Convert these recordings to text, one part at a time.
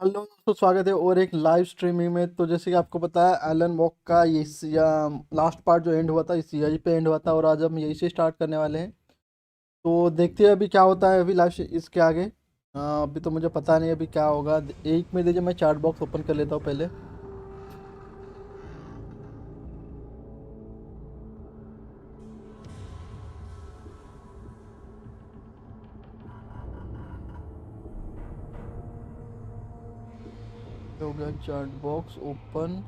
Hello दोस्तों, स्वागत है और एक लाइव स्ट्रीमिंग में। तो जैसे कि आपको पता है, एलन वॉक का ये लास्ट पार्ट जो एंड हुआ था इस यही पे एंड हुआ था और आज हम यही से स्टार्ट करने वाले हैं। तो देखते हैं अभी क्या होता है अभी लाइव इसके आगे। अभी तो मुझे पता नहीं अभी क्या होगा। एक में दीजिए, मैं चार्ट बॉक्स ओपन कर लेता हूँ पहले। हो गया चार्ट बॉक्स ओपन।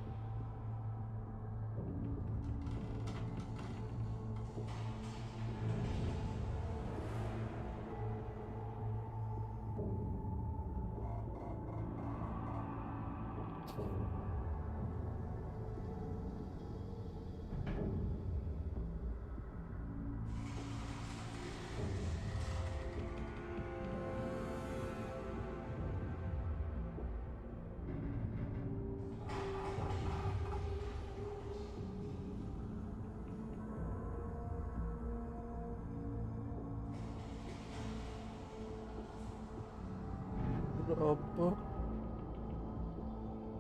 अब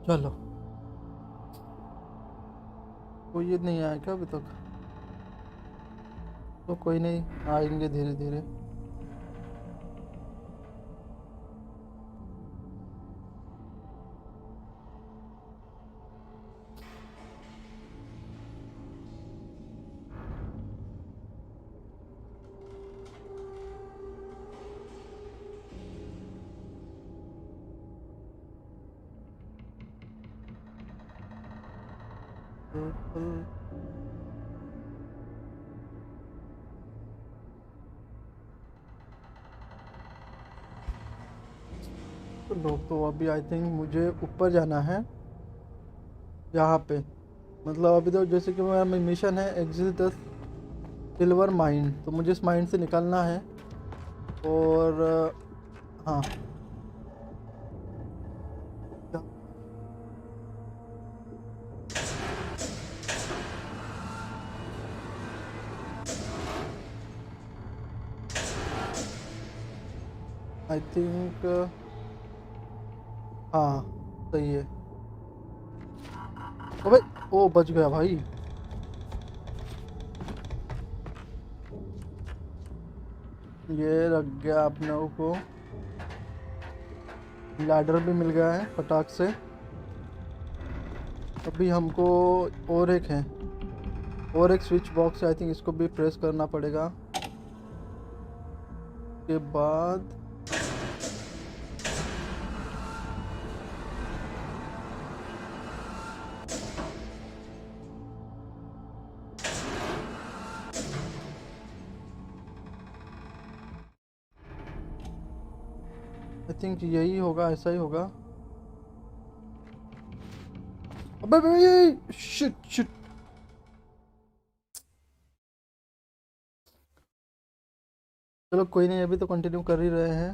चलो, कोई ये नहीं आया क्या अभी तक? तो कोई नहीं, आएंगे धीरे धीरे। तो लोग तो अभी आई थिंक मुझे ऊपर जाना है यहाँ पे। मतलब अभी तो जैसे कि मेरा मिशन है एग्जिट द सिल्वर माइन, तो मुझे इस माइन से निकलना है। और हाँ, आई थिंक हाँ सही है। ओ भाई, ओ बच गया भाई। ये रख गया अपने को। लैडर भी मिल गया है फटाक से। अभी हमको और एक है, और एक स्विच बॉक्स है, आई थिंक इसको भी प्रेस करना पड़ेगा। के बाद आई थिंक यही होगा, ऐसा ही होगा। अबे भाई, शिट शिट। चलो कोई नहीं, अभी तो कंटिन्यू कर ही रहे हैं।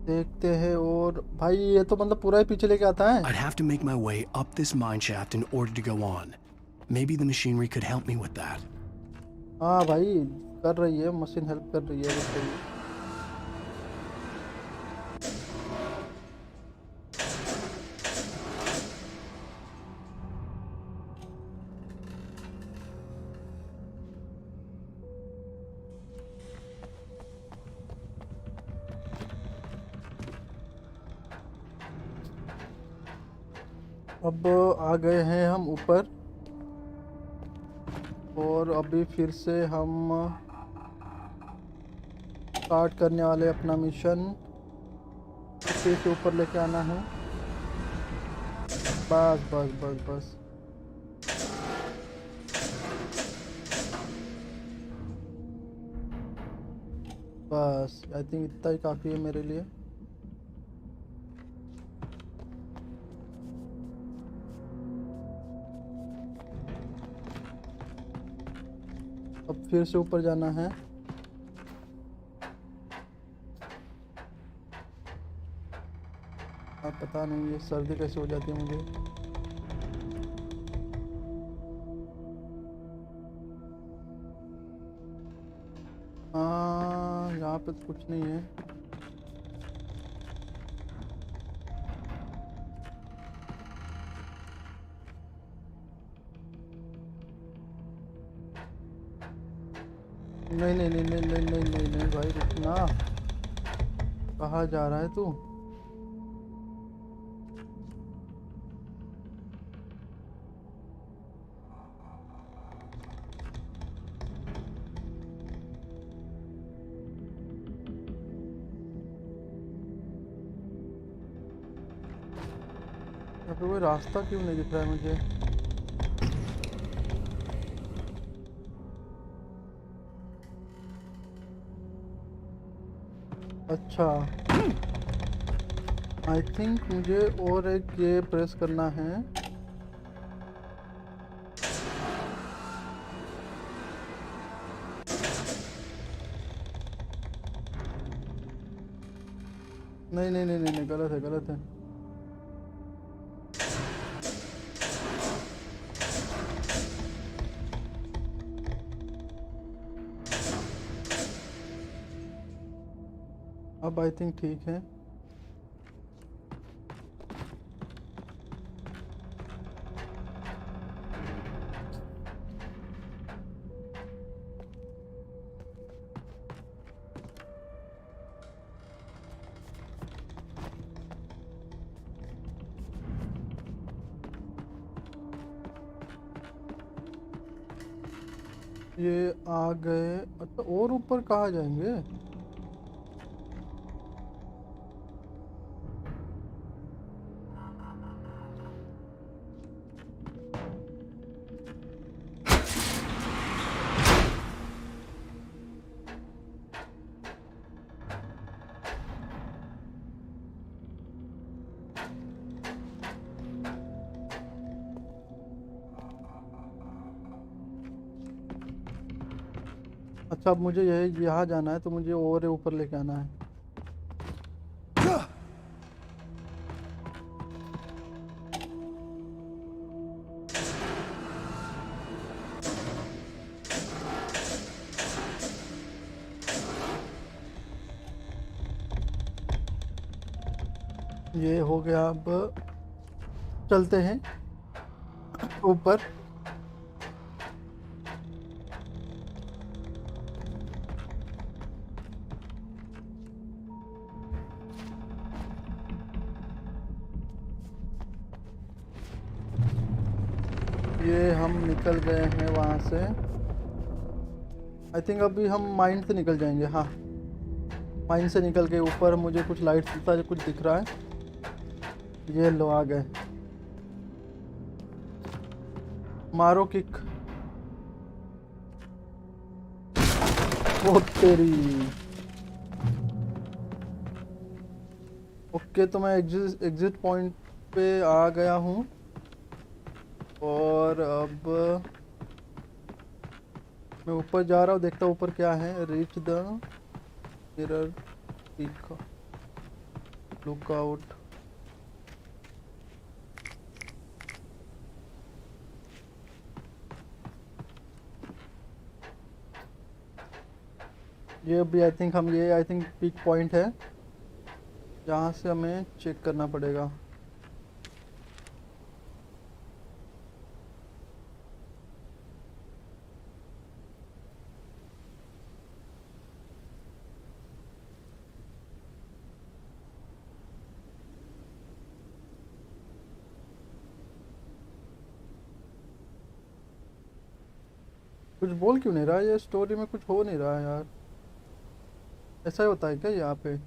देखते हैं। और भाई ये तो मतलब पूरा ही पीछे लेके आता है। I'd have to make my way up this mine shaft in order to go on. Maybe the machinery could help me with that. हाँ भाई, कर रही है मशीन, हेल्प कर रही है बिल्कुल। अब आ गए हैं हम ऊपर, और अभी फिर से हम स्टार्ट करने वाले अपना मिशन। फिर से ऊपर लेके आना है। बस बस बस बस। बस आई थिंक इतना ही काफ़ी है मेरे लिए। अब फिर से ऊपर जाना है। अब पता नहीं ये सर्दी कैसे हो जाती है मुझे। हाँ, यहाँ पे तो कुछ नहीं है। नहीं नहीं नहीं नहीं नहीं नहीं नहीं नहीं भाई रुकना, कहाँ जा रहा है तू? यहाँ पे कोई रास्ता क्यों नहीं दिख रहा है मुझे? अच्छा, आई थिंक मुझे और एक ये प्रेस करना है। नहीं नहीं नहीं नहीं नहीं, गलत है गलत है। अब आई थिंक ठीक है। ये आ गए। अच्छा, और ऊपर कहाँ जाएंगे? अच्छा, अब मुझे यही यहाँ जाना है, तो मुझे और ऊपर लेके आना है। ये हो गया, अब चलते हैं ऊपर। ये हम निकल गए हैं वहाँ से। आई थिंक अभी हम माइंड से निकल जाएंगे। हाँ, माइंड से निकल के ऊपर मुझे कुछ लाइट सा कुछ दिख रहा है। ये लो आ गए। मारो किक। वो तेरी। ओके, तो मैं एग्जिट पॉइंट पे आ गया हूँ, और अब मैं ऊपर जा रहा हूँ। देखता हूँ ऊपर क्या है। Reach the mirror peak, look out. ये अभी आई थिंक पीक पॉइंट है, जहाँ से हमें चेक करना पड़ेगा। कुछ बोल क्यों नहीं रहा है? ये स्टोरी में कुछ हो नहीं रहा है यार। ऐसा ही होता है क्या यहाँ पे?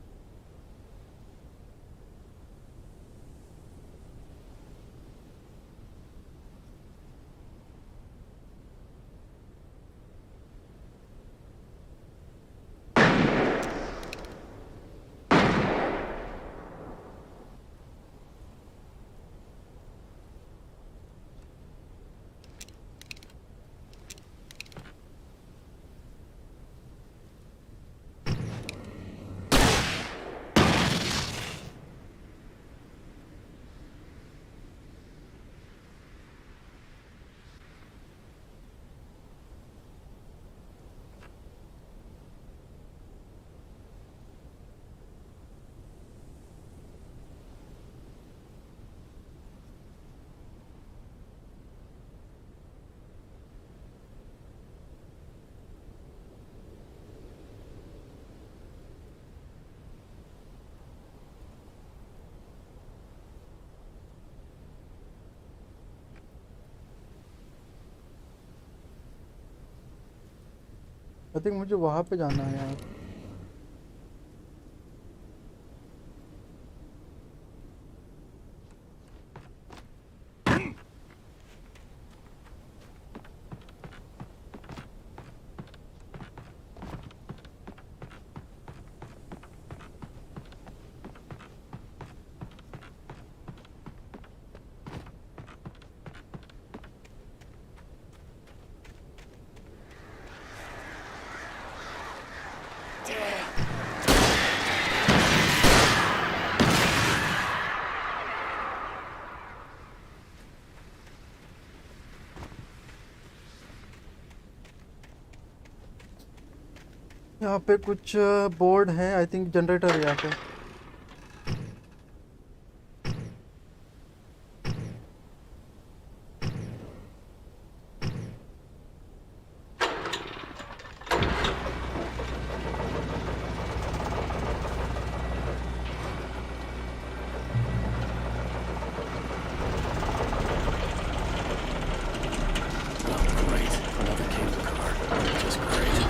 आई थिंक मुझे वहाँ पे जाना है यार। यहाँ पे कुछ बोर्ड हैं, आई थिंक जनरेटर है यहाँ पे। Oh, great. Another cable car. Just great.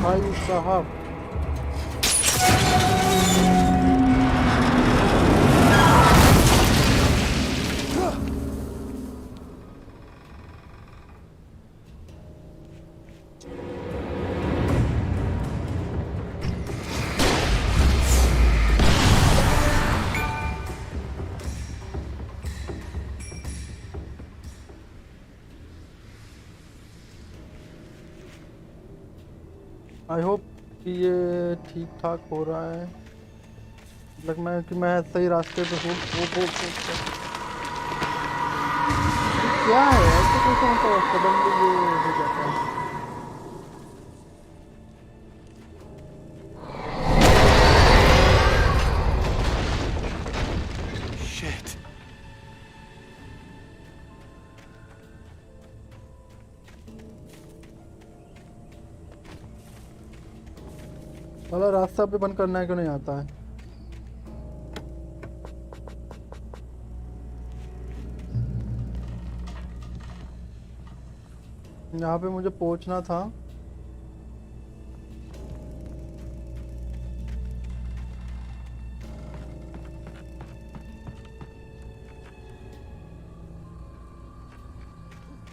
भाई साहब, आई होप कि ये ठीक ठाक हो रहा है। लग मैं कि मैं सही रास्ते पे हूँ। क्या है ऐसे कैसे मतलब सडनली ये हो जाता है? Shit. वाला रास्ता भी बंद करना है क्यों नहीं आता है? यहाँ पे मुझे पहुंचना था।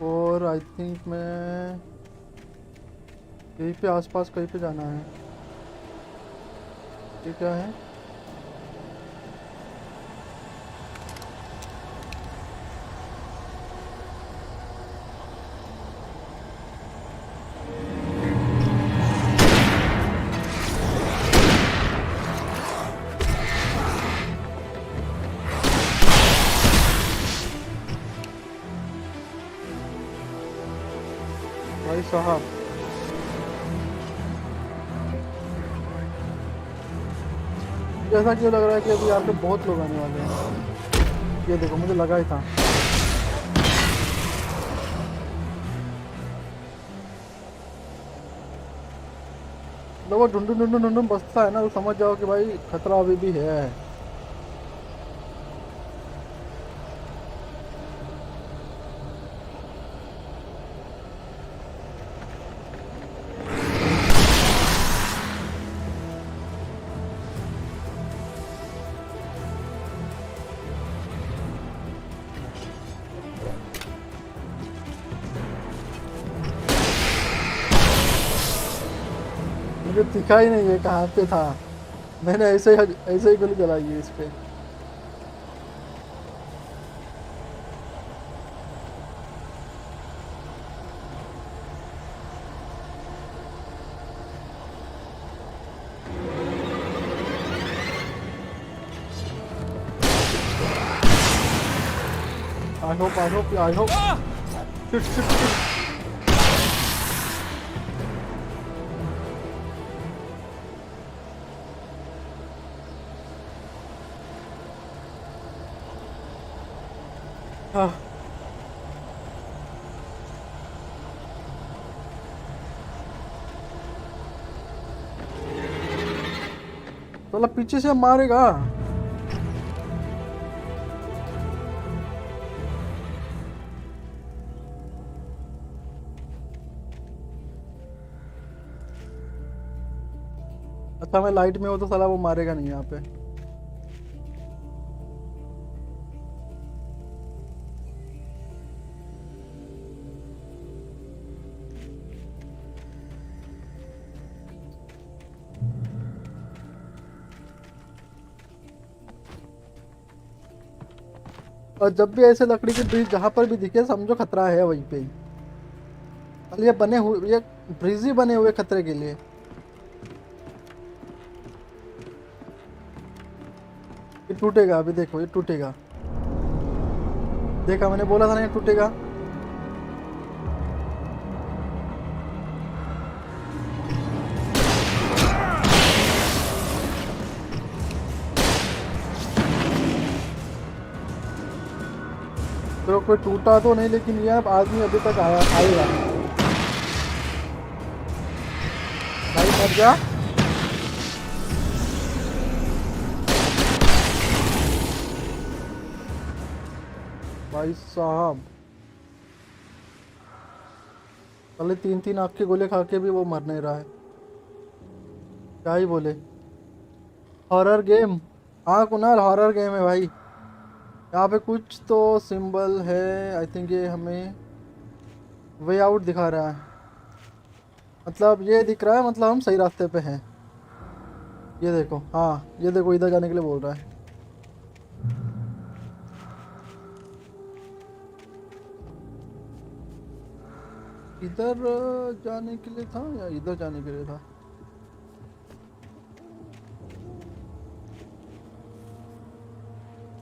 और आई थिंक मैं यहीं पे आसपास कहीं पे जाना है। ये क्या है? भाई साहब, जैसा कि लग रहा है कि अभी यहाँ पे बहुत लोग आने वाले हैं। ये देखो, मुझे लगा ही था। जब वो ढूंढू ढूंढू ढूंढू बसता है ना, तो समझ जाओ कि भाई खतरा अभी भी है। दिखा ही नहीं है कहाँ पे था। मैंने ऐसे ही गोली चलाई है इस पे। I hope shit shit shit. हाँ, तो पीछे से मारेगा। अच्छा मैं लाइट में हो तो साला वो मारेगा नहीं यहाँ पे। और जब भी ऐसे लकड़ी के ब्रिज जहाँ पर भी दिखे समझो खतरा है वहीं पे ही। और ये बने हुए ये ब्रिज ही बने हुए खतरे के लिए। ये टूटेगा अभी, देखो ये टूटेगा। देखा, मैंने बोला था ना ये टूटेगा। तो कोई टूटा तो नहीं, लेकिन ये अब आदमी अभी तक आएगा। भाई मर जा। भाई साहब, पहले 3-3 आँख के गोले खा के भी वो मर नहीं रहा है। क्या ही बोले। Horror game. हाँ कुणाल, हॉरर गेम है भाई। यहाँ पे कुछ तो सिंबल है। आई थिंक ये हमें वे आउट दिखा रहा है। मतलब ये दिख रहा है, मतलब हम सही रास्ते पे हैं। ये देखो, हाँ ये देखो, इधर जाने के लिए बोल रहा है। इधर जाने के लिए था या इधर जाने के लिए था?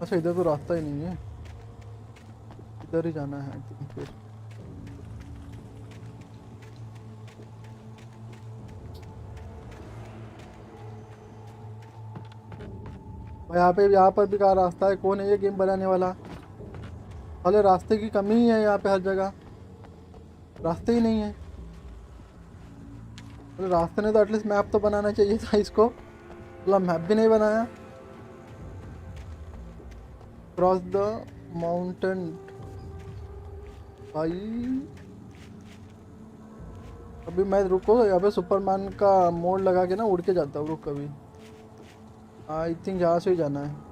अच्छा इधर तो रास्ता ही नहीं है, इधर ही जाना है आई थिंक फिर। और यहाँ पर भी कहाँ रास्ता है? कौन है ये गेम बनाने वाला? अरे रास्ते की कमी ही है यहाँ पे हर जगह, रास्ते ही नहीं है। अरे रास्ते ने तो एटलीस्ट मैप तो बनाना चाहिए था इसको, मतलब मैप भी नहीं बनाया। Cross the mountain. भाई अभी मैं, रुको यहाँ पे सुपरमैन का मोड लगा के ना उड़ के जाता हूँ। रुक कभी, आई थिंक यहाँ से ही जाना है।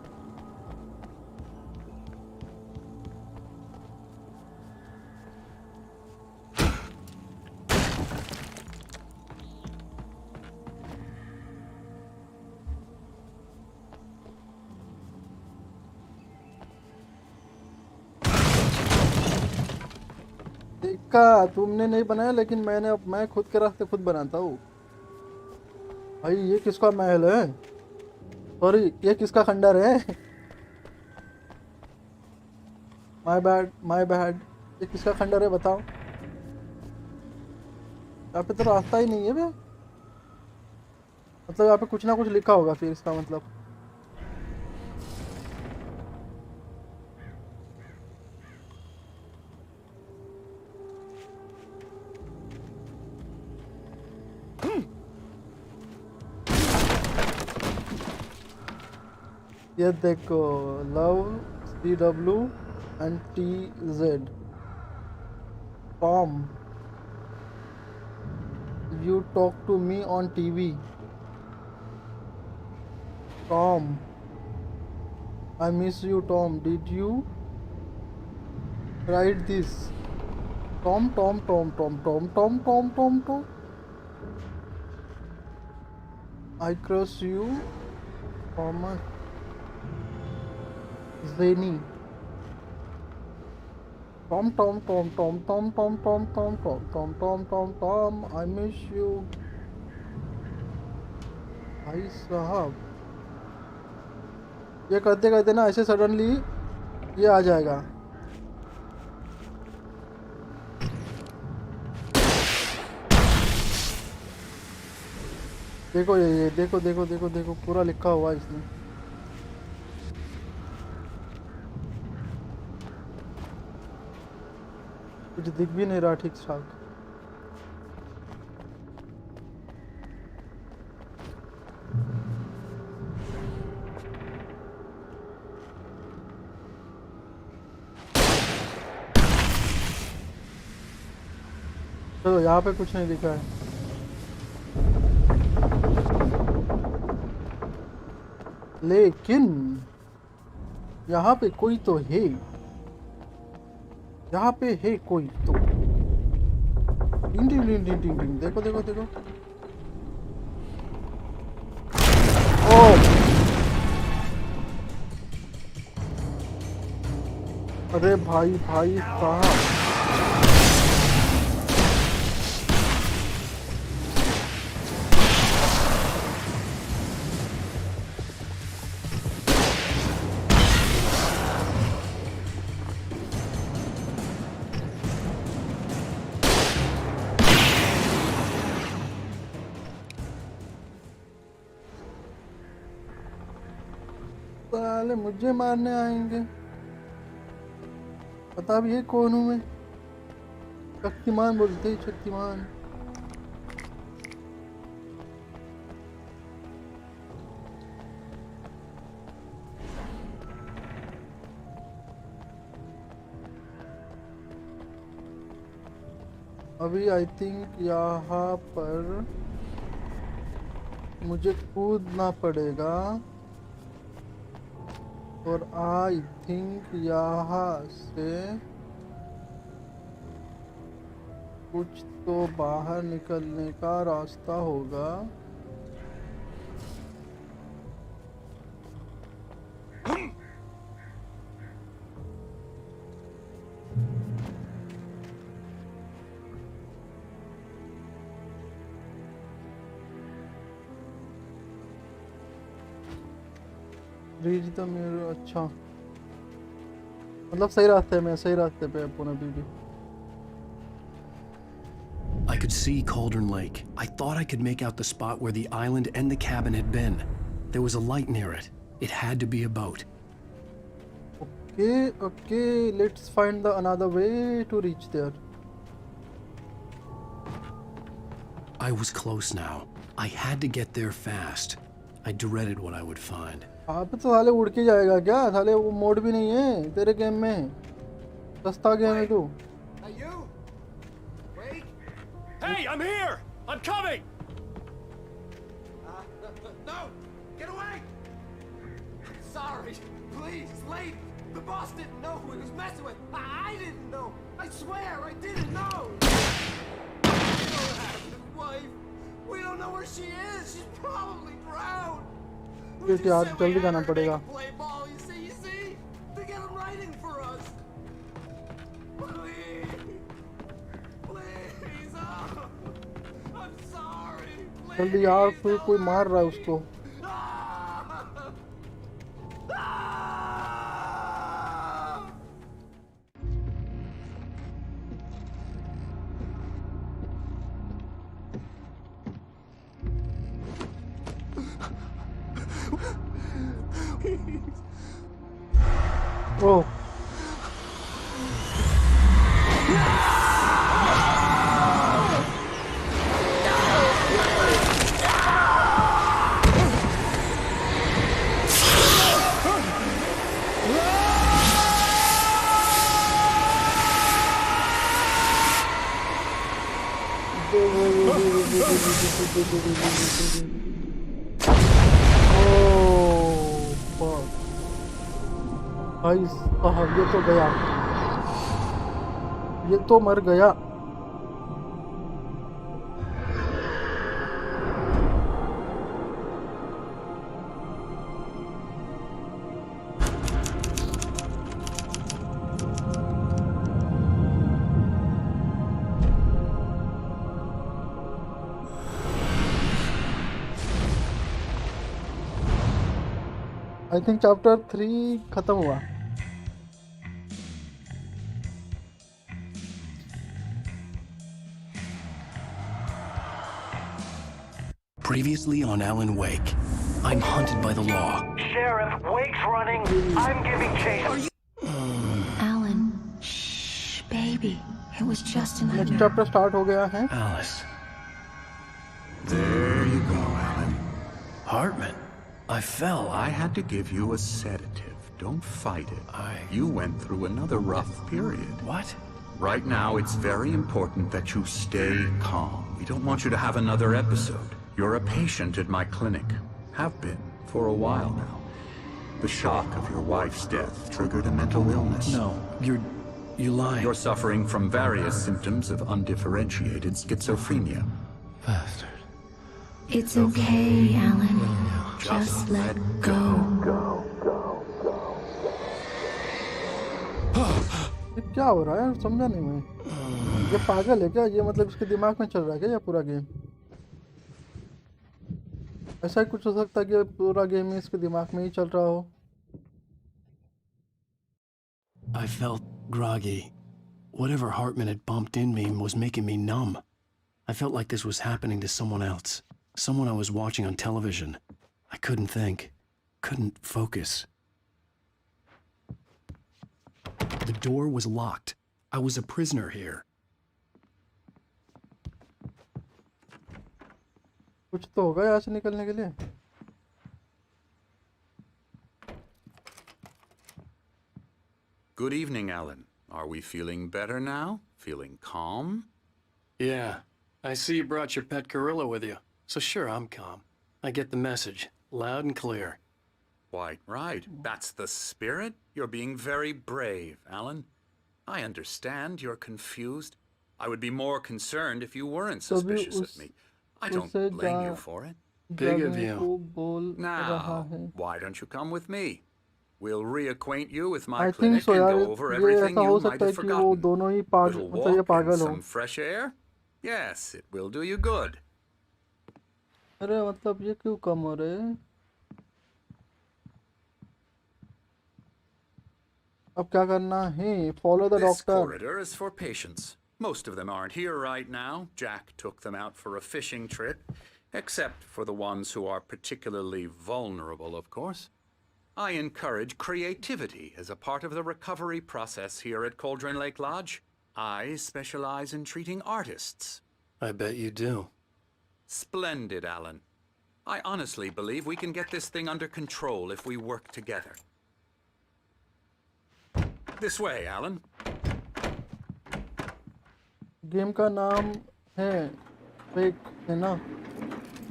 देखा, तुमने नहीं बनाया, लेकिन मैं खुद के रास्ते खुद बनाता हूँ। भाई ये किसका महल है? सॉरी, ये किसका खंडर है? My bad my bad. ये किसका खंडर है बताओ? यहाँ पे तो रास्ता ही नहीं है बे। मतलब यहाँ पे कुछ ना कुछ लिखा होगा फिर इसका मतलब। ये देखो, love CW and TZ। Tom, you talk to me on TV। Tom, I miss you Tom, did you write this? Tom Tom Tom Tom Tom Tom Tom Tom Tom. I cross you Thomas Jenny Tom Tom Tom Tom Tom Tom Tom Tom Tom Tom Tom Tom Tom I miss you. भाई साहब ये करते करते ना ऐसे suddenly ये आ जाएगा। देखो ये देखो देखो देखो देखो पूरा लिखा हुआ है इसमें। कुछ दिख भी नहीं रहा ठीक ठाक। चलो यहाँ पे कुछ नहीं लिखा है, लेकिन यहाँ पे कोई तो है, यहाँ पे है कोई तो। टिंग टिंग टिंग टिंग टिंग टिंग, देखो देखो देखो। ओ अरे भाई भाई साहब साले मुझे मारने आएंगे। पता भी है कौन हूँ मैं, शक्तिमान बोलते ही शक्तिमान। अभी आई थिंक यहाँ पर मुझे कूदना पड़ेगा और आई थिंक यहाँ से कुछ तो बाहर निकलने का रास्ता होगा। रीच द मिरर, अच्छा मतलब सही रास्ते में, सही रास्ते पे अपन अभी भी। I could see Cauldron Lake. I thought I could make out the spot where the island and the cabin had been. There was a light near it. It had to be a boat. Okay, okay, let's find the another way to reach there. I was close now. I had to get there fast. I dreaded what I would find. आप तो साले उड़ के जाएगा क्या? साले वो mode भी नहीं है तेरे गेम में, सस्ता गेम है तू। Hey, I'm here! I'm coming! No! Get away! I'm sorry. Please, leave! The boss didn't know who he was messing with. I didn't know. I swear I didn't know. We don't have his wife. We don't know where she is. She's probably drowned. ठीक है आज जल्दी जाना पड़ेगा। Play ball, you see? To get him writing for us. Please. Please. Oh. I'm sorry. Please. जल्दी यार, कोई मार रहा है उसको। ओ भाई साहब ये तो गया, ये तो मर गया। आई थिंक चैप्टर 3 खत्म हुआ। Previously on Alan Wake, I'm hunted by the law. Sheriff, Wake's running. I'm giving chase. Alan, shh, baby. It was just a next nightmare. Chapter start हो गया है। Alice. There you go, Alan. Hartman. I fell. I had to give you a sedative. Don't fight it. You went through another rough period. What? Right now, it's very important that you stay calm. We don't want you to have another episode. You're a patient at my clinic. Have been for a while now. The shock of your wife's death triggered a mental illness. No, you're lying. You're suffering from various symptoms of undifferentiated schizophrenia. Bastard. It's okay, Alan. Just let go. ये क्या हो रहा है समझा नहीं मैं। ये पागल है क्या? ये मतलब इसके दिमाग में चल रहा है क्या ये पूरा गेम? ऐसा ही कुछ हो सकता है कि पूरा गेम ही इसके दिमाग में ही चल रहा हो। I felt groggy. Whatever Hartman had bumped in me was making me numb. I felt like this was happening to someone else. Someone I was watching on television. I couldn't think. Couldn't focus. The door was locked. I was a prisoner here. कुछ तो होगा यहाँ से निकलने के लिए। Good evening, Alan. Are we feeling better now? Feeling calm? Yeah. I see you brought your pet gorilla with you. So sure, I'm calm. I get the message. Loud and clear. Quite right. That's the spirit. You're being very brave, Alan. I understand you're confused. I would be more concerned if you weren't suspicious of me. I don't blame you for it. Big of you. Now, why don't you come with me? We'll reacquaint you with my I think clinic so and यार, go over ये everything ऐसा हो you might सकता है have कि वो forgotten. दोनों ही Little मतलब ये walk and पागल हो। some fresh air? Yes, it will do you good. अरे मतलब ये क्यों कम हो रहे हैं? अब क्या करना है? Follow the This doctor. corridor is for patients. Most of them aren't here right now. Jack took them out for a fishing trip, except for the ones who are particularly vulnerable, of course. I encourage creativity as a part of the recovery process here at Cauldron Lake Lodge. I specialize in treating artists. I bet you do. Splendid, Alan. I honestly believe we can get this thing under control if we work together. This way, Alan. Game का नाम है वेक है ना?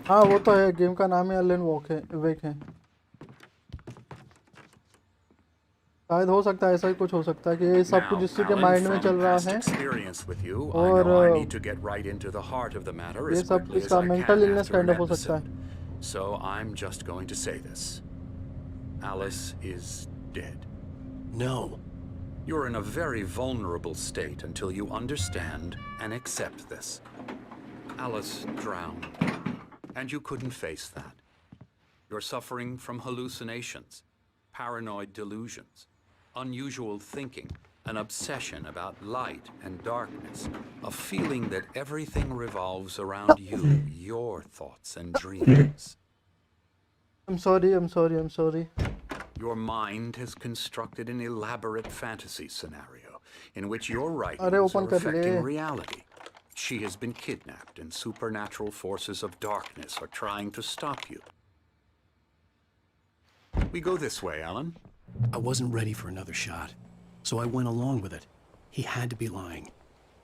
हाँ वो तो है, game का नाम है एलन वॉक है, वेक है। शायद हो सकता है ऐसा ही कुछ हो सकता है कि ये सब कुछ इसी के माइंड में चल रहा है और ये सब इसका मेंटल इलनेस काइंड ऑफ हो सकता है। So I'm just going to say this. Alice is dead. No. You're in a very vulnerable state until you understand and accept this. Alice drowned, and you couldn't face that. You're suffering from hallucinations, paranoid delusions, unusual thinking, an obsession about light and darkness, a feeling that everything revolves around you, your thoughts and dreams. I'm sorry. Your mind has constructed an elaborate fantasy scenario in which your अरे writings open are कर affecting ले। reality. She has been kidnapped and supernatural forces of darkness are trying to stop you. We go this way, Alan. I wasn't ready for another shot, so I went along with it. He had to be lying.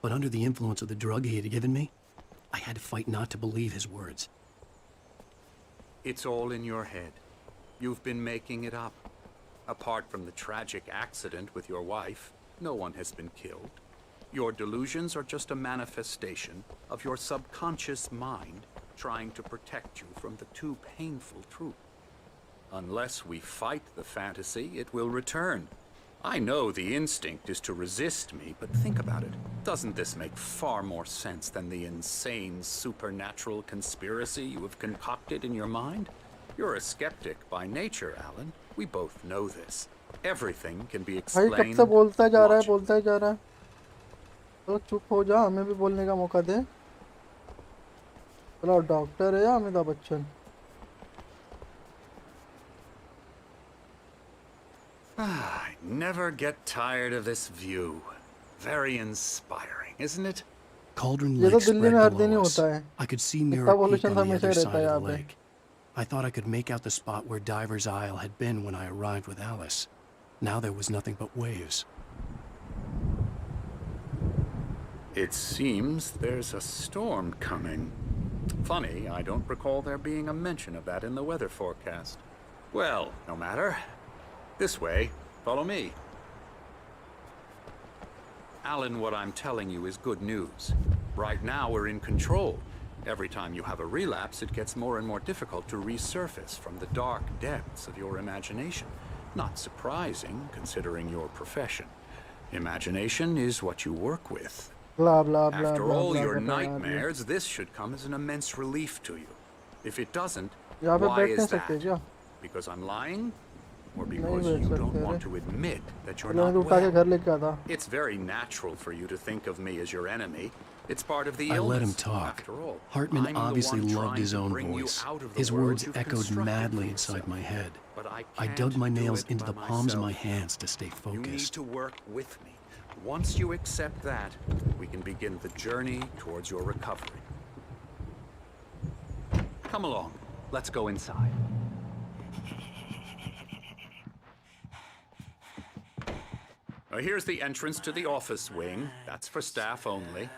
But under the influence of the drug he had given me, I had to fight not to believe his words. It's all in your head. You've been making it up. Apart from the tragic accident with your wife, no one has been killed. Your delusions are just a manifestation of your subconscious mind trying to protect you from the too painful truth. Unless we fight the fantasy, it will return. I know the instinct is to resist me, but think about it. Doesn't this make far more sense than the insane supernatural conspiracy you have concocted in your mind? You're a skeptic by nature, Alan. We both know this. Everything can be भाई कब explained से बोलता जा रहा है logically. बोलता ही जा रहा है। तो चुप हो जा, हमें भी बोलने का मौका दे। चलो डॉक्टर है या Amitabh Bachchan? I never get tired of this view. Very inspiring, isn't it? Cauldron ये तो Lake दिल्ली spread में हर दिन ही below us. होता है। I could see इतना Mirror Peak पॉल्यूशन on तो the हमेशा other ही रहता side है of यहाँ the पे। lake. I thought I could make out the spot where Diver's Isle had been when I arrived with Alice. Now there was nothing but waves. It seems there's a storm coming. Funny, I don't recall there being a mention of that in the weather forecast. Well, no matter. This way. Follow me. Alan, what I'm telling you is good news. Right now, we're in control. Every time you have a relapse, it gets more and more difficult to resurface from the dark depths of your imagination. Not surprising, considering your profession. Imagination is what you work with. Blah blah blah After blah all blah your बता यार ये। nightmares, this should come as an immense relief to you. If it doesn't, यहाँ पे why बैठ is नहीं that? सकते क्या? Because I'm lying? Or नहीं because बैठ you सकते don't रे। want to admit that you're चलो मैं not तो उठा के well? घर लेके आता। It's very natural for you to think of me as your enemy. It's part of the I illness. let him talk. After all, Hartman I'm the obviously one loved trying his to own bring you voice. out of the His world words you've echoed constructed madly for inside yourself. my head. But I I can't dug my do nails it into by the palms of my myself. hands to stay You need focused. to work with me. Once you accept that, we can begin the journey towards your recovery. Come along. Let's go inside. Now, here's the entrance to the office wing. That's for staff only.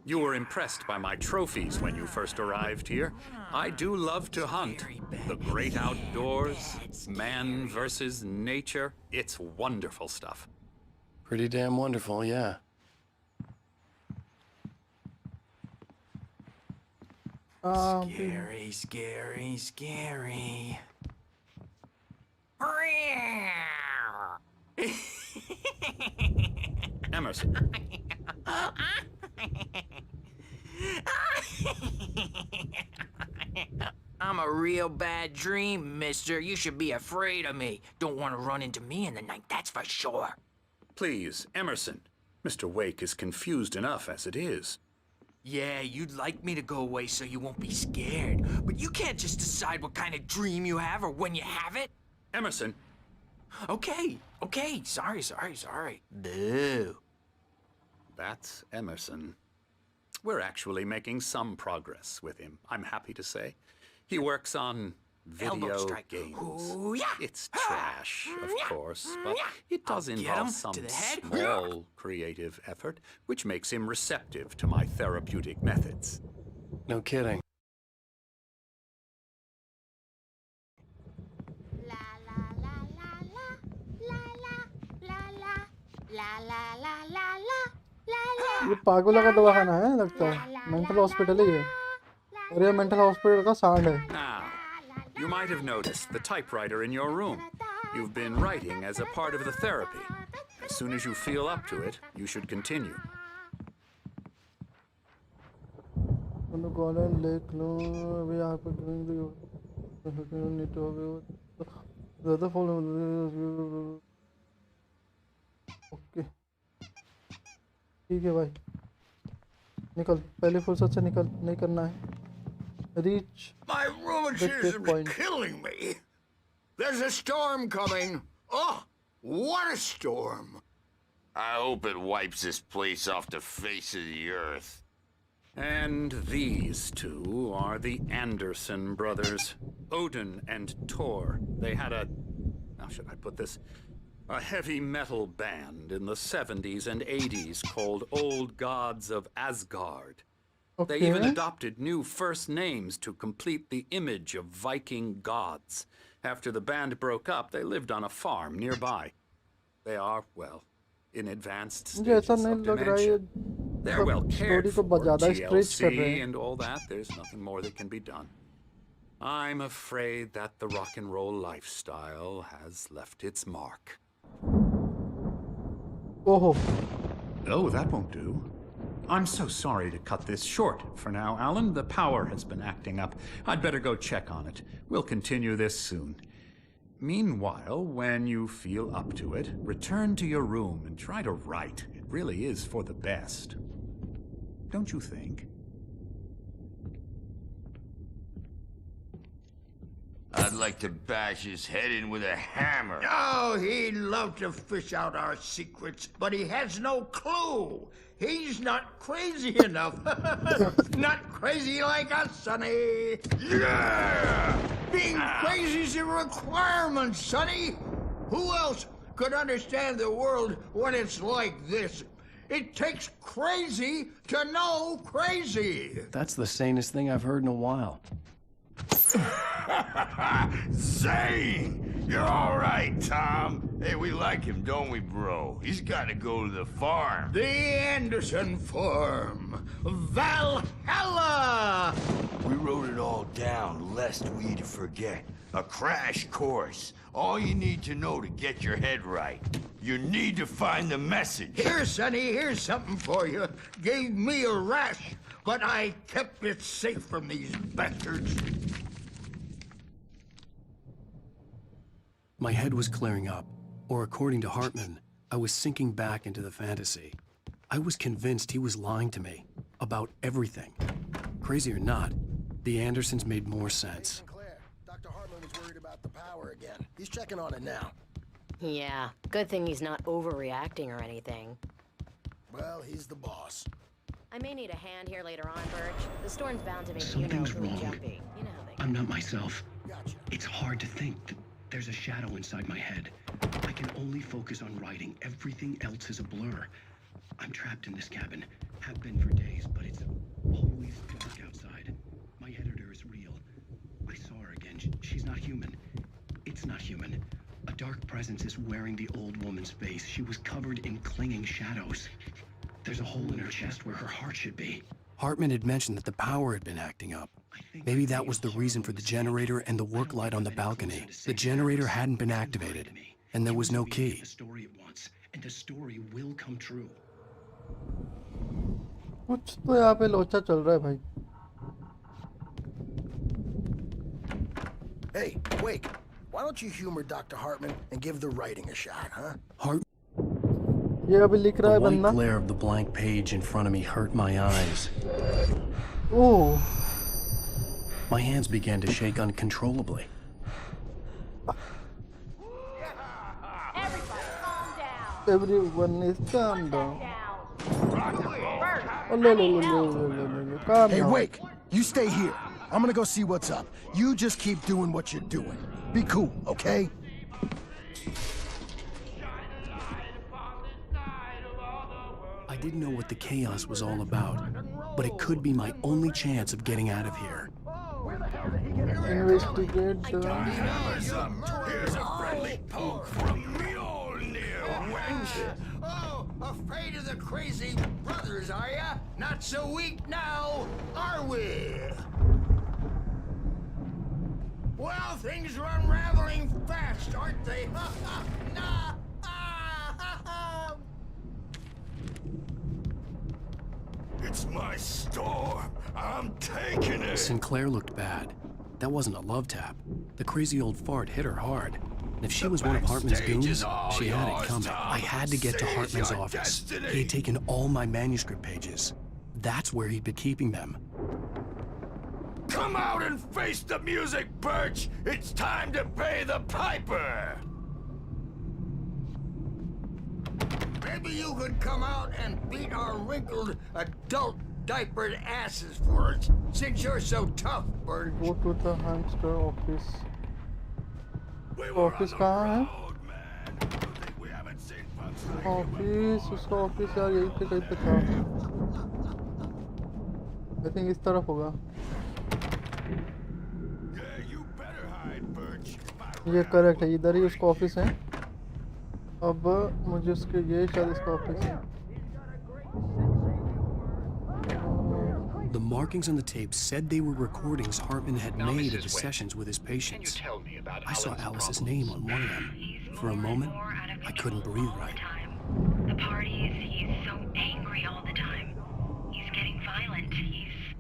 You were impressed by my trophies when you first arrived here. I do love to hunt. The great outdoors, man versus nature. It's wonderful stuff. Pretty damn wonderful, yeah. Scary, scary, scary. Emerson, I'm a real bad dream, mister. You should be afraid of me. Don't want to run into me in the night, that's for sure. please, Emerson. Mr. Wake is confused enough as it is. Yeah, you'd like me to go away so you won't be scared. But you can't just decide what kind of dream you have or when you have it. Emerson, Okay. Sorry. Boo. that's Emerson. We're actually making some progress with him, I'm happy to say. He works on Elbow video strike. games. Ooh, yeah. It's trash, of course, but it does I'll get involve him some to the head. small creative effort, which makes him receptive to my therapeutic methods. No kidding. ये पागलों का दवाखाना है लगता है, mental hospital है ये। और ये मेंटल हॉस्पिटल का साउंड है। Now, you might have noticed the typewriter in your room. You've been writing as a part of the therapy. As soon as you feel up to it, you should continue. लिख लो अभी यहाँ पे need to have the other follow okay ठीक है भाई, निकल पहले फुर्सत से निकल, नहीं करना है। Reach My rheumatism point. is killing me. There's a storm coming. Oh, what a storm. I hope it wipes this place off the face of the earth. And these two are the Anderson brothers, Odin and Thor. They had how should I put this? A heavy metal band in the 70s and 80s called Old Gods of Asgard. They even adopted new first names to complete the image of Viking gods. After the band broke up, they lived on a farm nearby. They are, well, in advanced मुझे ऐसा stages नहीं of लग रहा है ये dementia. They're well cared story को for, ज़्यादा stretch कर रहे TLC हैं। and all that. There's nothing more that can be done. I'm afraid that the rock and roll lifestyle has left its mark. ओहो Oh, that won't do. I'm so sorry to cut this short for now, Alan. The power has been acting up. I'd better go check on it. We'll continue this soon. Meanwhile, when you feel up to it, return to your room and try to write. It really is for the best. Don't you think? I'd like to bash his head in with a hammer. Oh, he'd love to fish out our secrets, but he has no clue. He's not crazy enough. Not crazy like us, Sonny. Yeah! Being crazy's a requirement, Sonny. Who else could understand the world when it's like this? It takes crazy to know crazy. That's the sanest thing I've heard in a while. Zane! You're all right, Tom. Hey, we like him, don't we, bro? He's got to go to the farm. The Anderson Farm. Valhalla! We wrote it all down, lest we forget. A crash course. All you need to know to get your head right. You need to find the message. Here, Sonny, here's something for you. Gave me a rash, but I kept it safe from these bastards. My head was clearing up, or according to Hartman, I was sinking back into the fantasy. I was convinced he was lying to me about everything. Crazy or not, the Andersons made more sense. Dr. Hartman was worried about the power again. He's checking on it now. Yeah, good thing he's not overreacting or anything. Well, he's the boss. I may need a hand here later on, Birch. The storm's bound to make Something's really wrong. jumpy. You know how they I'm not myself. Gotcha. It's hard to think. There's a shadow inside my head. I can only focus on writing. Everything else is a blur. I'm trapped in this cabin. Have been for days, but it's always dark outside. My editor is real. I saw her again. She's not human. It's not human. A dark presence is wearing the old woman's face. She was covered in clinging shadows. There's a hole in her chest where her heart should be. Hartman had mentioned that the power had been acting up. Maybe that was the reason for the generator and the work light on the balcony. The generator hadn't been activated, and there was no key. And the story will come true. कुछ तो यहाँ पे लोचा चल रहा है भाई. Hey, Wake, why don't you humor Dr. Hartman and give the writing a shot, huh? ये अभी लिख रहा है The white बंदा. glare of the blank page in front of me hurt my eyes. Oh. My hands began to shake uncontrollably. Everyone is calm down. Oh, no. Calm Hey, down. Wake, you stay here. I'm gonna go see what's up. You just keep doing what you're doing. Be cool, okay? I didn't know what the chaos was all about, but it could be my only chance of getting out of here. Investigate the... Here's a friendly poke from Mjolnir, wench. Oh, afraid of the crazy brothers, are ya? Not so weak now, are we? Well, things are unraveling fast, aren't they? Nah. It's my storm. I'm taking it. Sinclair looked bad. That wasn't a love tap. The crazy old fart hit her hard. And if she was one of Hartman's goons, she had it coming. I had to get to Hartman's office. He had taken all my manuscript pages. That's where he'd been keeping them. Come out and face the music, Birch. It's time to pay the piper. Maybe you could come out and beat our wrinkled, adult diapered asses for us, since you're so tough, Birch. Go to the hamster office. Office कहाँ है? Office, उसका office यार यहीं पे कहीं पे था. I think इस तरफ होगा. ये करेक्ट है, इधर ही उसका ऑफिस है. अब मुझे उसके ये शायद इसका ऑफिस है. The markings on the tape said they were recordings Hartman had made of the sessions with his patients. I saw Alice's name on one of them. For a moment, I couldn't breathe right. The parties, he's so angry all the time.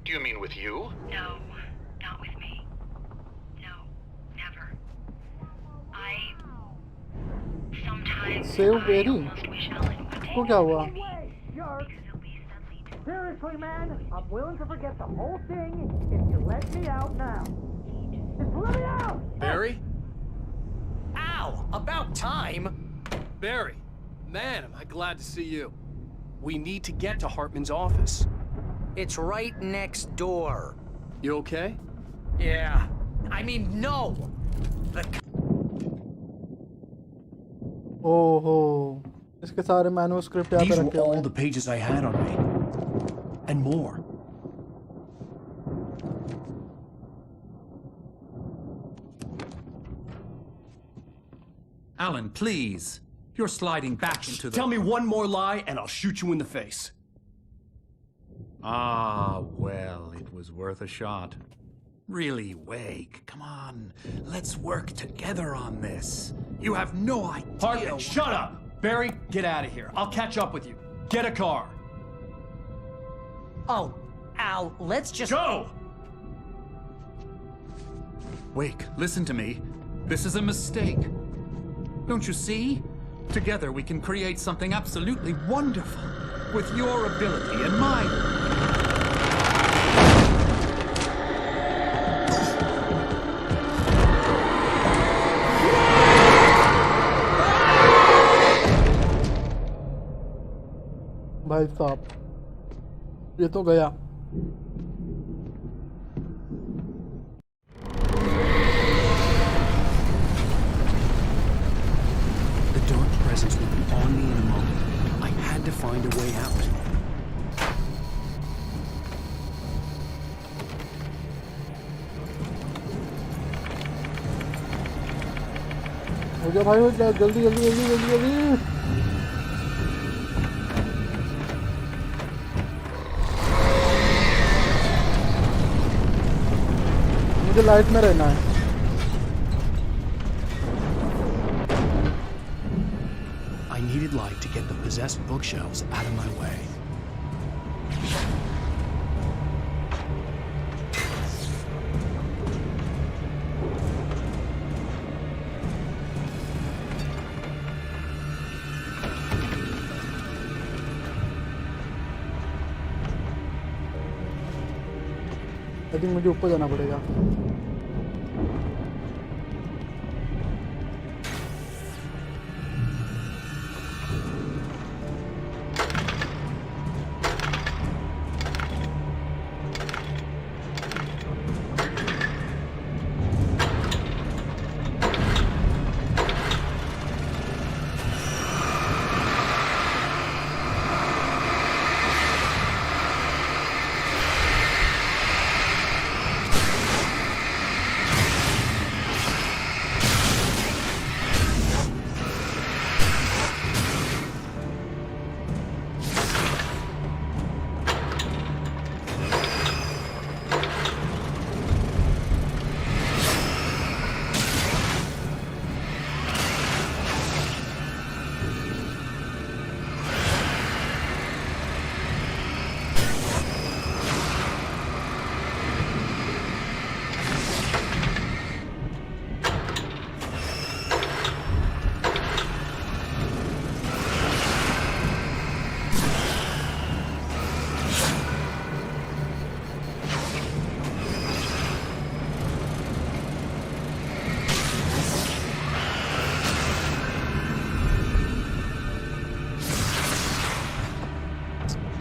Do you mean with you? No, not with me. No, never. Sometimes save I very almost wish Alan would take को क्या हुआ? it because at least that leads to Seriously, man, I'm willing to forget the whole thing if you let me out now. Just let me out! Barry? Ow! About time! Barry, man, am I glad to see you. We need to get to Hartman's office. It's right next door. You okay? Yeah. I mean, no! ओहो, इसके सारे manuscript यहाँ पे These रखे were हुए all हैं। the pages I had on me. And more. Alan, please. You're sliding back into the... Tell me one more lie and I'll shoot you in the face. Ah, well, it was worth a shot. Really, Wake, come on. Let's work together on this. You have no idea... Hartman, shut up! Barry, get out of here. I'll catch up with you. Get a car. Oh, Al, let's just... Go! Wake, listen to me. This is a mistake. Don't you see? Together we can create something absolutely wonderful. With your ability and mine. भाई साहब, ये तो गया। The dark presence would be on me in a moment. I had to find a way out. हो गया भाई, हो गया, जल्दी जल्दी जल्दी जल्दी जल्दी। मुझे लाइट में रहना है। I needed light to get the possessed bookshelves out of my way. I think मुझे ऊपर जाना पड़ेगा।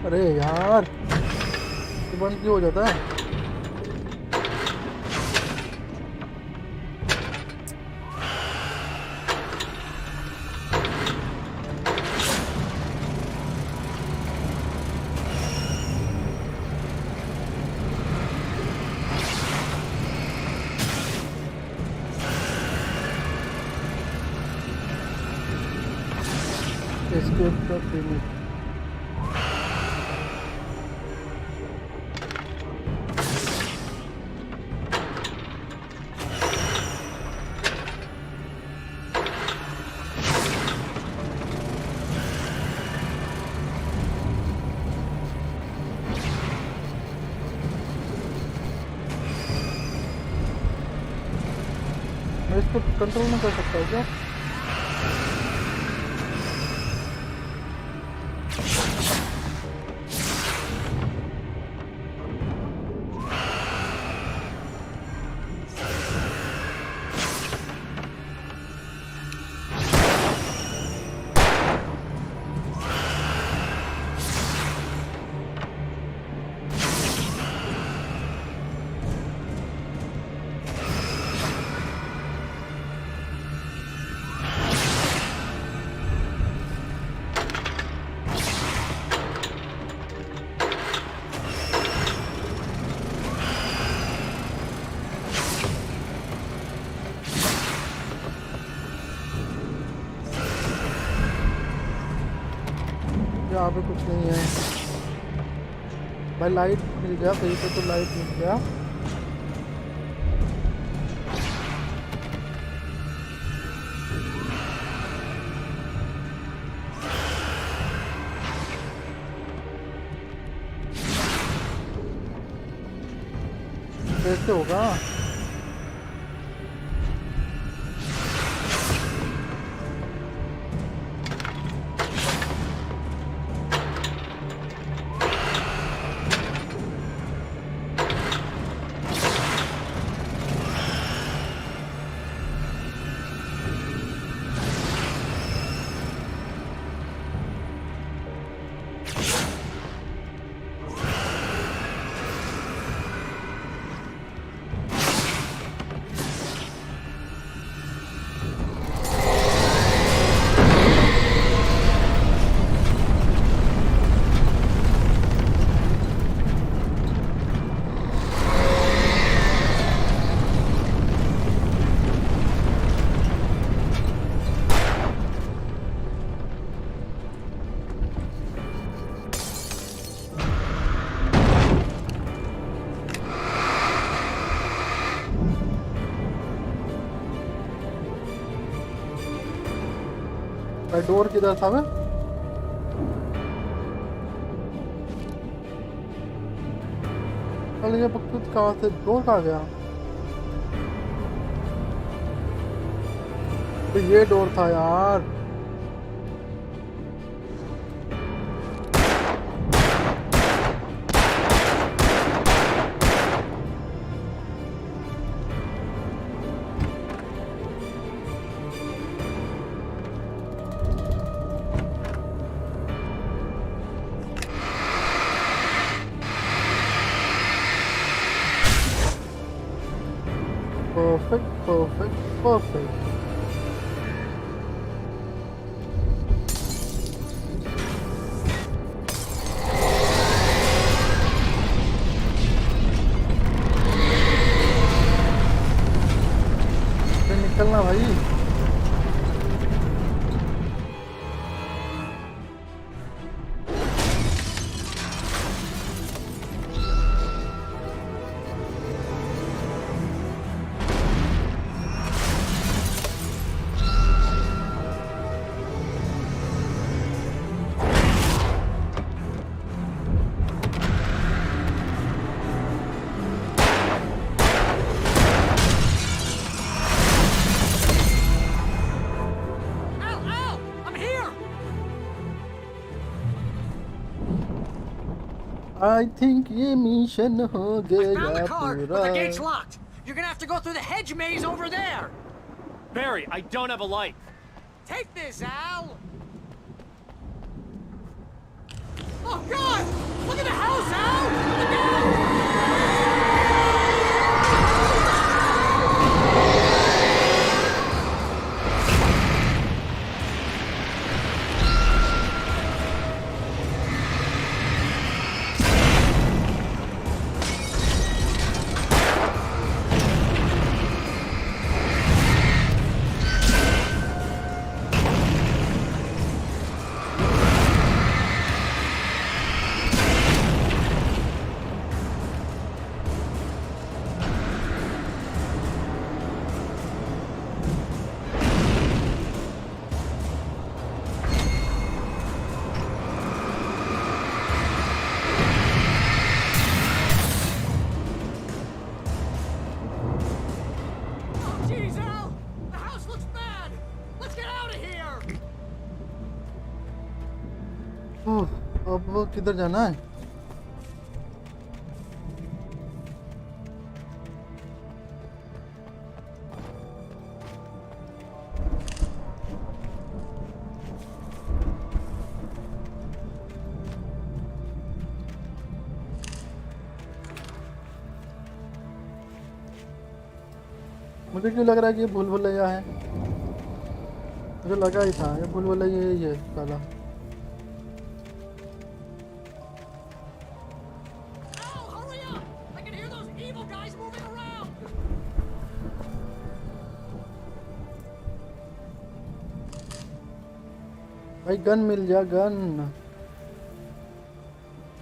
अरे यार, ये बंद क्यों हो जाता है? Escape the limit. मैं इसको कंट्रोल नहीं कर सकता हूँ क्या? यहाँ पे कुछ नहीं है भाई। लाइट मिल गया कहीं पे, तो लाइट मिल गया। कैसे होगा? भाई डोर किधर था? मैं ये बकचोद कहाँ से डोर कहाँ गया? तो ये डोर था यार। Perfect. निकलना भाई। I think ये मिशन हो गया पूरा। The gate's locked. You're gonna have to go through the hedge maze over there. Barry, I don't have a light. Take this, Al. Oh God! Look at the house, Al. Look out! अब वो किधर जाना है? मुझे क्यों लग रहा है कि ये भूल भुलैया है? मुझे लगा ही था ये भूल भुलैया यही है साला। भाई गन मिल जा गन।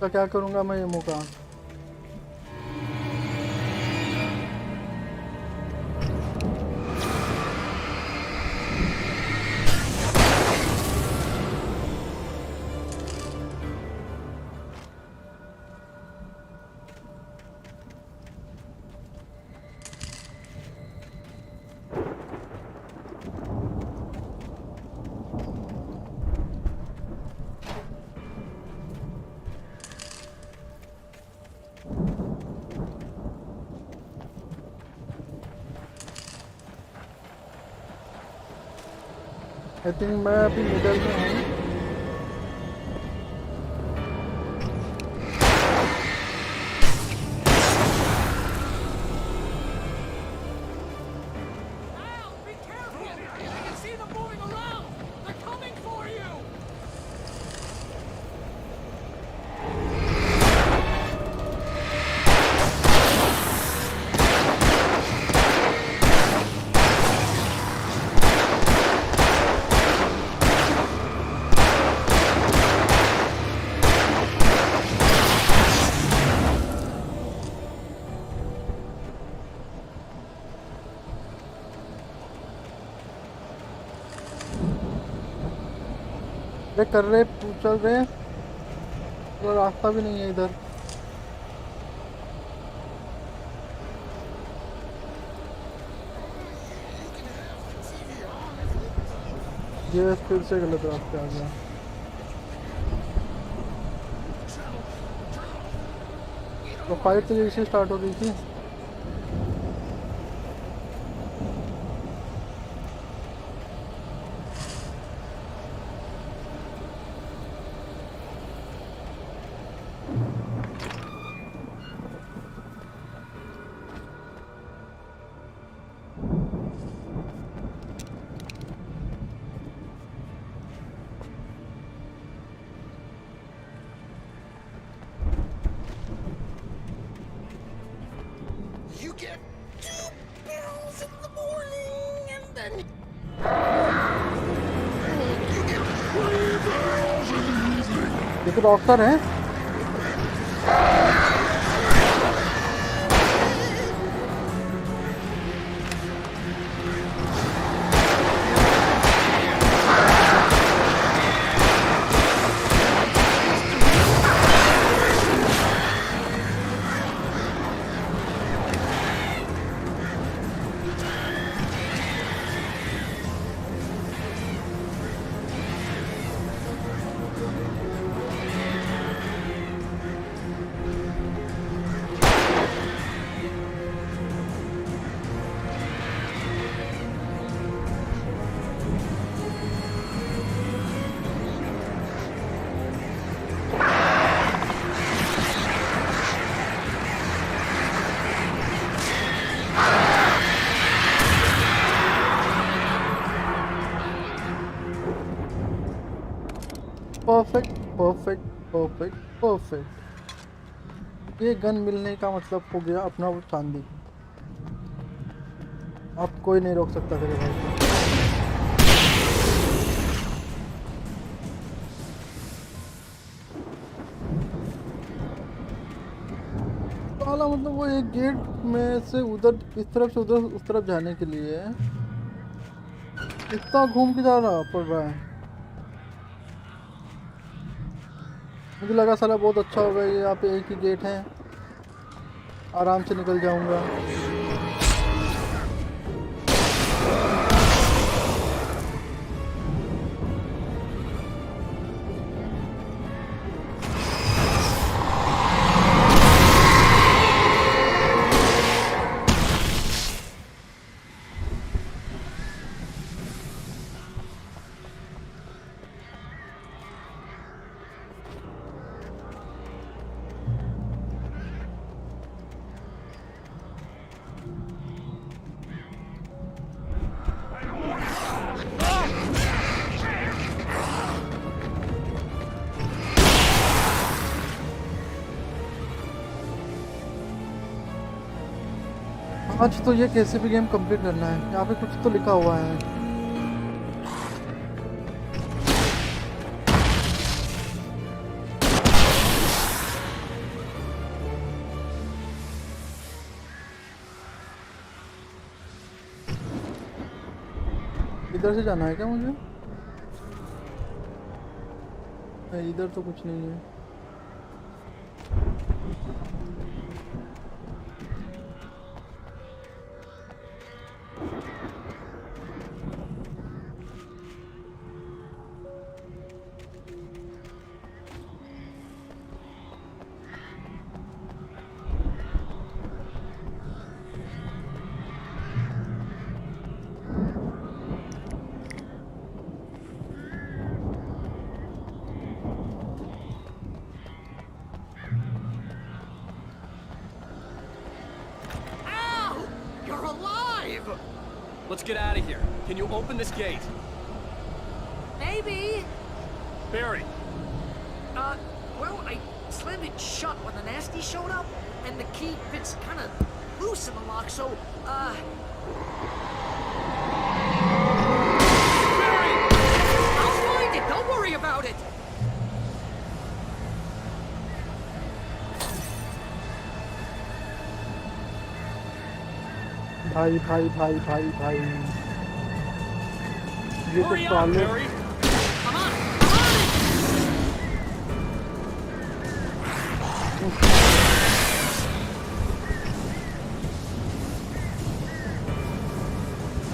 तो क्या करूंगा मैं ये मौका? आई थिंक मैं अभी मिडल में हूँ। अरे कर रहे चल रहे तो रास्ता भी नहीं है इधर। ये फिर से गलत रास्ते आ गया। तो फाइट तो यही से स्टार्ट हो गई थी। ये तो डॉक्टर है। Perfect perfect perfect perfect. ये गन मिलने का मतलब हो गया अपना वो चांदी। अब कोई नहीं रोक सकता तेरे भाई को। साला मतलब वो एक गेट में से उधर इस तरफ से उधर उस तरफ जाने के लिए इतना घूम के जाना पड़ रहा है। मुझे लगा साला बहुत अच्छा होगा, ये यहाँ पे एक ही गेट है, आराम से निकल जाऊंगा। अच्छा तो ये कैसे भी गेम कंप्लीट करना है? यहाँ पे कुछ तो लिखा हुआ है। इधर से जाना है क्या मुझे? नहीं, इधर तो कुछ नहीं है। Let's get out of here. Can you open this gate? Maybe. Barry. Well, I slammed it shut when the nasty showed up, and the key fits kind of loose in the lock, so, Barry! I'll find it! Don't worry about it! भाई भाई भाई भाई भाई ये तो साले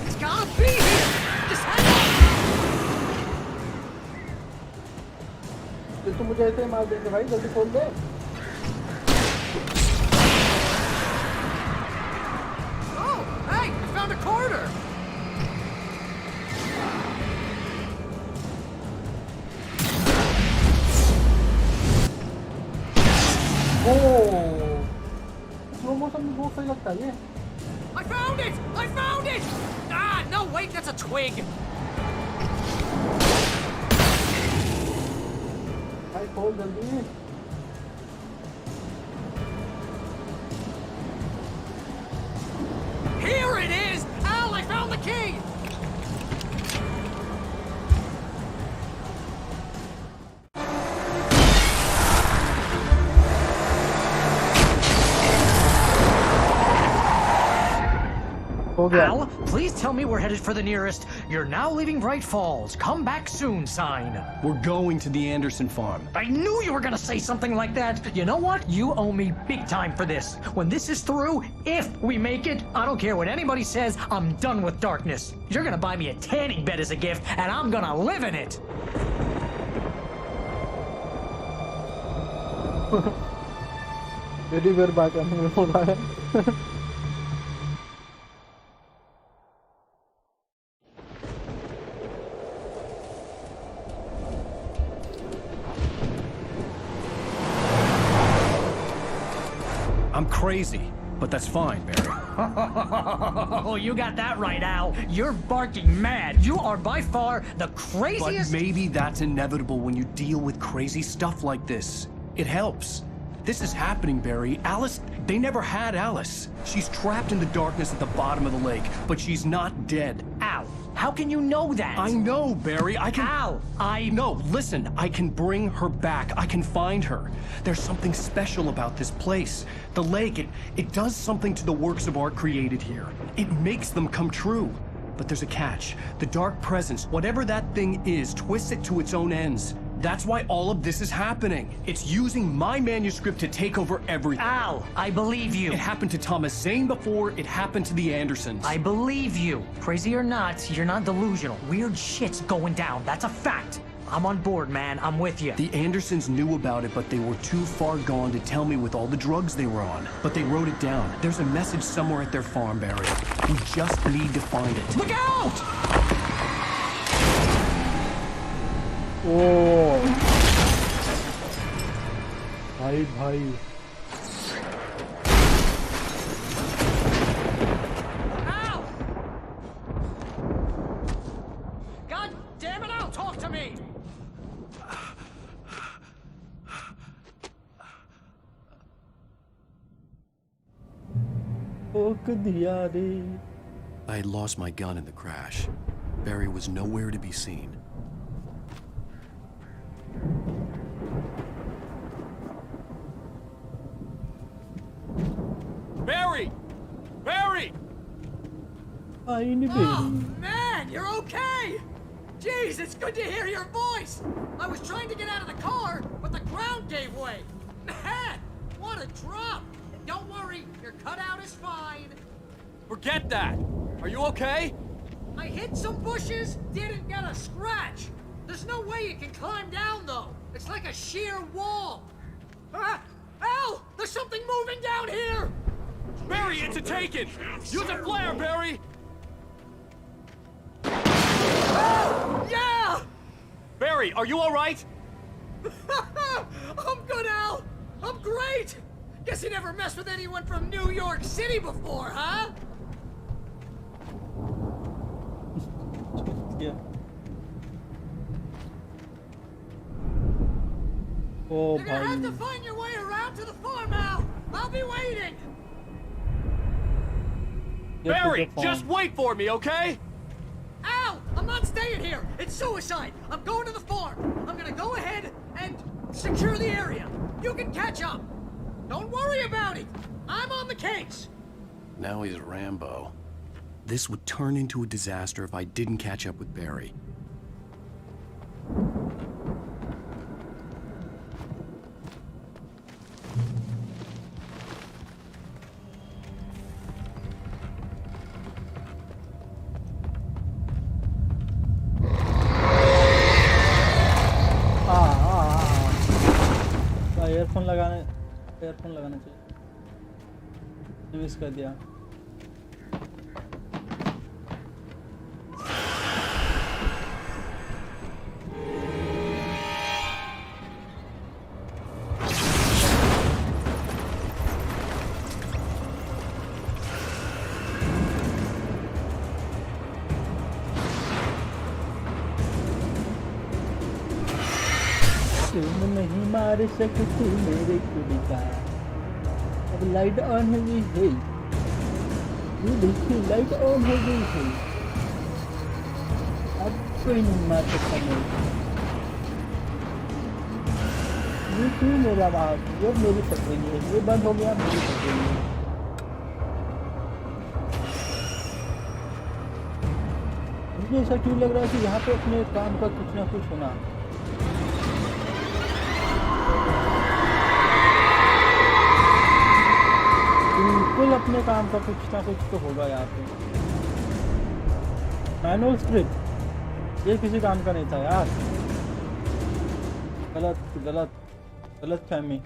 It's gotta be here! Just hang ये तो मुझे ऐसे ही मार देंगे भाई, जल्दी खोल दे। found a corner! Oh, slow motion में बहुत सही लगता है ये। I found it! I found it! Ah, no, wait, that's a twig! भाई खोल जल्दी। Here it is! Al, I found the key! Al, please tell me we're headed for the nearest "You're now leaving Bright Falls. Come back soon" sign. We're going to the Anderson farm. I knew you were gonna say something like that. You know what? You owe me big time for this. When this is through, if we make it, I don't care what anybody says, I'm done with darkness. You're gonna buy me a tanning bed as a gift, and I'm gonna live in it. Very well back है। I'm crazy, but that's fine, Barry. Oh, you got that right, Al. You're barking mad. You are by far the craziest. But maybe that's inevitable when you deal with crazy stuff like this. It helps. This is happening, Barry. Alice, they never had Alice. She's trapped in the darkness at the bottom of the lake, but she's not dead. Al, how can you know that? I know, Barry. I can... Al, No, listen. I can bring her back. I can find her. There's something special about this place. The lake, it does something to the works of art created here. It makes them come true. But there's a catch. The dark presence, whatever that thing is, twists it to its own ends. That's why all of this is happening. It's using my manuscript to take over everything. Al, I believe you. It happened to Thomas Zane before, it happened to the Andersons. I believe you. Crazy or not, you're not delusional. Weird shit's going down. That's a fact. I'm on board, man. I'm with you. The Andersons knew about it, but they were too far gone to tell me with all the drugs they were on. But they wrote it down. There's a message somewhere at their farm, Barry. We just need to find it. Look out! ओ भाई भाई Al! God damn it, Al, talk to me! फेंक दिया रे। I had lost my gun in the crash. Barry was nowhere to be seen. Barry! Barry! Find Oh, Barry. man, you're okay! Jeez, it's good to hear your voice! I was trying to get out of the car, but the ground gave way. Man, what a drop! Don't worry, your cutout is fine. Forget that! Are you okay? I hit some bushes, didn't get a scratch. There's no way you can climb down, though. It's like a sheer wall. Ah! Al! There's something moving down here! Barry, it's a taken! Use a flare, Barry! Oh, yeah! Barry, are you alright? I'm good, Al! I'm great! Guess you never messed with anyone from New York City before, huh? Yeah. Oh, You're gonna have to भाई find your way around to the farm, Al! I'll be waiting! Get to Barry, the farm. just wait for me, okay? Al! I'm not staying here! It's suicide! I'm going to the farm! I'm gonna go ahead and secure the area! You can catch up! Don't worry about it! I'm on the case! Now he's Rambo. This would turn into a disaster if I didn't catch up with Barry. Earphone लगाना चाहिए। Miss कर दिया। तुम नहीं मार सकते मेरे कुड़का। अब लाइट ऑन हो गई है। ये देखिए लाइट ऑन हो गई है। अब कोई नहीं मार सकता मेरे। ये क्यों मेरा बात? ये मेरी पकड़ी है। ये बंद हो गया मेरी पकड़ी है। मुझे ऐसा क्यों लग रहा है कि यहाँ पे अपने काम का कुछ ना कुछ होना। बिल्कुल अपने काम का कुछ ना कुछ तो होगा यहाँ पे। मैनुअल स्क्रिप्ट ये किसी काम का नहीं था यार। गलत फैमिली।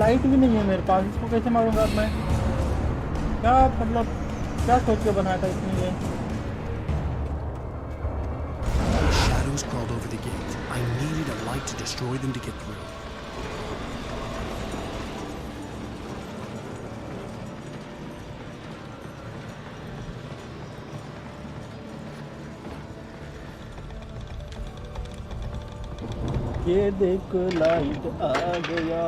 लाइट भी नहीं है मेरे पास। इसको कैसे मारूंगा मैं? क्या मतलब क्या सोच के बनाया था इसने ये? Shadows crawled over the gate. I needed a light to destroy them to get through. ये देख लाइट आ गया।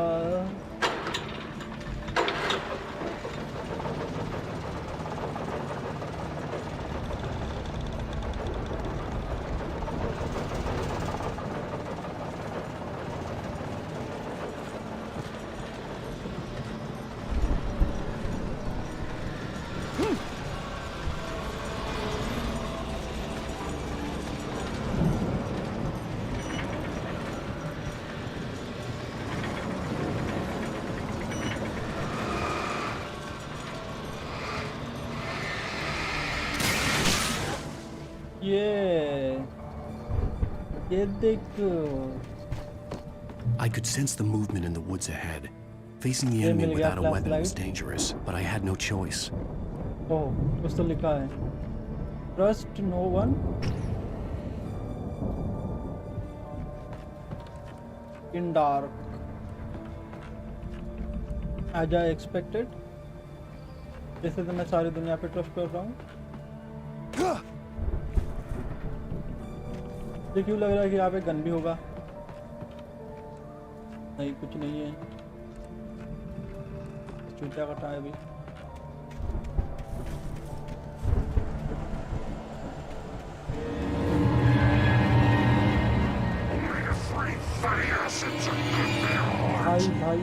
ये देखो। I could sense the movement in the woods ahead. Facing the enemy without a weapon was dangerous, but I had no choice. ओह, कुछ तो लिखा है। Trust no one. In dark. As I expected. जैसे तो मैं सारी दुनिया पे ट्रस्ट कर रहा हूँ। ये क्यों लग रहा है कि यहाँ पे गन भी होगा? नहीं, कुछ नहीं है। चूतिया कटा है अभी। भाई भाई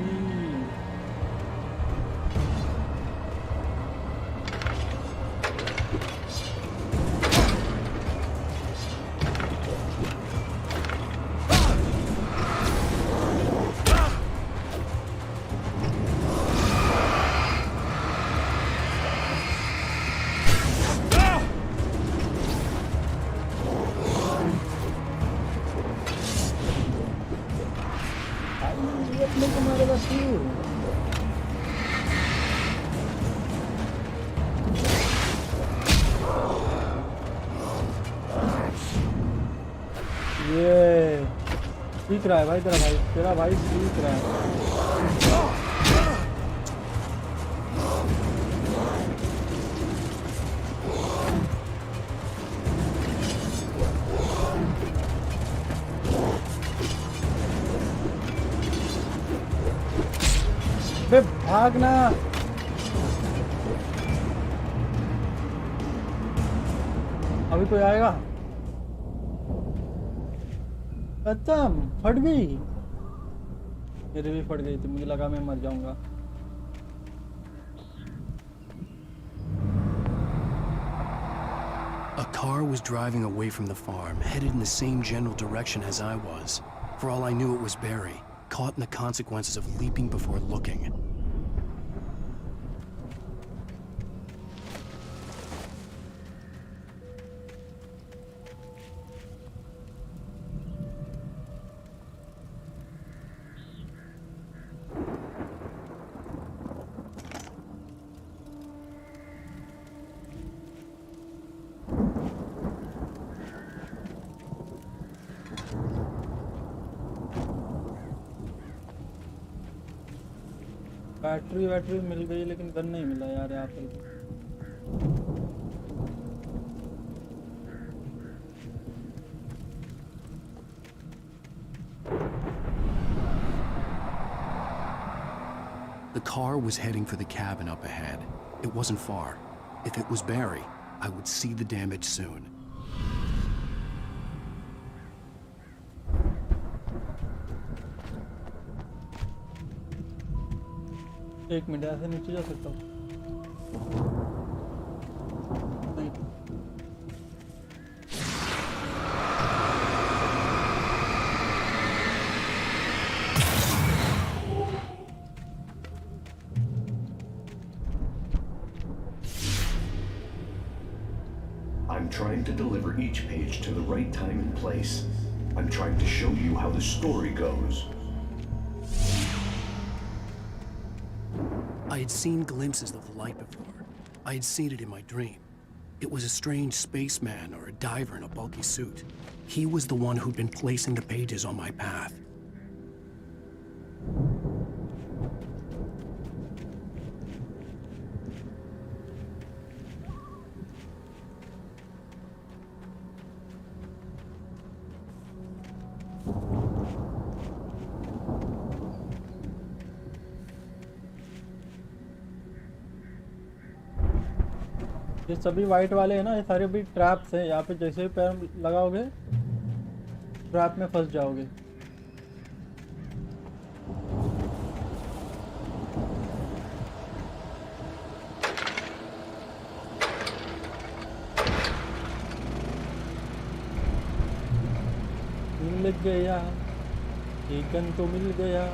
सीख रहा है भाई, तेरा भाई सीख रहा है। बे भागना। अभी कोई आएगा? खत्म, फट गई। मेरी भी फट गई थी, मुझे लगा मैं मर जाऊंगा। A car was driving away from the farm, headed in the same general direction as I was. For all I knew, it was Barry, caught in the consequences of leaping before looking. Battery मिल गई, लेकिन gun नहीं मिला यार यहाँ पर। The car was heading for the cabin up ahead. It wasn't far. If it was Barry, I would see the damage soon. एक minute, ऐसे नीचे जा सकता हूँ? नहीं। I'm trying to deliver each page to the right time and place. I'm trying to show you how the story goes. I had seen glimpses of the light before. I had seen it in my dream. It was a strange spaceman or a diver in a bulky suit. He was the one who'd been placing the pages on my path. ये सभी white वाले हैं ना, ये सारे भी traps हैं। यहाँ पे जैसे ही पैर लगाओगे ट्रैप में फंस जाओगे। मिल गया, एक गन तो मिल गया।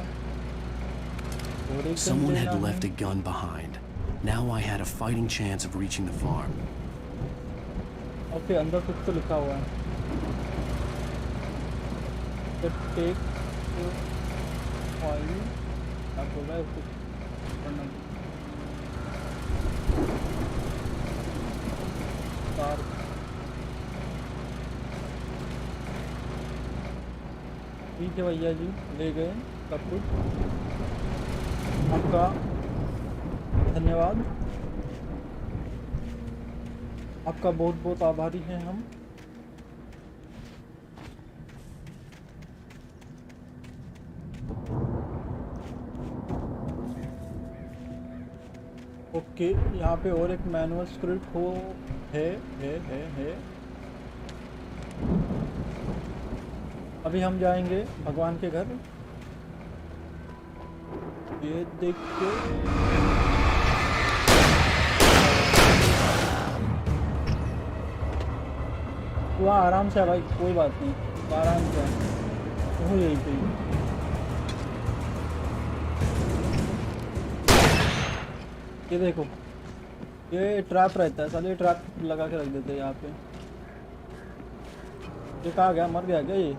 Someone had left a gun behind. Now I had a fighting chance of reaching the farm. Okay, अंदर कुछ तो लिखा हुआ है। टेक फाइल आप बोल रहा है कुछ पढ़ना तार। ठीक है भैया जी, ले गए सब कुछ। आपका धन्यवाद, आपका बहुत बहुत आभारी हैं हम। ओके, यहाँ पे और एक मैनुअल स्क्रिप्ट हो है। अभी हम जाएंगे भगवान के घर। ये देख के वहाँ आराम से है भाई, कोई बात नहीं, तो आराम से वो यही पे। ये देखो, ये ट्रैप रहता है साले, ये ट्रैप लगा के रख देते हैं यहाँ पे। ये कहाँ गया, मर गया क्या ये?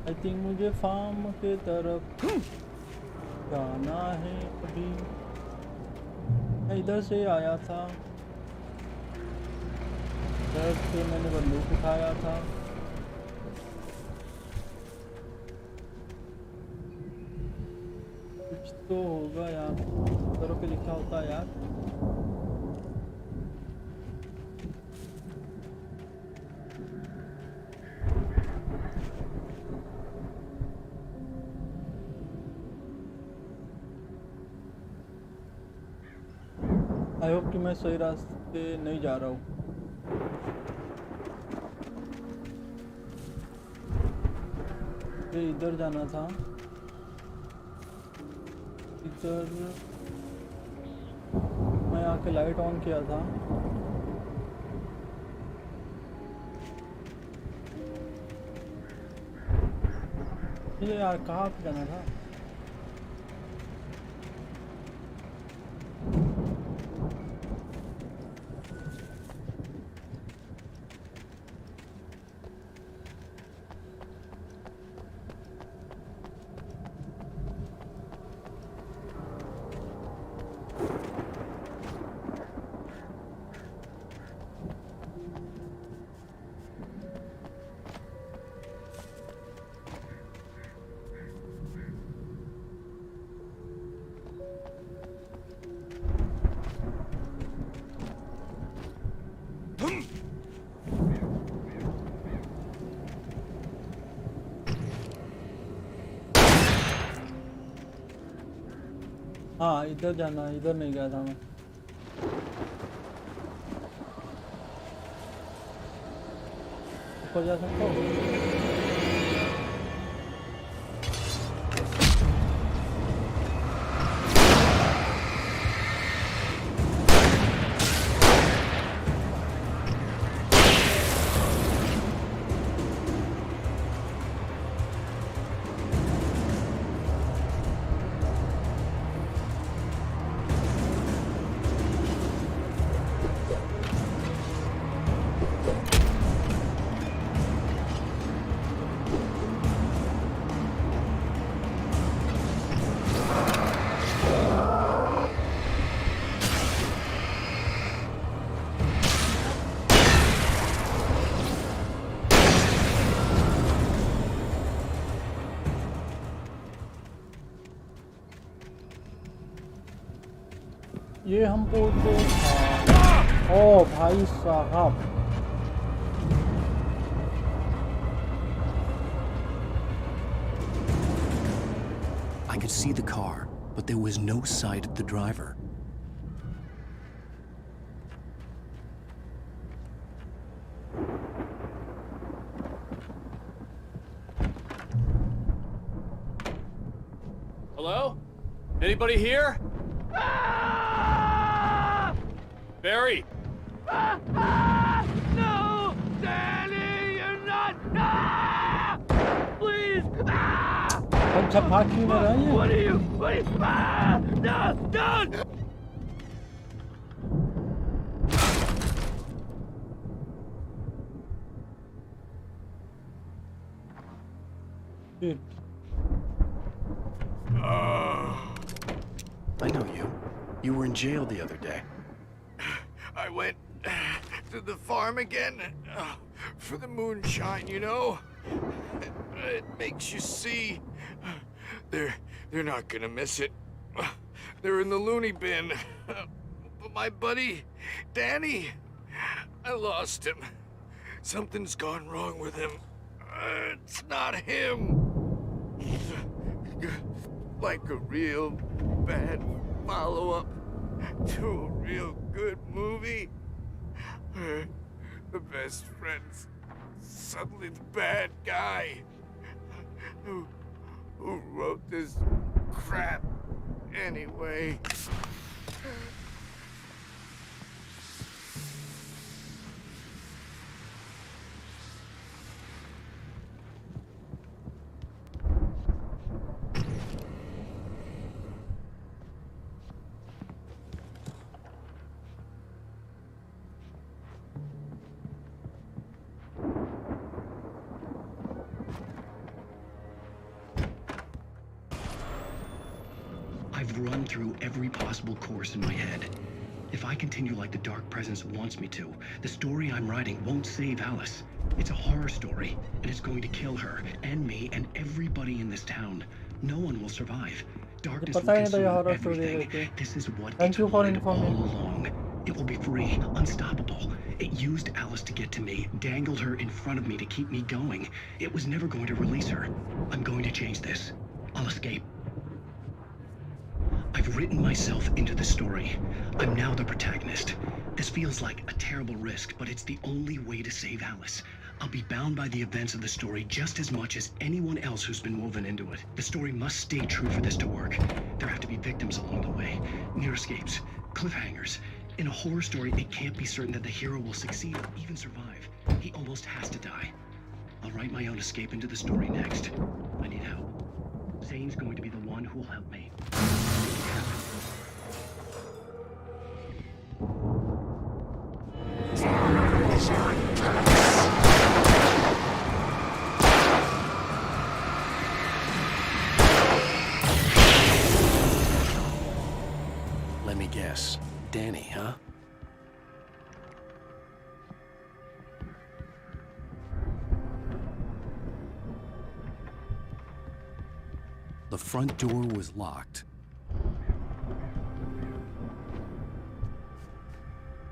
आई थिंक मुझे फार्म के तरफ जाना है अभी। मैं इधर से आया था, इधर से मैंने बंदूक उठाया था। कुछ तो होगा यार, करो के लिखा होता है यार। आई होप कि मैं सही रास्ते नहीं जा रहा हूँ। ये इधर जाना था, इधर मैं आके लाइट ऑन किया था। ये यार कहाँ पे जाना था? हाँ, इधर जाना है, इधर नहीं गया था मैं। ऊपर जा सकता हूँ? ये हमको तो ओ भाई साहब, I could see the car, but there was no sight of the driver. Hello? Anybody here? Barry! No! Danny, you're not! Please! अच्छा भाग क्यों ना रहा है ये? What are you? No! No! Shit. I know you. You were in jail the other day. I went to the farm again for the moonshine, you know? It makes you see. They're not gonna miss it. They're in the loony bin. But my buddy, Danny, I lost him. Something's gone wrong with him. It's not him. Like a real bad follow-up to a real good movie. The best friend's suddenly the bad guy. Who wrote this crap anyway? I've run through every possible course in my head. If I continue like the Dark Presence wants me to, the story I'm writing won't save Alice. It's a horror story, and it's going to kill her, and me, and everybody in this town. No one will survive. Darkness will consume everything. This is what it's wanted all along. It will be free, unstoppable. It used Alice to get to me, dangled her in front of me to keep me going. It was never going to release her. I'm going to change this. I'll escape. I've written myself into the story. I'm now the protagonist. This feels like a terrible risk, but it's the only way to save Alice. I'll be bound by the events of the story just as much as anyone else who's been woven into it. The story must stay true for this to work. There have to be victims along the way, near escapes, cliffhangers. In a horror story, it can't be certain that the hero will succeed or even survive. He almost has to die. I'll write my own escape into the story next. I need help. Zane's going to be the one who will help me. Let me guess. Danny, huh? The front door was locked.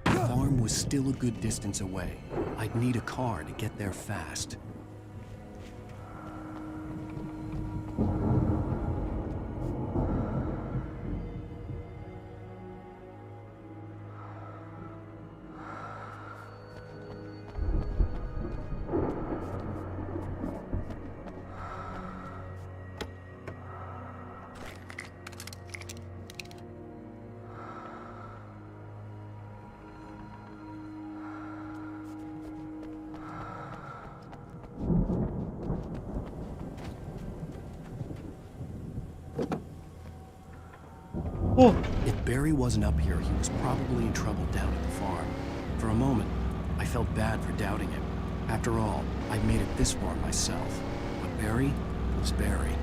The farm was still a good distance away. I'd need a car to get there fast. If Barry wasn't up here, he was probably in trouble down at the farm. For a moment, I felt bad for doubting him. After all, I'd made it this far myself. But Barry was Barry.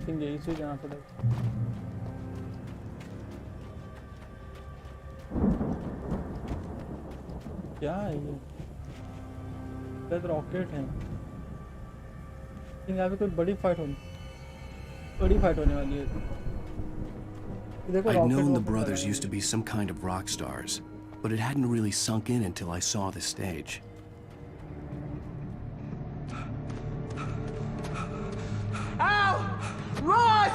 Think यही से जाना पड़ेगा। क्या है ये? शायद rocket है। यहाँ पे कोई बड़ी फाइट होने वाली है। देखो I'd known the rocket brothers used to be some kind of rock stars, but it hadn't really sunk in until I saw the stage. Ow! Run!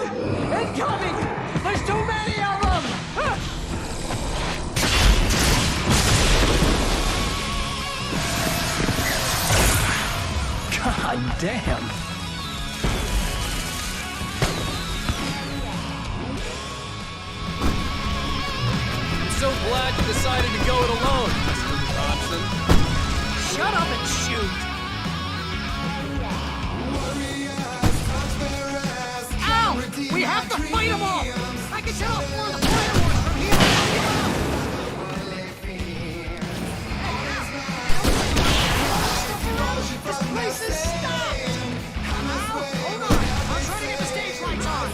Incoming! There's too many of them! God damn! I'm so glad you decided to go it alone, Mr. Thompson. Shut up and shoot! Ow! We have to fight them all! I can set off more of the fireworks from here! This place is stopped! Hold on! I'm trying to get the stage lights on!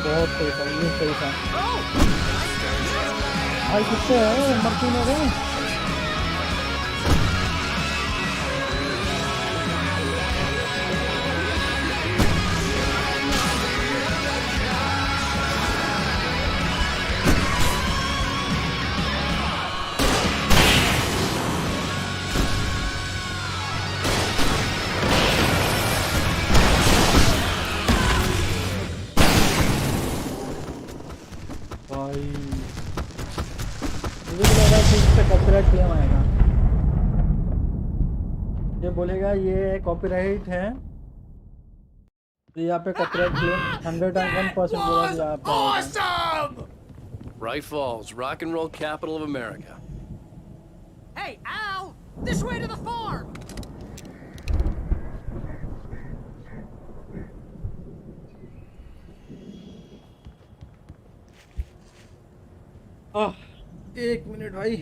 बहुत सही था, ये सही था भाई। किससे है मरती मेरे? कॉपीराइट क्लेम आएगा, ये बोलेगा ये कॉपीराइट है, तो यहाँ पे कॉपीराइट क्लेम 101% बोला कि यहाँ पे Awesome! Bright Falls, rock and roll capital of America. Hey, Al! This way to the farm! एक मिनट भाई।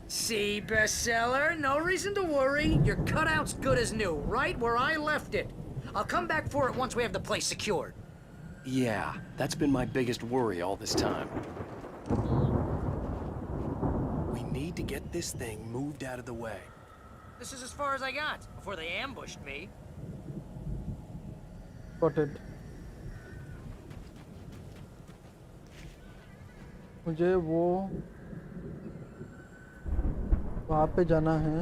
See, bestseller? No reason to worry. Your cutout's good as new, right where I left it. I'll come back for it once we have the place secured. Yeah, that's been my biggest worry all this time. We need to get this thing moved out of the way. This is as far as I got before they ambushed me. Got it. मुझे वो वहाँ पे जाना है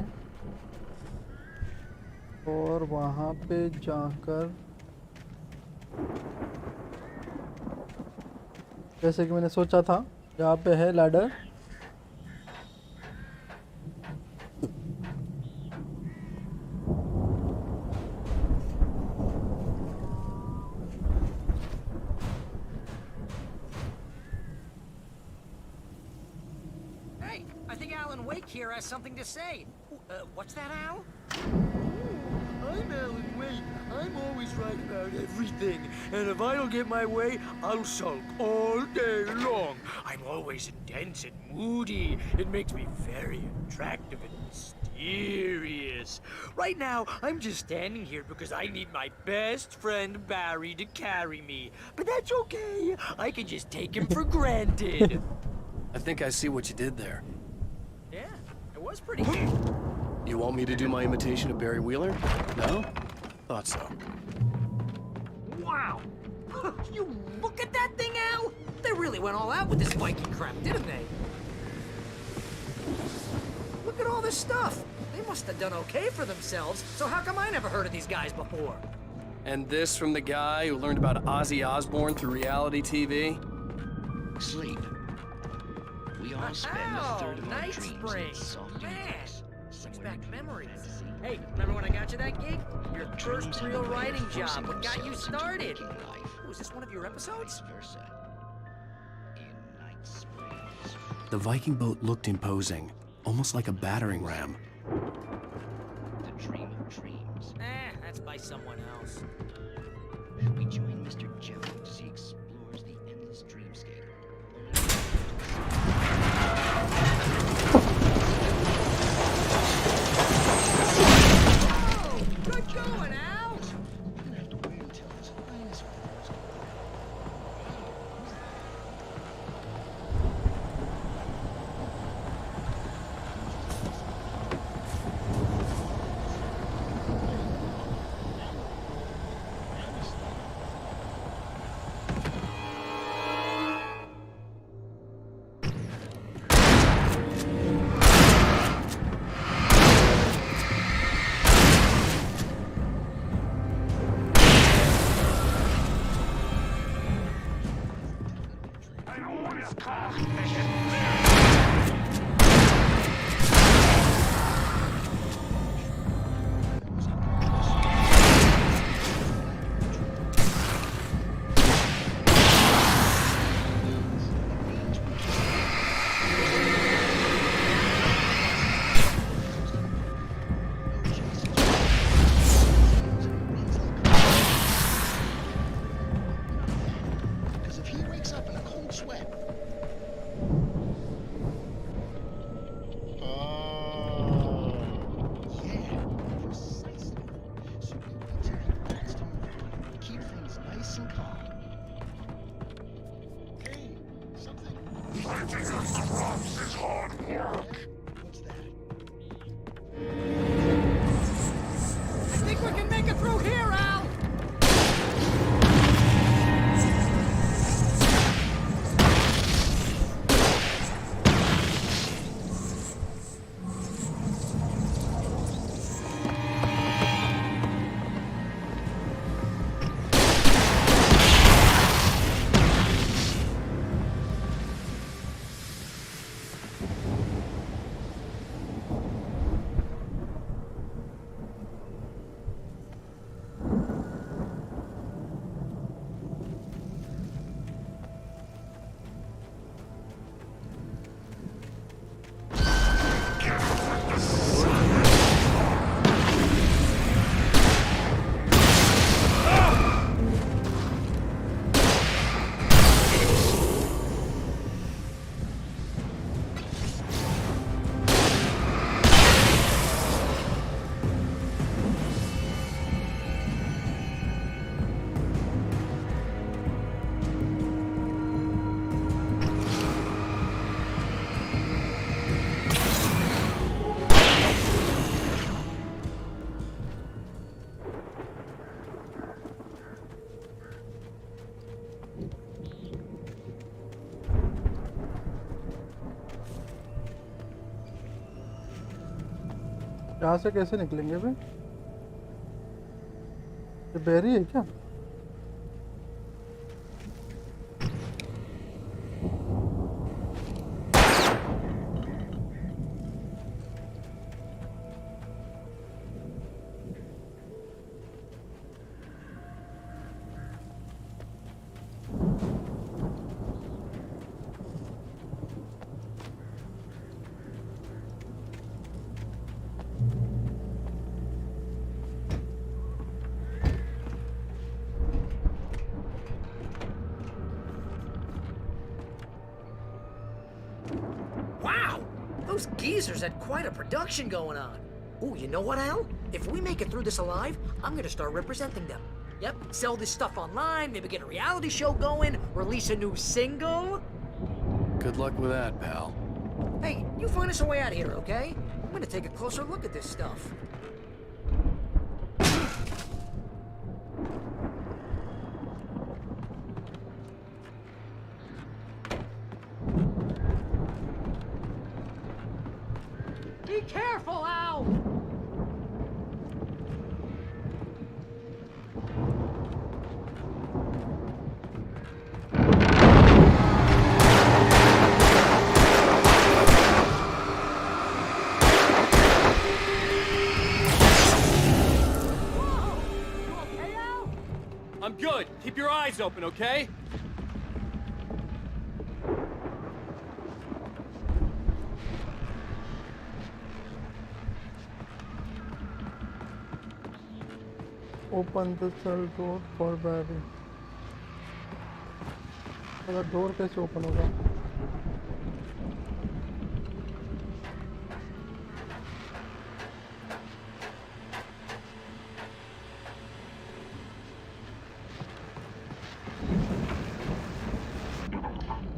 और वहाँ पे जाकर जैसे कि मैंने सोचा था यहाँ पे है ladder. Hey, I think Alan Wake here has something to say. What's that, Al? I'm Alan Wake. I'm always right about everything. And if I don't get my way, I'll sulk all day long. I'm always intense and moody. It makes me very attractive and mysterious. Right now, I'm just standing here because I need my best friend Barry to carry me. But that's okay. I can just take him for granted. I think I see what you did there. Yeah, it was pretty good. You want me to do my imitation of Barry Wheeler? No? Thought so. Wow! You look at that thing, Al! They really went all out with this Viking crap, didn't they? Look at all this stuff! They must have done okay for themselves, so how come I never heard of these guys before? And this from the guy who learned about Ozzy Osbourne through reality TV? Sleep. We all spend a third of our night dreams spring. in soft Man, universe. brings back memories. Hey, remember when I got you that gig? Your first real writing job, what got you started? Oh, is this one of your episodes? The Viking boat looked imposing, almost like a battering ram. The dream of dreams. That's by someone else. Should we join Mr. Jello as he explores the endless dreamscape? Good going, Al! यहाँ से कैसे निकलेंगे भाई? ये बैरी है क्या? Wow! Those geezers had quite a production going on. Ooh, you know what, Al? If we make it through this alive, I'm gonna start representing them. Yep, sell this stuff online, maybe get a reality show going, release a new single. Good luck with that, pal. Hey, you find us a way out of here, okay? I'm gonna take a closer look at this stuff. Be careful, Al! I'm good. Keep your eyes open, okay? Open the cell door for Barry. अगर door कैसे open होगा?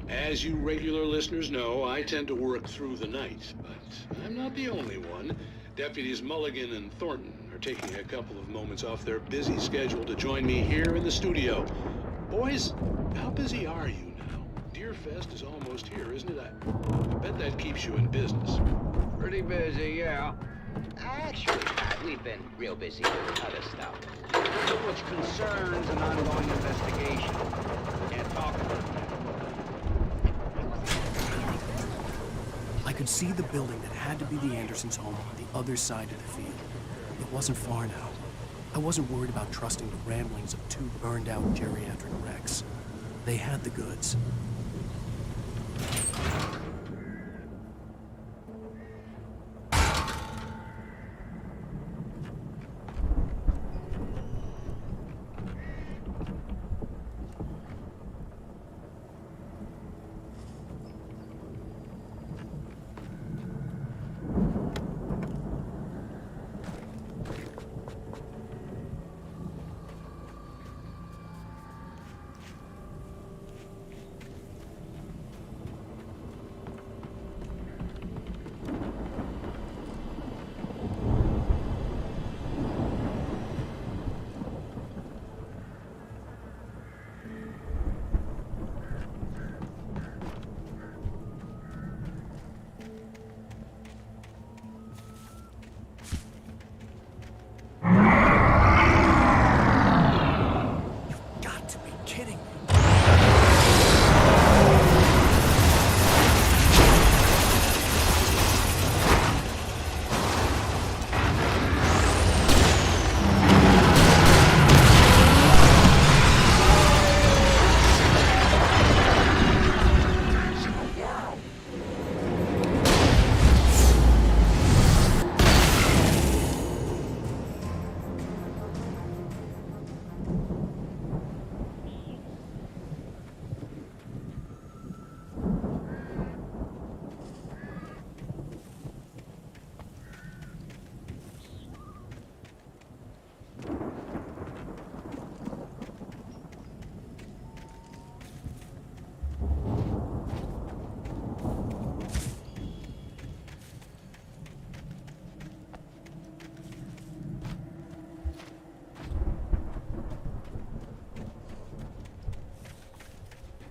As you regular listeners know, I tend to work through the night, but I'm not the only one. Deputies Mulligan and Thornton are taking a couple of moments off their busy schedule to join me here in the studio. Boys, how busy are you now? Deerfest is almost here, isn't it? I bet that keeps you in business. Pretty busy, yeah. Actually, Pat, we've been real busy with other stuff. Which concerns an ongoing investigation. Can't talk about that. I could see the building that had to be the Andersons' home on the other side of the field. It wasn't far now. I wasn't worried about trusting the ramblings of two burned-out geriatric wrecks. They had the goods.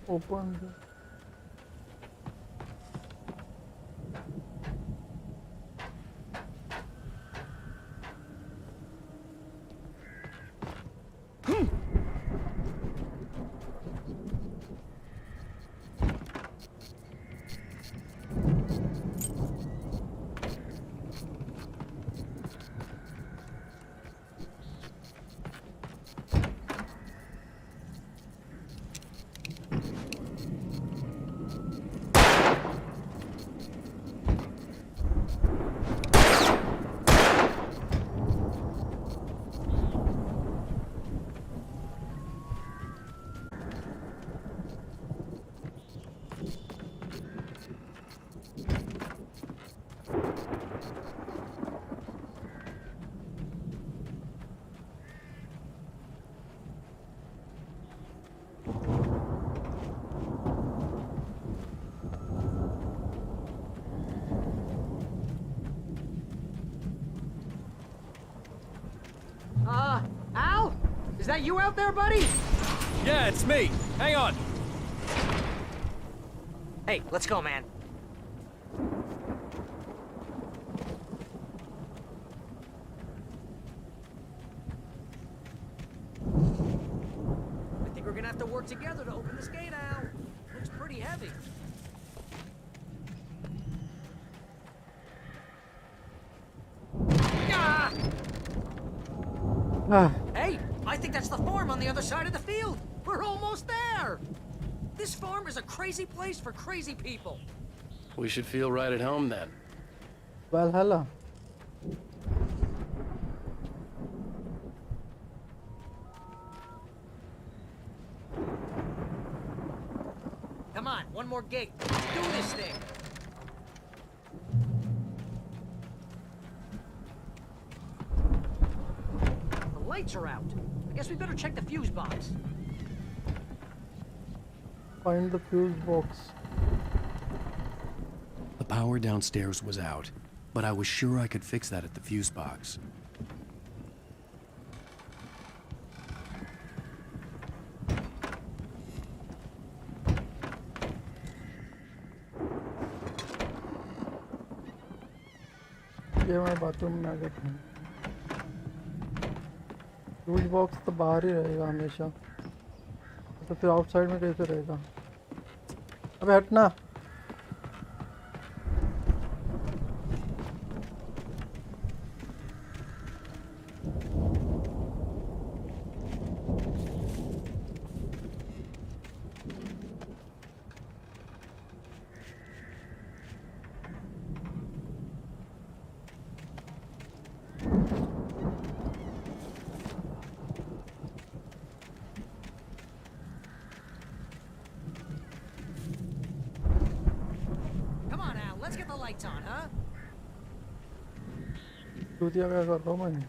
Open. Al? Is that you out there, buddy? Yeah, it's me. Hang on. Hey, let's go, man. I think we're gonna have to work together to open this gate, Al. Looks pretty heavy. Hey, I think that's the farm on the other side of the field. We're almost there. This farm is a crazy place for crazy people. We should feel right at home then. Well, hello. Come on, one more gate. Do this thing. The lights are out. I guess we better check the fuse box. Find the fuse box. The power downstairs was out, but I was sure I could fix that at the fuse box. ये मैं bathroom में आ गया था। Fuse box तो बाहर ही रहेगा हमेशा, तो फिर आउटसाइड में कैसे रहेगा? अबे हटना। चूतिया क्या कर रहा हूँ मैं?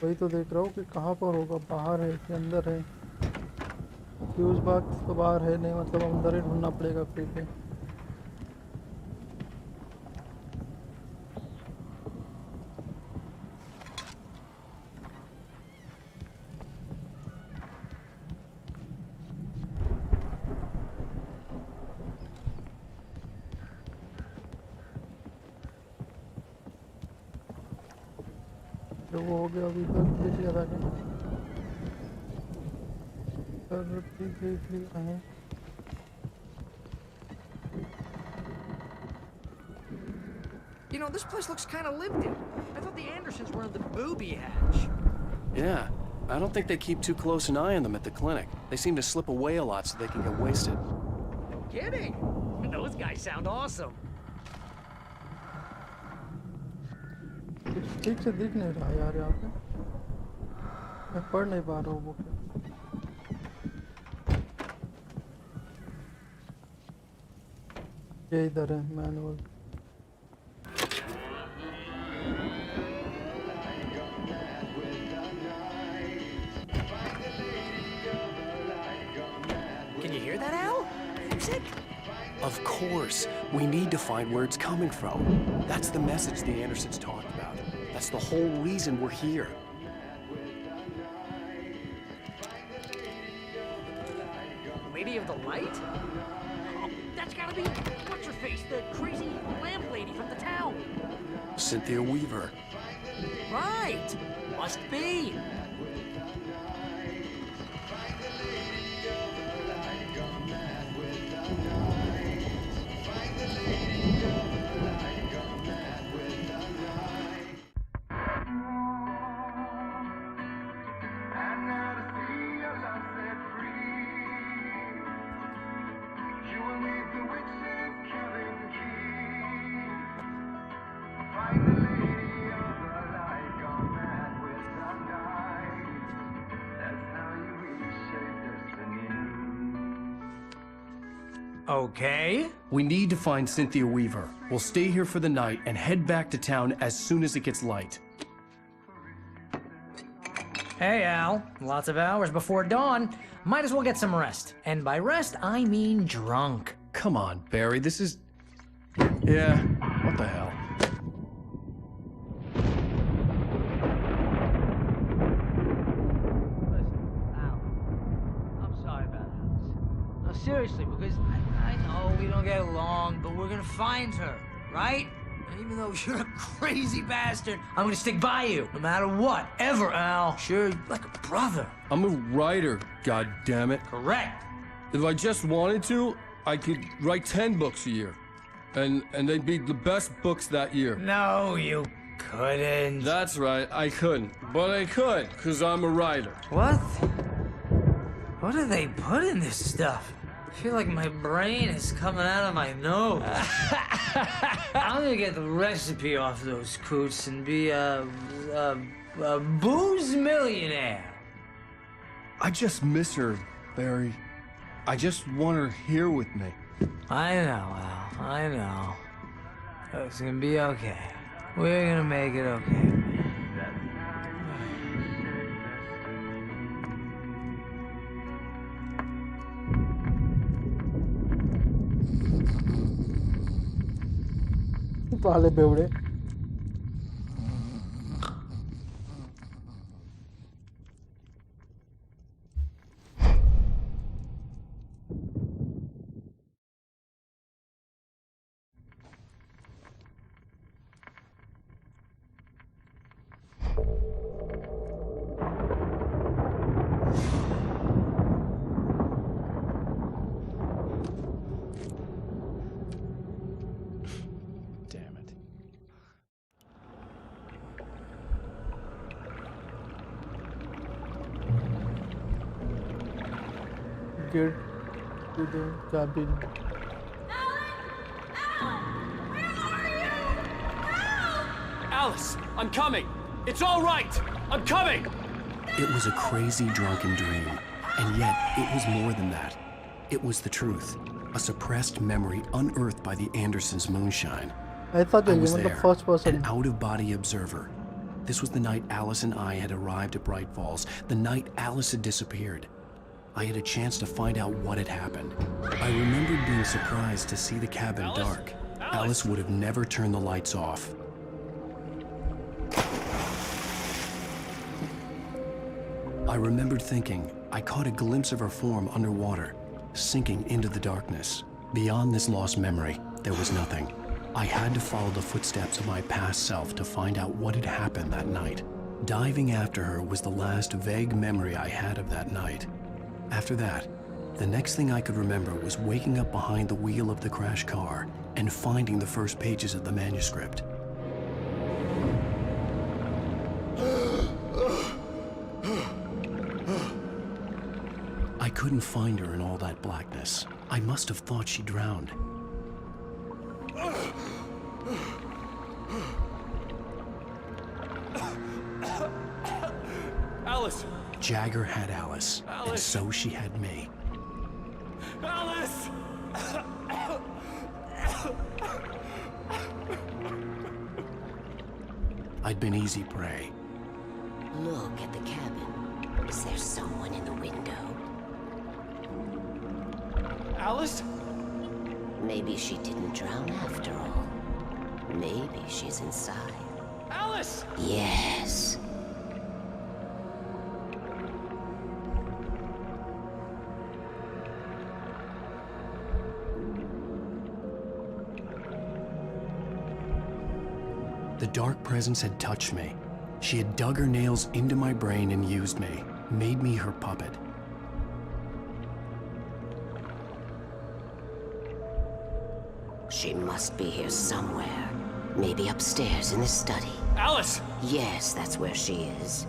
वही तो देख रहा हूँ कि कहाँ पर होगा, बाहर है कि अंदर है। फ्यूज बॉक्स तो बाहर है नहीं, मतलब अंदर ही ढूंढना पड़ेगा फिर भी। तो वो हो गया, अभी तक देख लिया था क्या? You know, this place looks kind of lived in. I thought the Andersons were in the booby hatch. Yeah, I don't think they keep too close an eye on them at the clinic. They seem to slip away a lot so they can get wasted. No kidding. Those guys sound awesome. ठीक से दिख नहीं रहा यार यहाँ पे, मैं पढ़ नहीं पा रहा हूँ बुक। ये इधर है manual. Can you hear that, Al? Music? Of course. We need to find where it's coming from. That's the message the Andersons talked about. That's the whole reason we're here. Lady of the Light? Oh, that's gotta be what's-her-face, the crazy lamp lady from the town. Cynthia Weaver. Right! Must be. Okay. We need to find Cynthia Weaver. We'll stay here for the night and head back to town as soon as it gets light. Hey, Al. Lots of hours before dawn. Might as well get some rest. And by rest, I mean drunk. Come on, Barry, this is... Yeah, what the hell? get long, but we're gonna find her, right? And even though you're a crazy bastard, I'm gonna stick by you, no matter what, ever, Al. Sure, you're like a brother. I'm a writer, goddammit. Correct. If I just wanted to, I could write 10 books a year. And they'd be the best books that year. No, you couldn't. That's right, I couldn't. But I could, because I'm a writer. What? What do they put in this stuff? I feel like my brain is coming out of my nose. I'm gonna get the recipe off those coots and be a booze millionaire. I just miss her, Barry. I just want her here with me. I know, Al. I know. It's gonna be okay. We're gonna make it okay. पाले बेवड़े get to the cabin. Alice, I'm coming. It's all right. I'm coming. It was a crazy drunken dream, and yet it was more than that. It was the truth, a suppressed memory unearthed by the Andersons' moonshine. I was there, first person. an out-of-body observer. This was the night Alice and I had arrived at Bright Falls, the night Alice had disappeared. I had a chance to find out what had happened. I remembered being surprised to see the cabin dark. Alice would have never turned the lights off. I remembered thinking I caught a glimpse of her form underwater, sinking into the darkness. Beyond this lost memory, there was nothing. I had to follow the footsteps of my past self to find out what had happened that night. Diving after her was the last vague memory I had of that night. After that, the next thing I could remember was waking up behind the wheel of the crashed car and finding the first pages of the manuscript. I couldn't find her in all that blackness. I must have thought she drowned. Alice! Jagger had Alice, and so she had me. Alice! I'd been easy prey. Look at the cabin. Is there someone in the window? Alice? Maybe she didn't drown after all. Maybe she's inside. Alice! Yes. The dark presence had touched me. She had dug her nails into my brain and used me, made me her puppet. She must be here somewhere. Maybe upstairs in the study. Alice! Yes, that's where she is.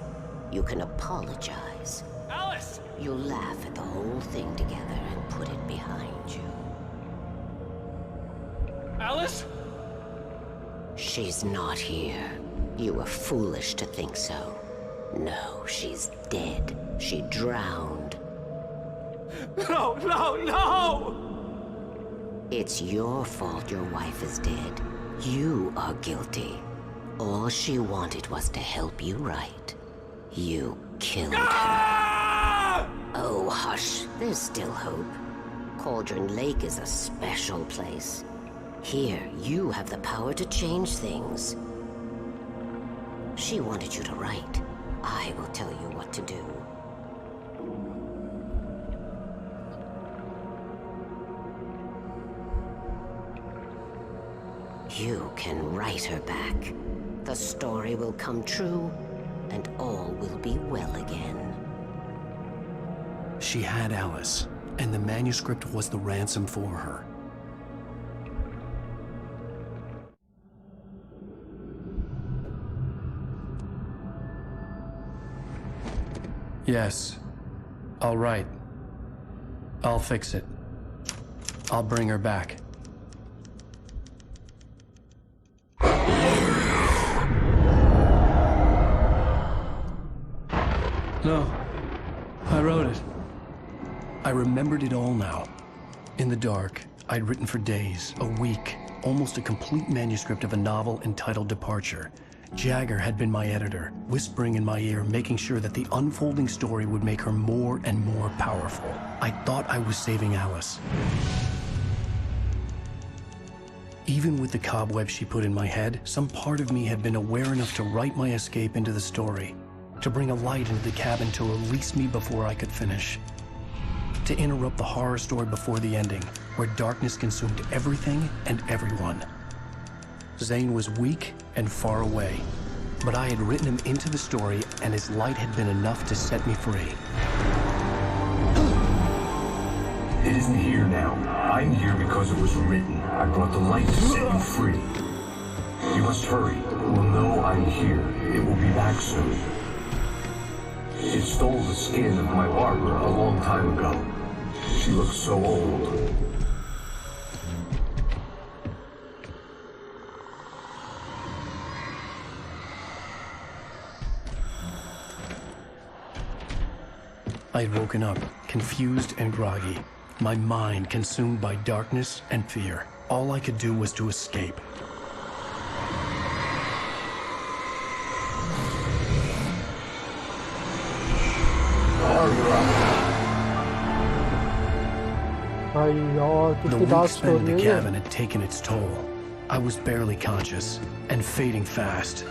You can apologize. Alice! You'll laugh at the whole thing together and put it behind you. Alice? She's not here. You were foolish to think so. No, she's dead. She drowned. No, no, no! It's your fault your wife is dead. You are guilty. All she wanted was to help you right. You killed her. Oh, hush. There's still hope. Cauldron Lake is a special place. Here, you have the power to change things. She wanted you to write. I will tell you what to do. You can write her back. The story will come true, and all will be well again. She had Alice, and the manuscript was the ransom for her. Yes. All right. I'll fix it. I'll bring her back. No. I wrote it. I remembered it all now. In the dark, I'd written for days, a week, almost a complete manuscript of a novel entitled Departure. Jagger had been my editor, whispering in my ear, making sure that the unfolding story would make her more and more powerful. I thought I was saving Alice. Even with the cobwebs she put in my head, some part of me had been aware enough to write my escape into the story, to bring a light into the cabin to release me before I could finish, to interrupt the horror story before the ending, where darkness consumed everything and everyone. Zane was weak and far away, but I had written him into the story, and his light had been enough to set me free. It isn't here now. I'm here because it was written. I brought the light to set you free. You must hurry. It will know I'm here. It will be back soon. It stole the skin of my Barbara a long time ago. She looks so old. I had woken up, confused and groggy, my mind consumed by darkness and fear. All I could do was to escape. The week spent in the cabin had taken its toll. I was barely conscious and fading fast.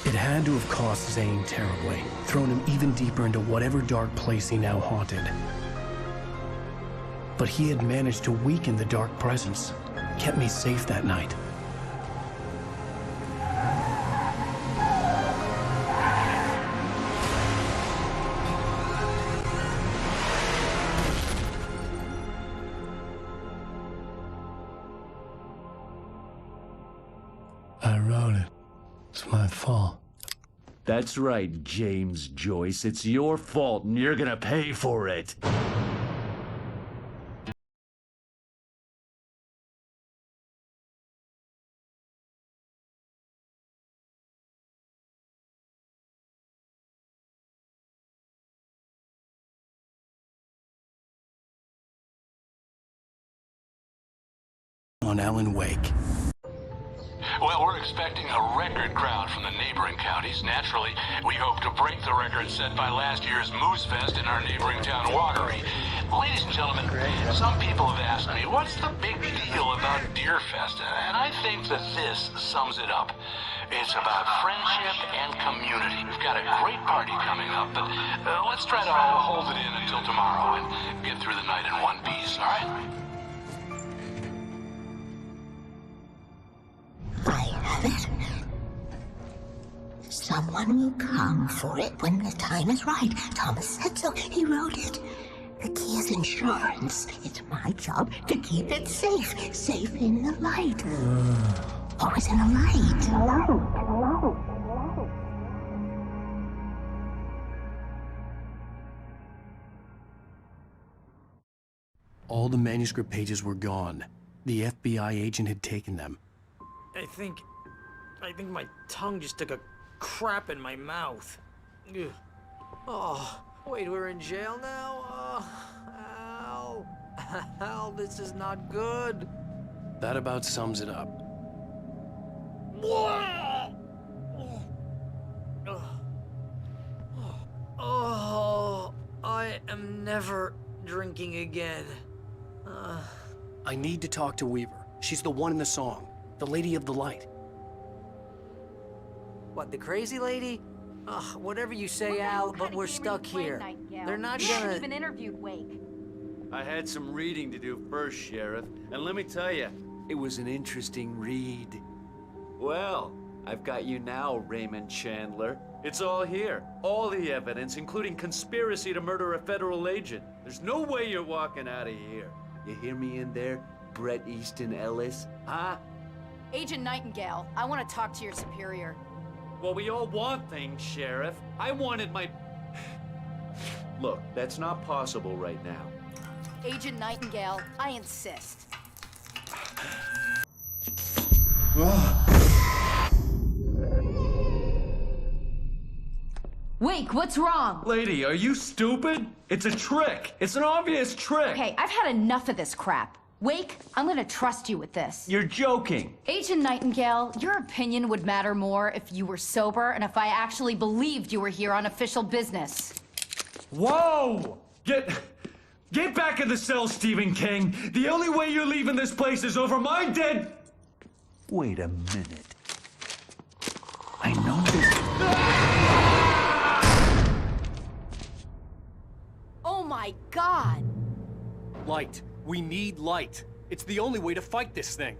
It had to have cost Zane terribly, thrown him even deeper into whatever dark place he now haunted. But he had managed to weaken the dark presence, kept me safe that night. I wrote it. It's my fault. That's right, James Joyce. It's your fault, and you're gonna pay for it. On Alan Wake. Well, we're expecting a record crowd from the neighboring counties. Naturally, we hope to break the record set by last year's Moose Fest in our neighboring town, Watery. Ladies and gentlemen, some people have asked me, what's the big deal about Deer Fest? And I think that this sums it up. It's about friendship and community. We've got a great party coming up, but let's try to hold it in until tomorrow and get through the night in one piece, all right? Someone will come for it when the time is right. Thomas said so. He wrote it. The key is insurance. It's my job to keep it safe. Safe in the light. Always in the light. All the manuscript pages were gone. The FBI agent had taken them. I think my tongue just took a crap in my mouth. Ugh. Oh, wait, we're in jail now? Oh, Al. Al, this is not good. That about sums it up. Oh, I am never drinking again. I need to talk to Weaver. She's the one in the song. The Lady of the Light. What, the crazy lady? Whatever you say, Al, but we're stuck here. They're not gonna... even interviewed Wake. I had some reading to do first, Sheriff, and let me tell you, it was an interesting read. Well, I've got you now, Raymond Chandler. It's all here. All the evidence, including conspiracy to murder a federal agent. There's no way you're walking out of here. You hear me in there, Bret Easton Ellis? Huh? Agent Nightingale, I want to talk to your superior. Well, we all want things, Sheriff. I wanted my... Look, that's not possible right now. Agent Nightingale, I insist. Wake, what's wrong? Lady, are you stupid? It's a trick. It's an obvious trick. Okay, I've had enough of this crap. Wake, I'm gonna trust you with this. You're joking. Agent Nightingale, your opinion would matter more if you were sober and if I actually believed you were here on official business. Whoa! Get back in the cell, Stephen King. The only way you're leaving this place is over my dead... Wait a minute. I know this... Oh my God! Light. We need light. It's the only way to fight this thing.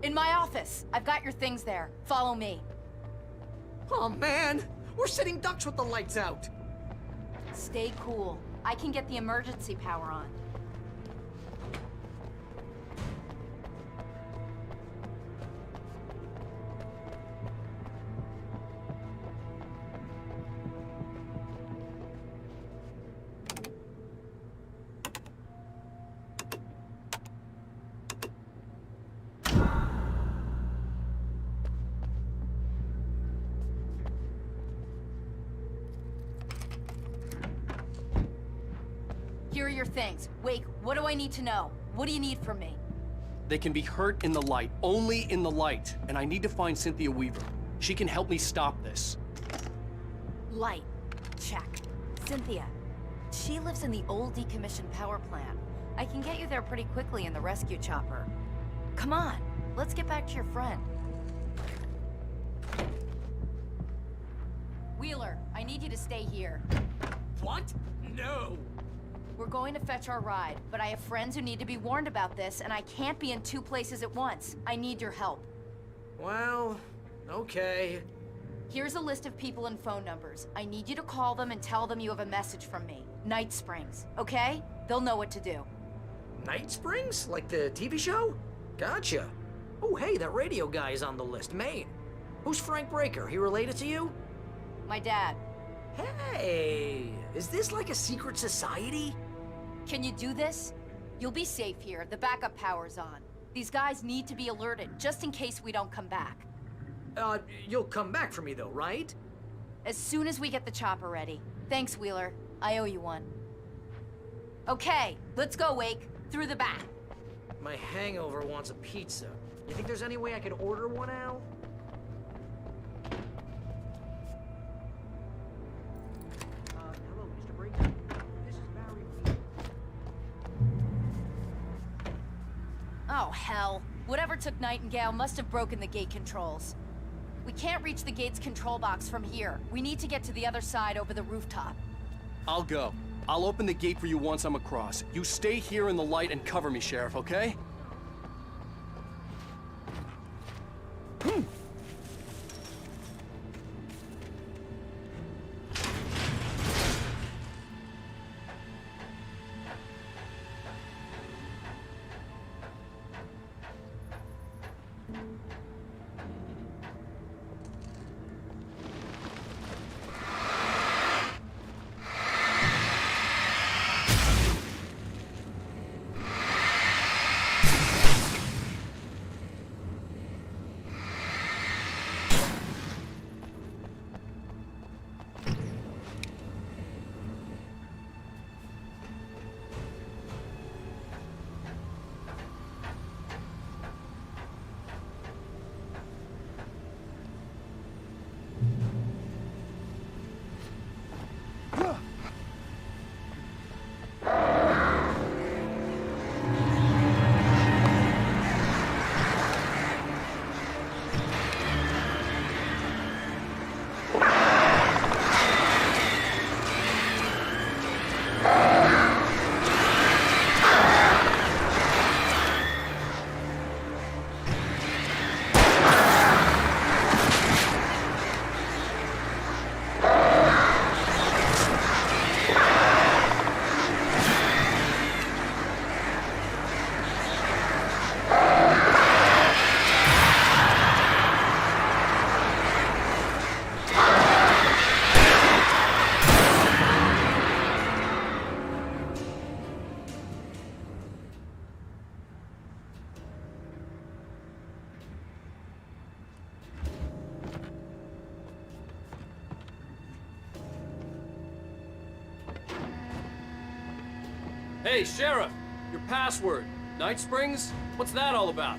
In my office. I've got your things there. Follow me. Oh man, we're sitting ducks with the lights out. Stay cool. I can get the emergency power on. Here are your things. Wake, what do I need to know? What do you need from me? They can be hurt in the light, only in the light. And I need to find Cynthia Weaver. She can help me stop this. Light. Check. Cynthia. She lives in the old decommissioned power plant. I can get you there pretty quickly in the rescue chopper. Come on, let's get back to your friend. Wheeler, I need you to stay here. What? No! We're going to fetch our ride, but I have friends who need to be warned about this, and I can't be in two places at once. I need your help. Well, okay. Here's a list of people and phone numbers. I need you to call them and tell them you have a message from me. Night Springs, okay? They'll know what to do. Night Springs? Like the TV show? Gotcha. Oh, hey, that radio guy is on the list, Maine. Who's Frank Breaker? He related to you? My dad. Hey, is this like a secret society? Can you do this? You'll be safe here. The backup power's on. These guys need to be alerted, just in case we don't come back. You'll come back for me though, right? As soon as we get the chopper ready. Thanks, Wheeler. I owe you one. Okay, let's go, Wake. Through the back. My hangover wants a pizza. You think there's any way I could order one, Al? Hello, Mr. Breaker. This is Barry. Oh, hell. Whatever took Nightingale must have broken the gate controls. We can't reach the gate's control box from here. We need to get to the other side over the rooftop. I'll go. I'll open the gate for you once I'm across. You stay here in the light and cover me, Sheriff, okay? Hey, Sheriff! Your password. Night Springs? What's that all about?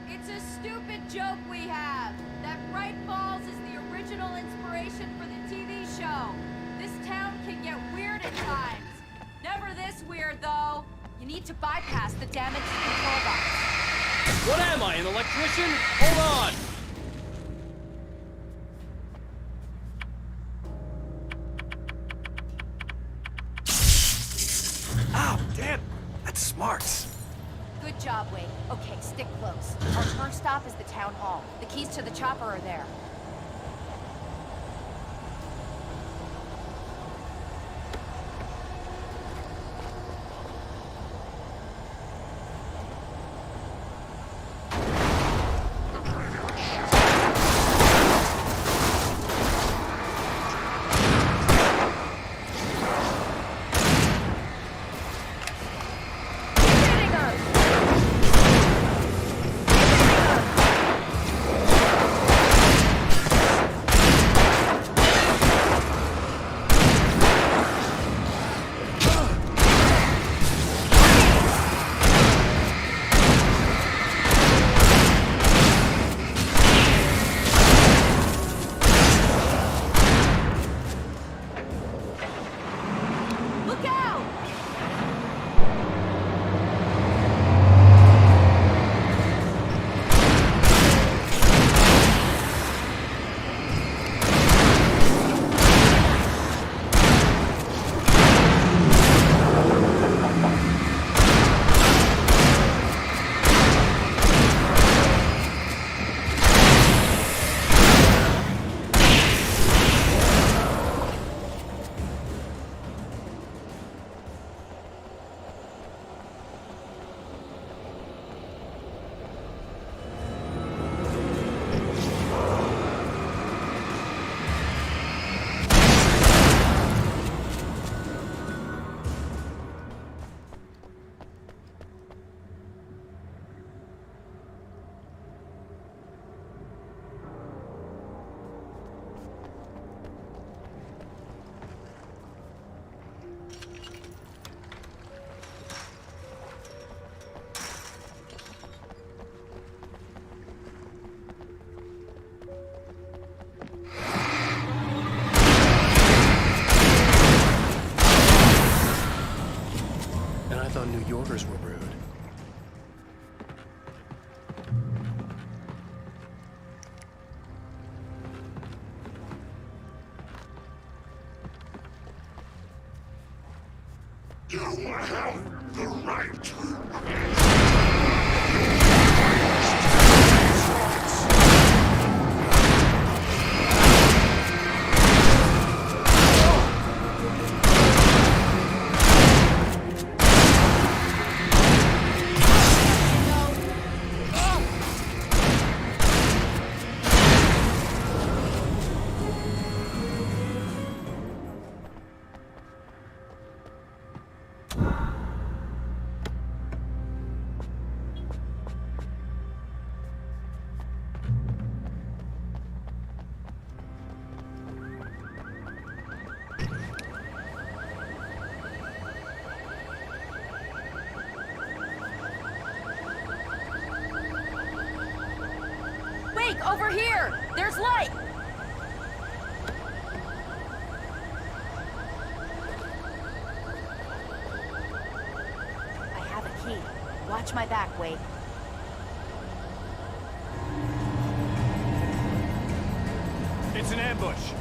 It's a stupid joke we have. That Bright Falls is the original inspiration for the TV show. This town can get weird at times. Never this weird, though. You need to bypass the damaged control box. What am I, an electrician? Hold on! Ow, damn! That's smart. Good job, Wade. Okay, stick close. Our first stop is the town hall. The keys to the chopper are there. New Yorkers were rude. You have the right. Over here! There's light! I have a key. Watch my back, Wade. It's an ambush.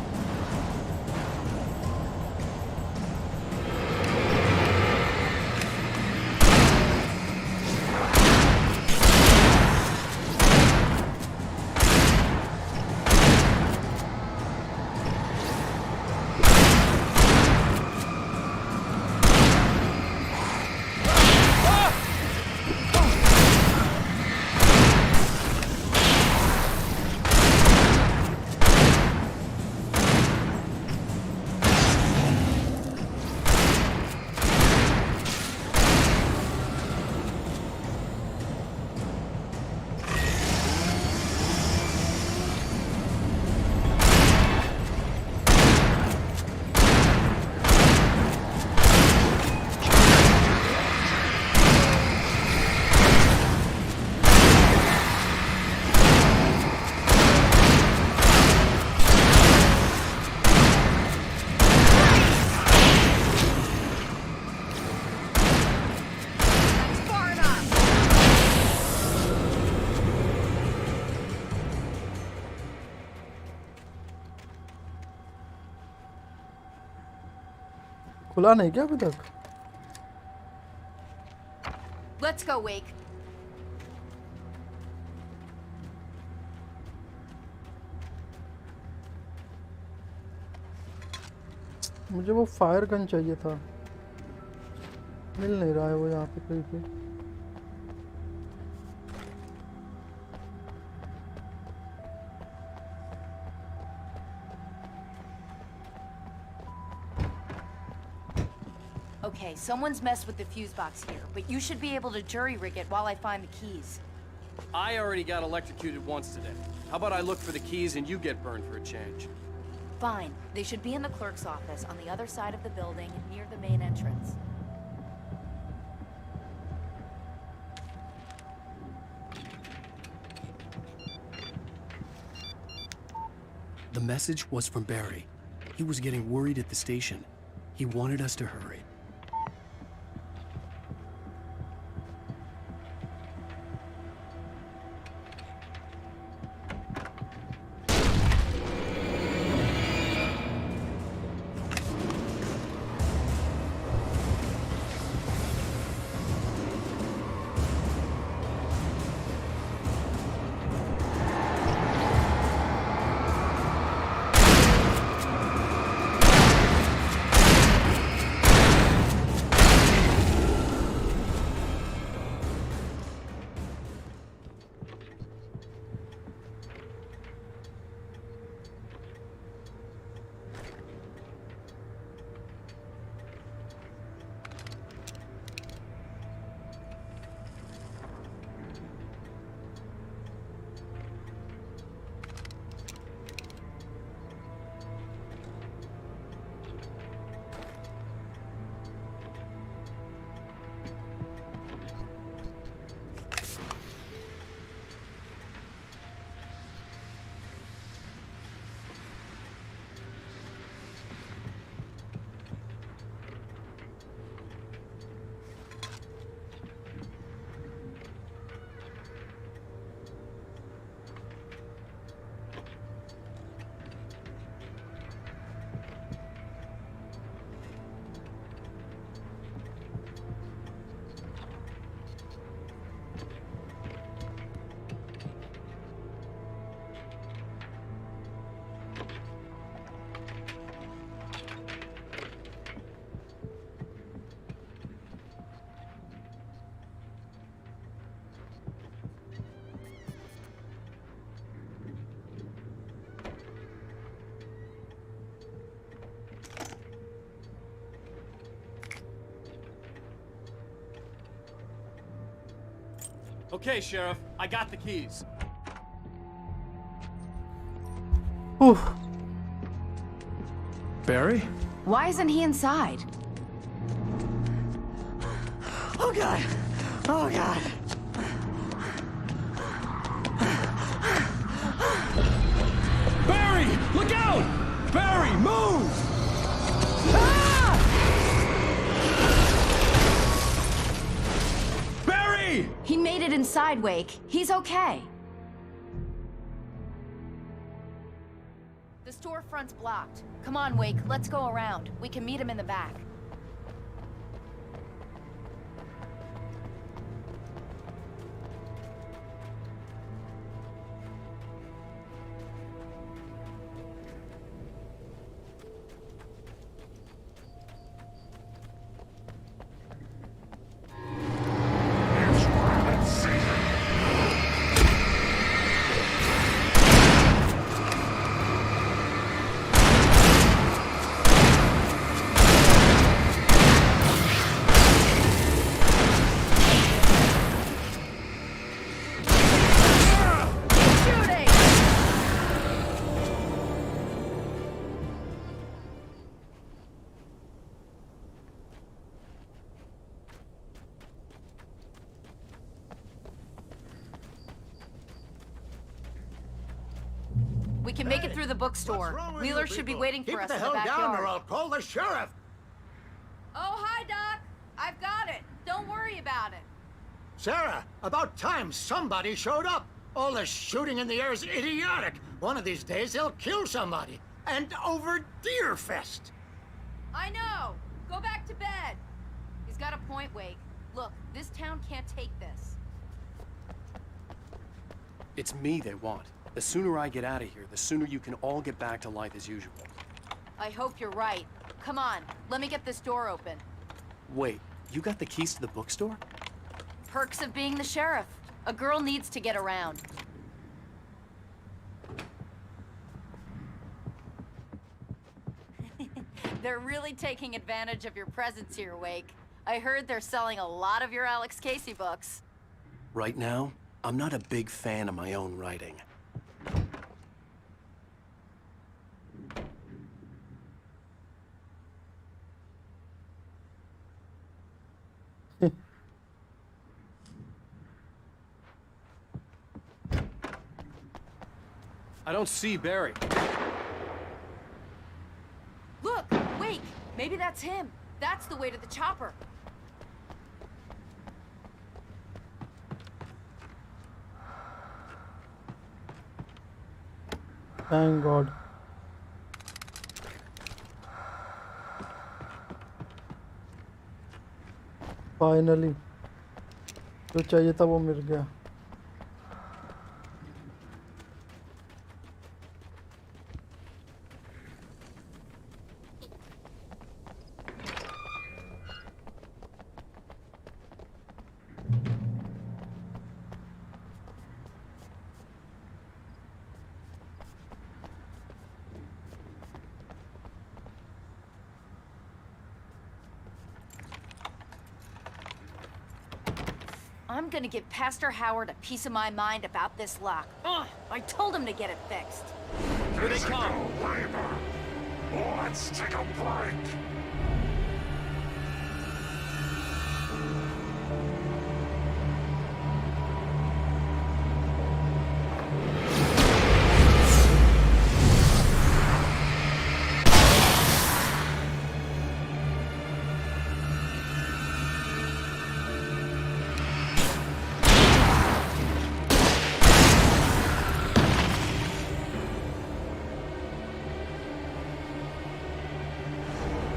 खुला नहीं क्या अभी तक? Let's go, Wake. मुझे वो fire gun चाहिए था, मिल नहीं रहा है वो यहाँ पे कहीं पे। Okay, someone's messed with the fuse box here, but you should be able to jury rig it while I find the keys. I already got electrocuted once today. How about I look for the keys and you get burned for a change? Fine. They should be in the clerk's office on the other side of the building, near the main entrance. The message was from Barry. He was getting worried at the station. He wanted us to hurry. Okay, Sheriff, I got the keys. Oof. Barry? Why isn't he inside? Oh God! Oh God! Barry! Look out! Barry, move! Barry! He made it inside, Wake. He's okay. The storefront's blocked. Come on, Wake, let's go around. We can meet him in the back. We can make it through the bookstore. Wheeler should be waiting for us in the backyard. Keep the hell down or I'll call the sheriff. Oh, hi, Doc. I've got it. Don't worry about it. Sarah, about time somebody showed up. All the shooting in the air is idiotic. One of these days they'll kill somebody. And over Deerfest. I know. Go back to bed! He's got a point, Wake. Look, this town can't take this. It's me they want. The sooner I get out of here, the sooner you can all get back to life as usual. I hope you're right. Come on, let me get this door open. Wait, you got the keys to the bookstore? Perks of being the sheriff. A girl needs to get around. They're really taking advantage of your presence here, Wake. I heard they're selling a lot of your Alex Casey books. Right now, I'm not a big fan of my own writing. I don't see Barry. Look, Wake! Maybe that's him. That's the way to the chopper. Thank God. Finally, जो चाहिए था वो मिल गया. I'm gonna give Pastor Howard a piece of my mind about this lock. Ugh, I told him to get it fixed. Here they come. Let's take a break.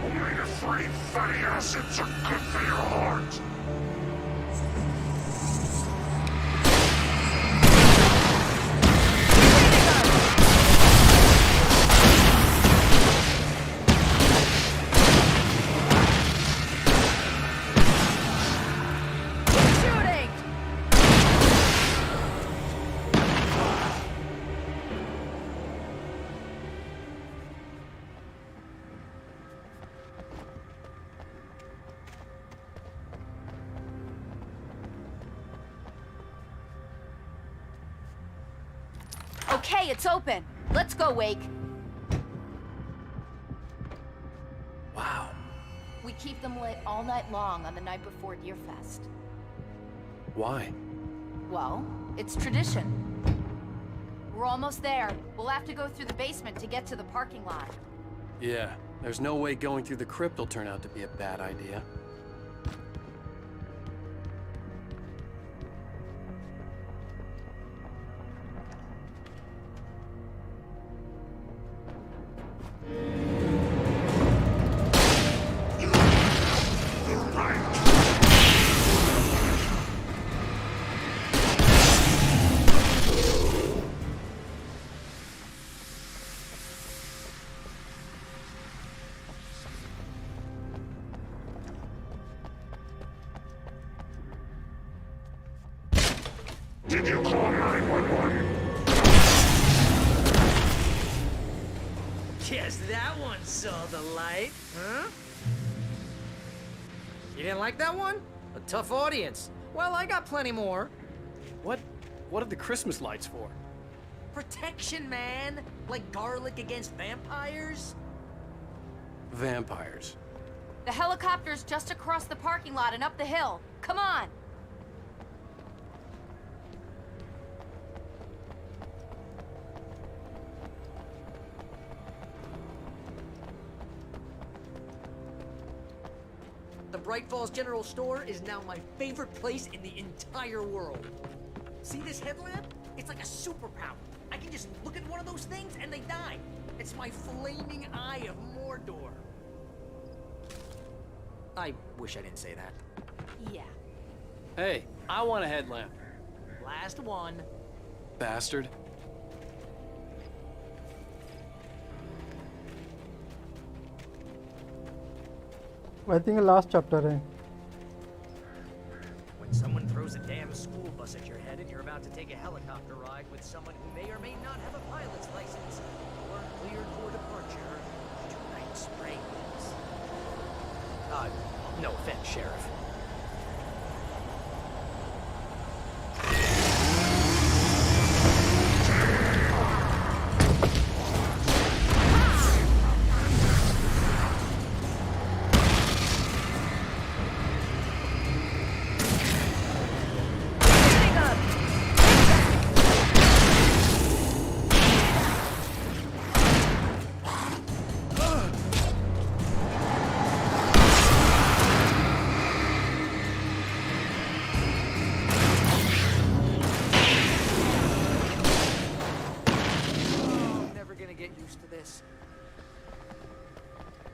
Omega-3 fatty acids are good for your heart. Okay, it's open. Let's go, Wake. Wow. We keep them lit all night long on the night before Deerfest. Why? Well, it's tradition. We're almost there. We'll have to go through the basement to get to the parking lot. Yeah, there's no way going through the crypt will turn out to be a bad idea. Did you call 911? Guess that one saw the light, huh? You didn't like that one? A tough audience. Well, I got plenty more. What are the Christmas lights for? Protection, man. Like garlic against vampires. Vampires. The helicopter's just across the parking lot and up the hill. Come on! The Bright Falls General Store is now my favorite place in the entire world. See this headlamp? It's like a superpower. I can just look at one of those things and they die. It's my flaming eye of Mordor. I wish I didn't say that. Yeah. Hey, I want a headlamp. Last one. Bastard. I think last chapter है. When someone throws a damn school bus at your head and you're about to take a helicopter ride with someone who may or may not have a pilot's license, or cleared for departure, tonight springs. No offense, Sheriff.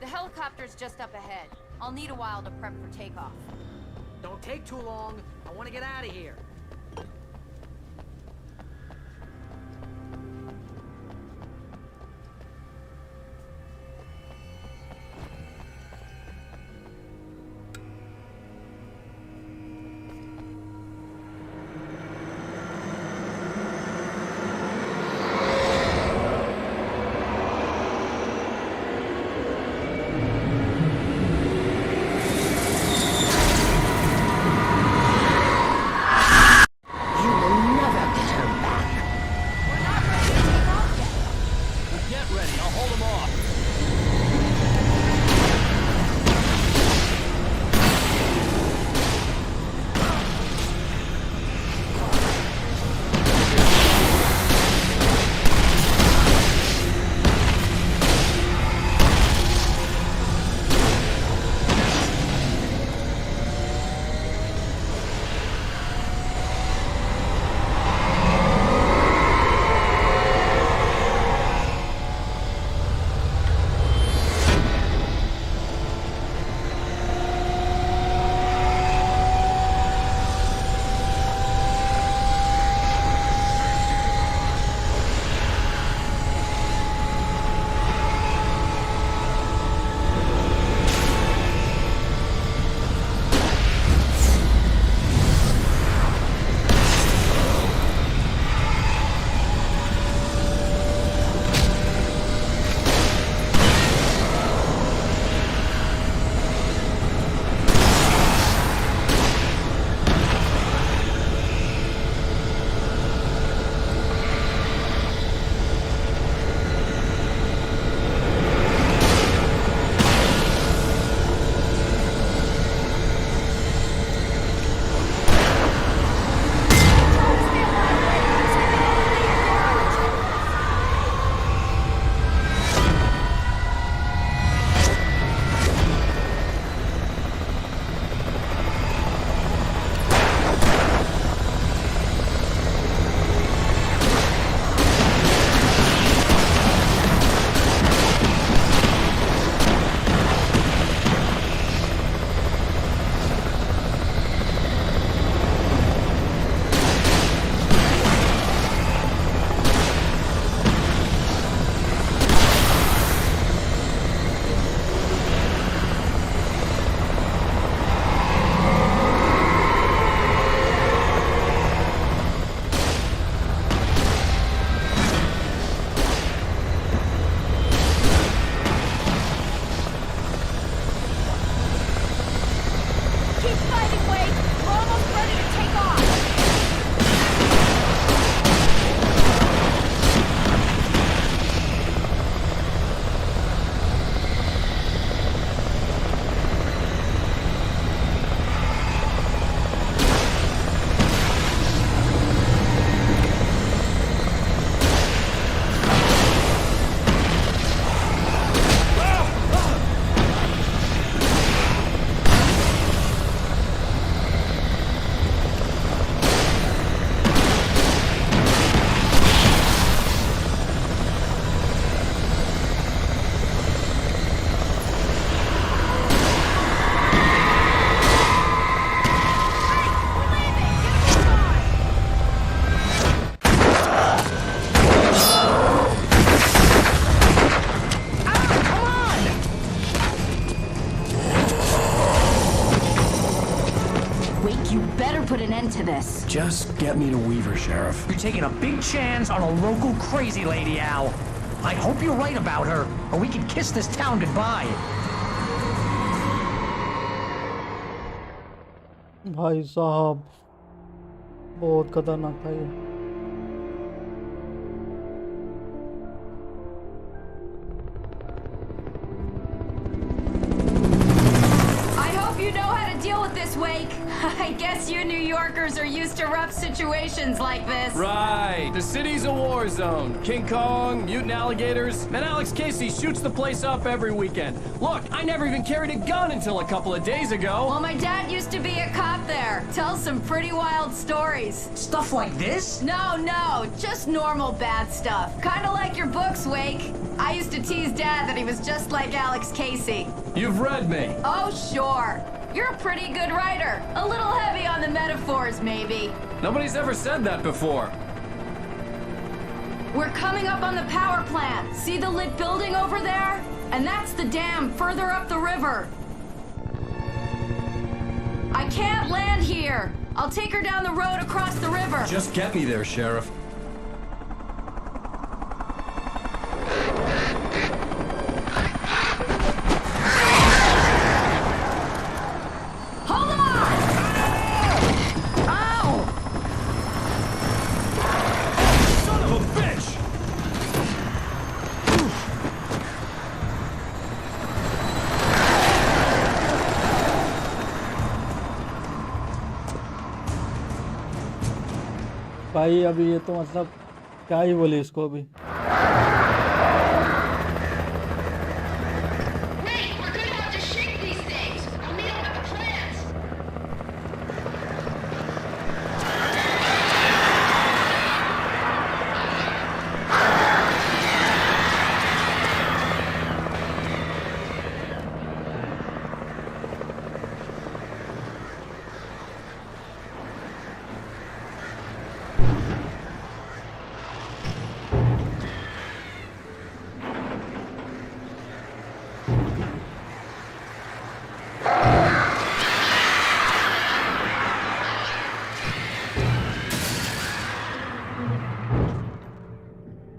The helicopter's just up ahead. I'll need a while to prep for takeoff. Don't take too long. I want to get out of here. Just get me to Weaver, Sheriff. You're taking a big chance on a local crazy lady, Al. I hope you're right about her, or we can kiss this town goodbye. भाई साहब बहुत खतरनाक था ये। I hope you know how to deal with this, Wake. I guess you New Yorkers are used to rough situations like this. Right. The city's a war zone. King Kong, mutant alligators, and Alex Casey shoots the place up every weekend. Look, I never even carried a gun until a couple of days ago. Well, my dad used to be a cop there. Tells some pretty wild stories. Stuff like this? No, just normal bad stuff. Kinda like your books, Wake. I used to tease Dad that he was just like Alex Casey. You've read me. Oh, sure. You're a pretty good writer. A little heavy on the metaphors, maybe. Nobody's ever said that before. We're coming up on the power plant. See the lit building over there? And that's the dam further up the river. I can't land here. I'll take her down the road across the river. Just get me there, Sheriff. Hold on! Ow! Son of a bitch! भाई अभी ये तो मतलब क्या ही बोले इसको अभी।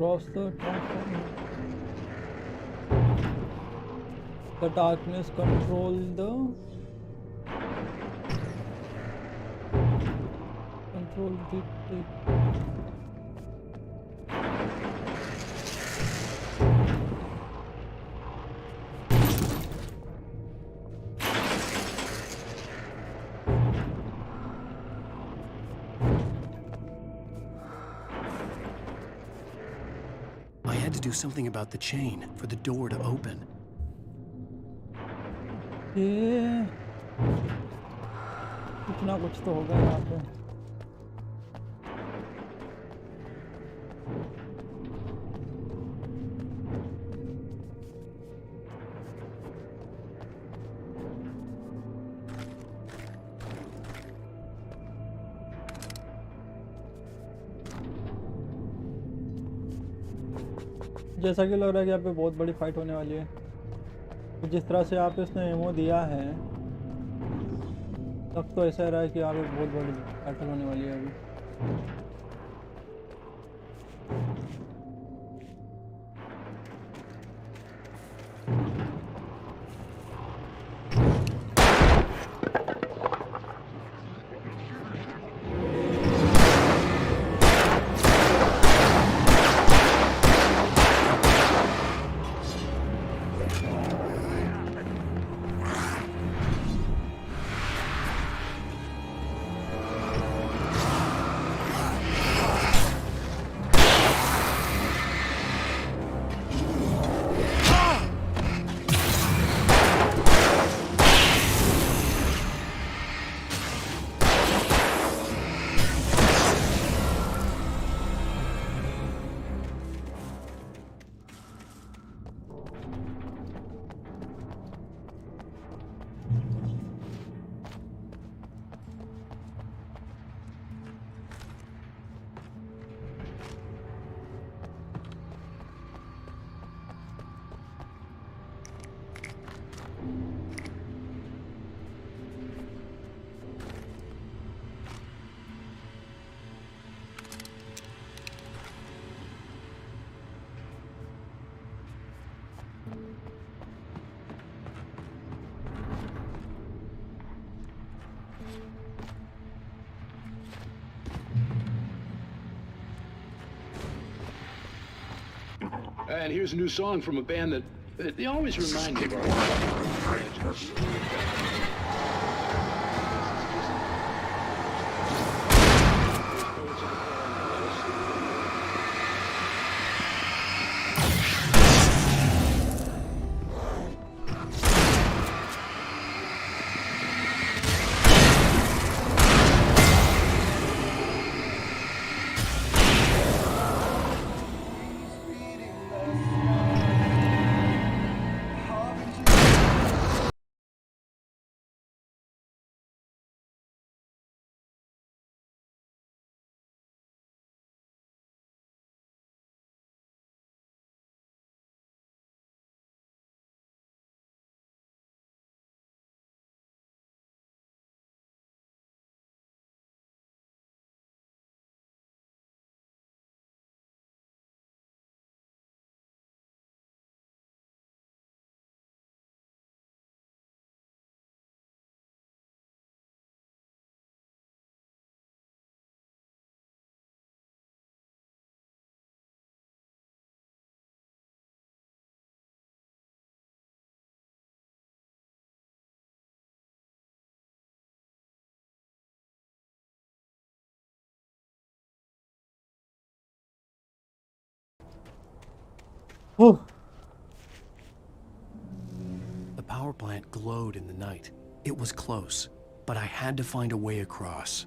Cross the transformer. The darkness control the I had to do something about the chain for the door to open. ये कुछ ना कुछ तो होगा यहाँ पे। जैसा कि लग रहा है कि यहाँ पे बहुत बड़ी फाइट होने वाली है। तो जिस तरह से यहाँ पे इसने एमओ दिया है तब तो ऐसा रहा है कि यहाँ पे बहुत बड़ी बैटल होने वाली है अभी। And here's a new song from a band that they always remind me of our Whew. The power plant glowed in the night. It was close, but I had to find a way across.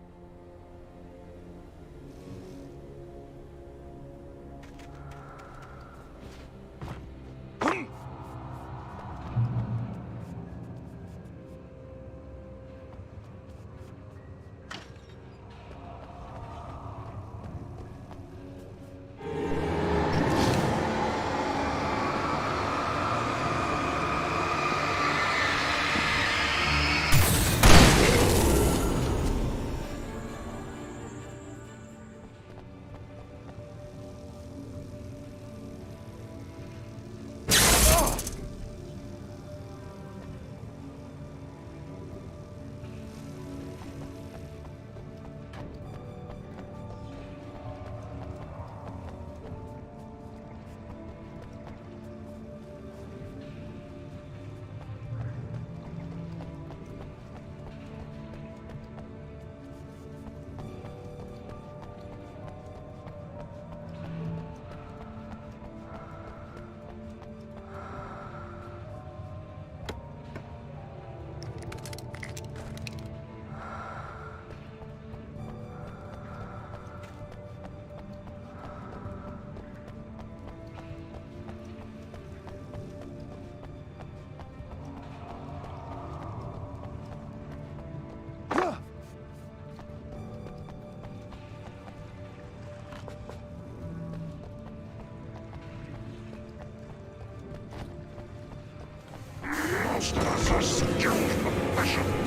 Monsters are skilled professionals.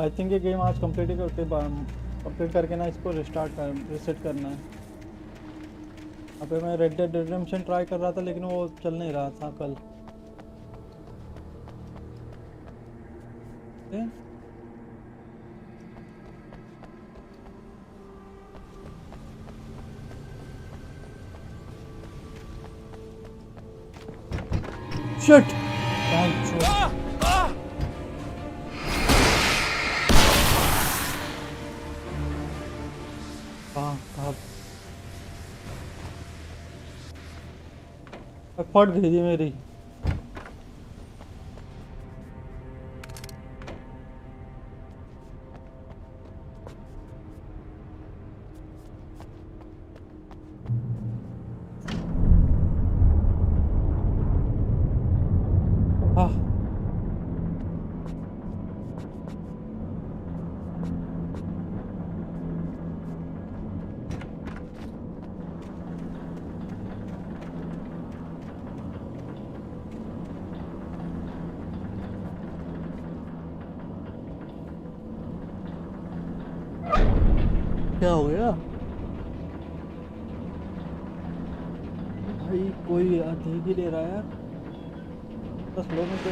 I think ये game आज complete करके ना इसको reset करना है। अबे मैं red dead redemption try कर रहा था लेकिन वो चल नहीं रहा था कल। शिट फट गई थी मेरी। क्या हो गया भाई? कोई देख ही ले रहा है यार। 10 लोगों को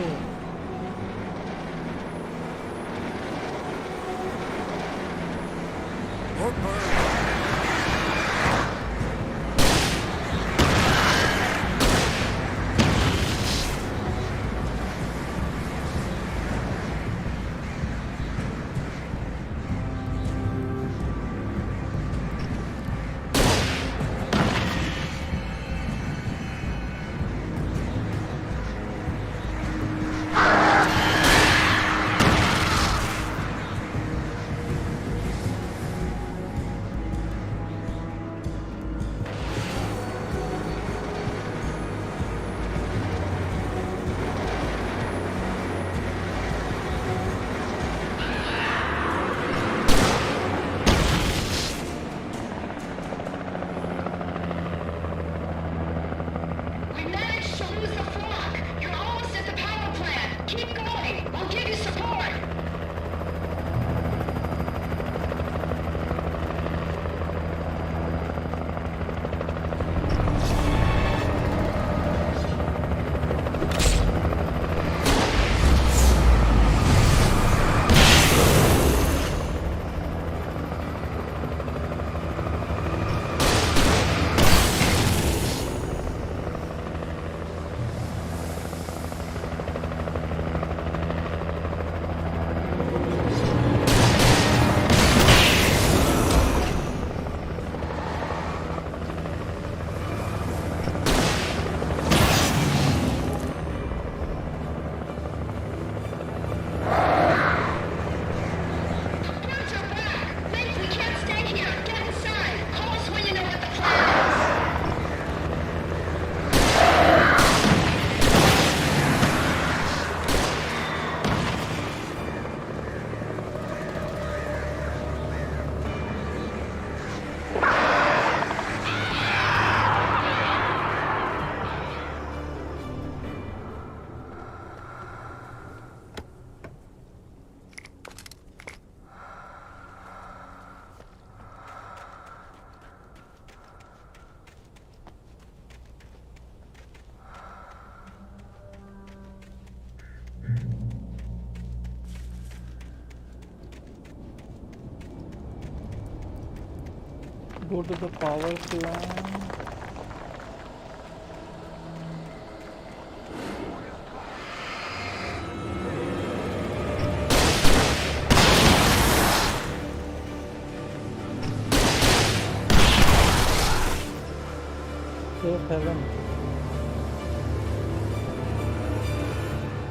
go to the power plant.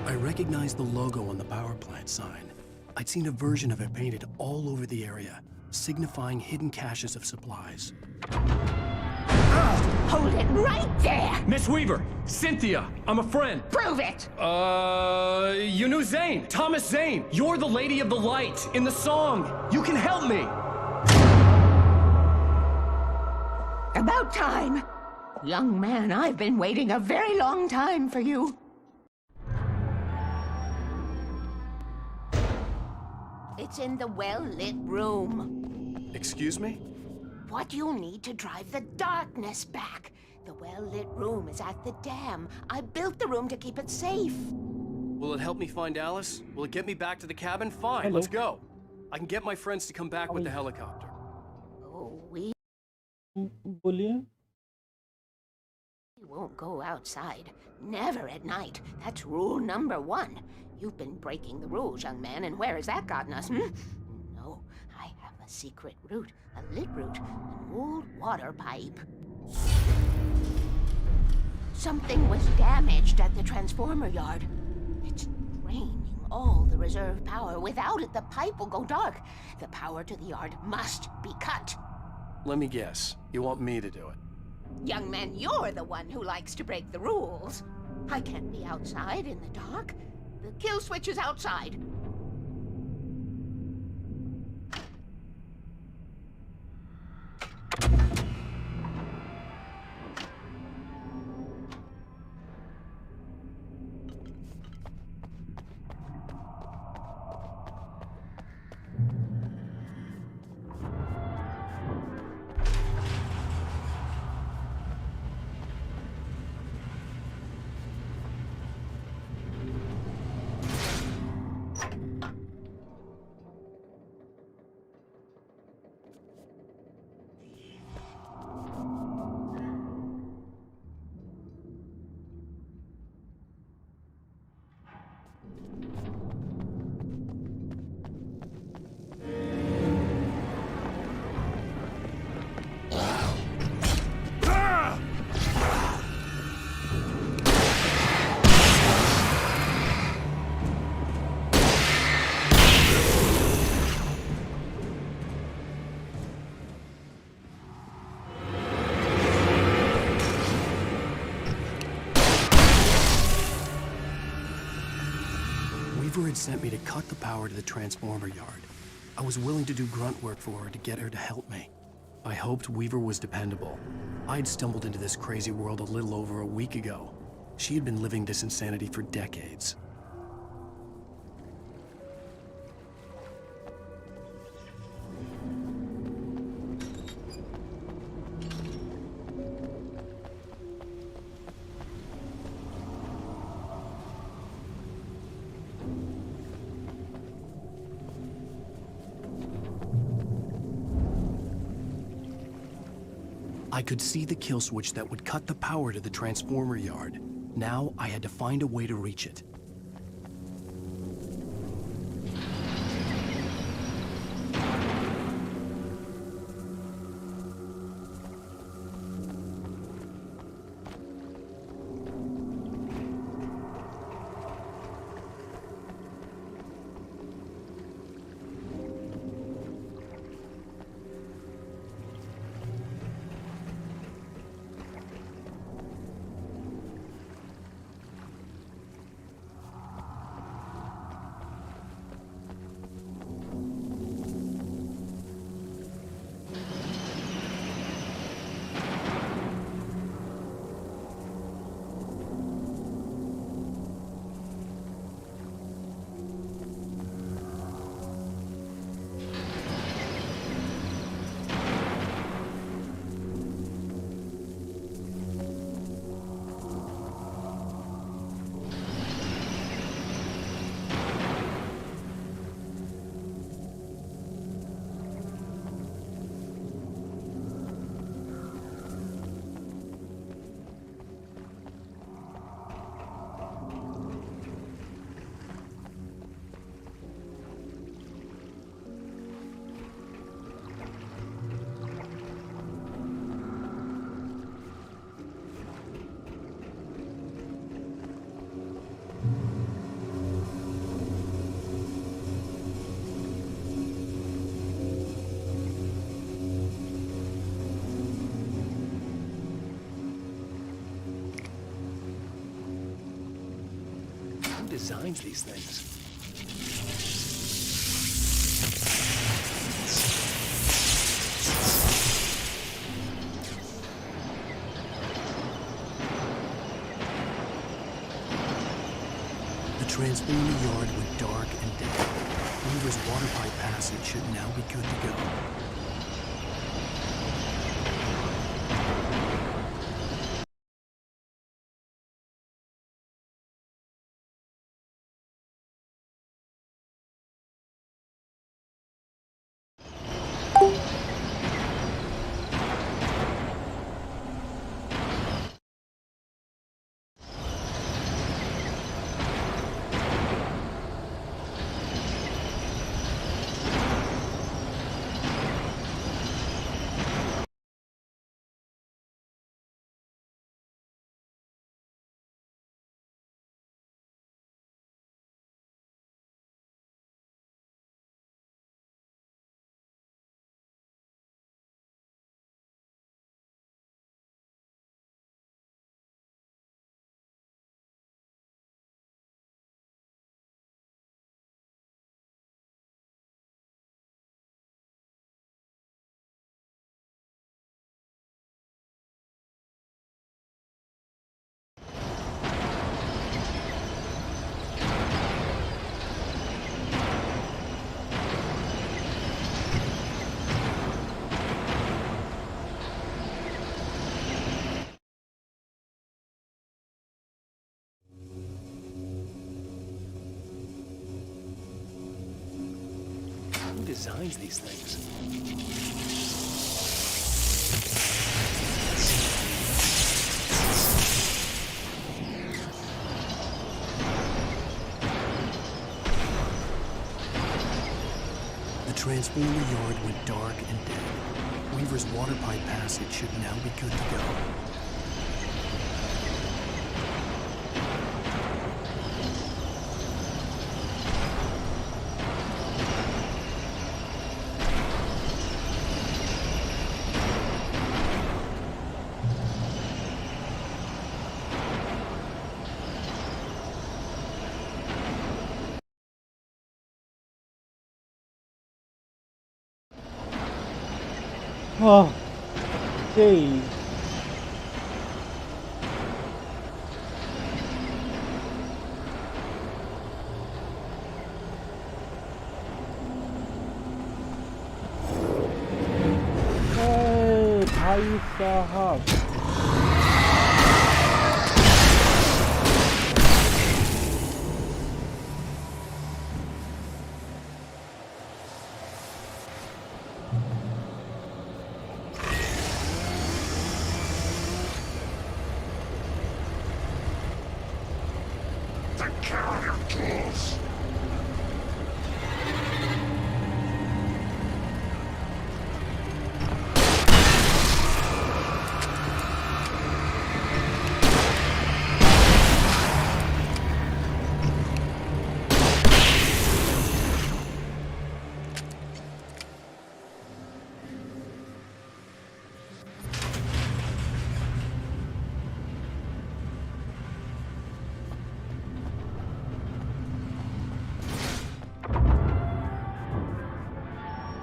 I recognized the logo on the power plant sign. I'd seen a version of it painted all over the area, signifying hidden caches of supplies. Hold it right there! Miss Weaver, Cynthia, I'm a friend. Prove it! You knew Zane, Thomas Zane. You're the Lady of the Light in the song. You can help me. About time. Young man, I've been waiting a very long time for you. It's in the well-lit room. Excuse me? What you'll need to drive the darkness back. The well-lit room is at the dam. I built the room to keep it safe. Will it help me find Alice? Will it get me back to the cabin? Fine, let's go. I can get my friends to come back with the helicopter. Oh, we बोलिए won't go outside. Never at night. That's rule number 1. You've been breaking the rules, young man, and where has that gotten us, No, I have a secret route, a lit route, an old water pipe. Something was damaged at the transformer yard. It's draining all the reserve power. Without it, the pipe will go dark. The power to the yard must be cut. Let me guess. You want me to do it? Young man, you're the one who likes to break the rules. I can't be outside in the dark. The kill switch is outside. Had sent me to cut the power to the transformer yard. I was willing to do grunt work for her to get her to help me. I hoped Weaver was dependable. I'd stumbled into this crazy world a little over a week ago. She had been living this insanity for decades. I could see the kill switch that would cut the power to the transformer yard. Now I had to find a way to reach it. Designs these things. The transformer yard went dark and dead. Weaver's water pipe passage should now be good to go. Who designs these things? The transformer yard went dark and dead. Weaver's water pipe passage should now be good to go. Oh, okay. भाई साहब Take care of your tools.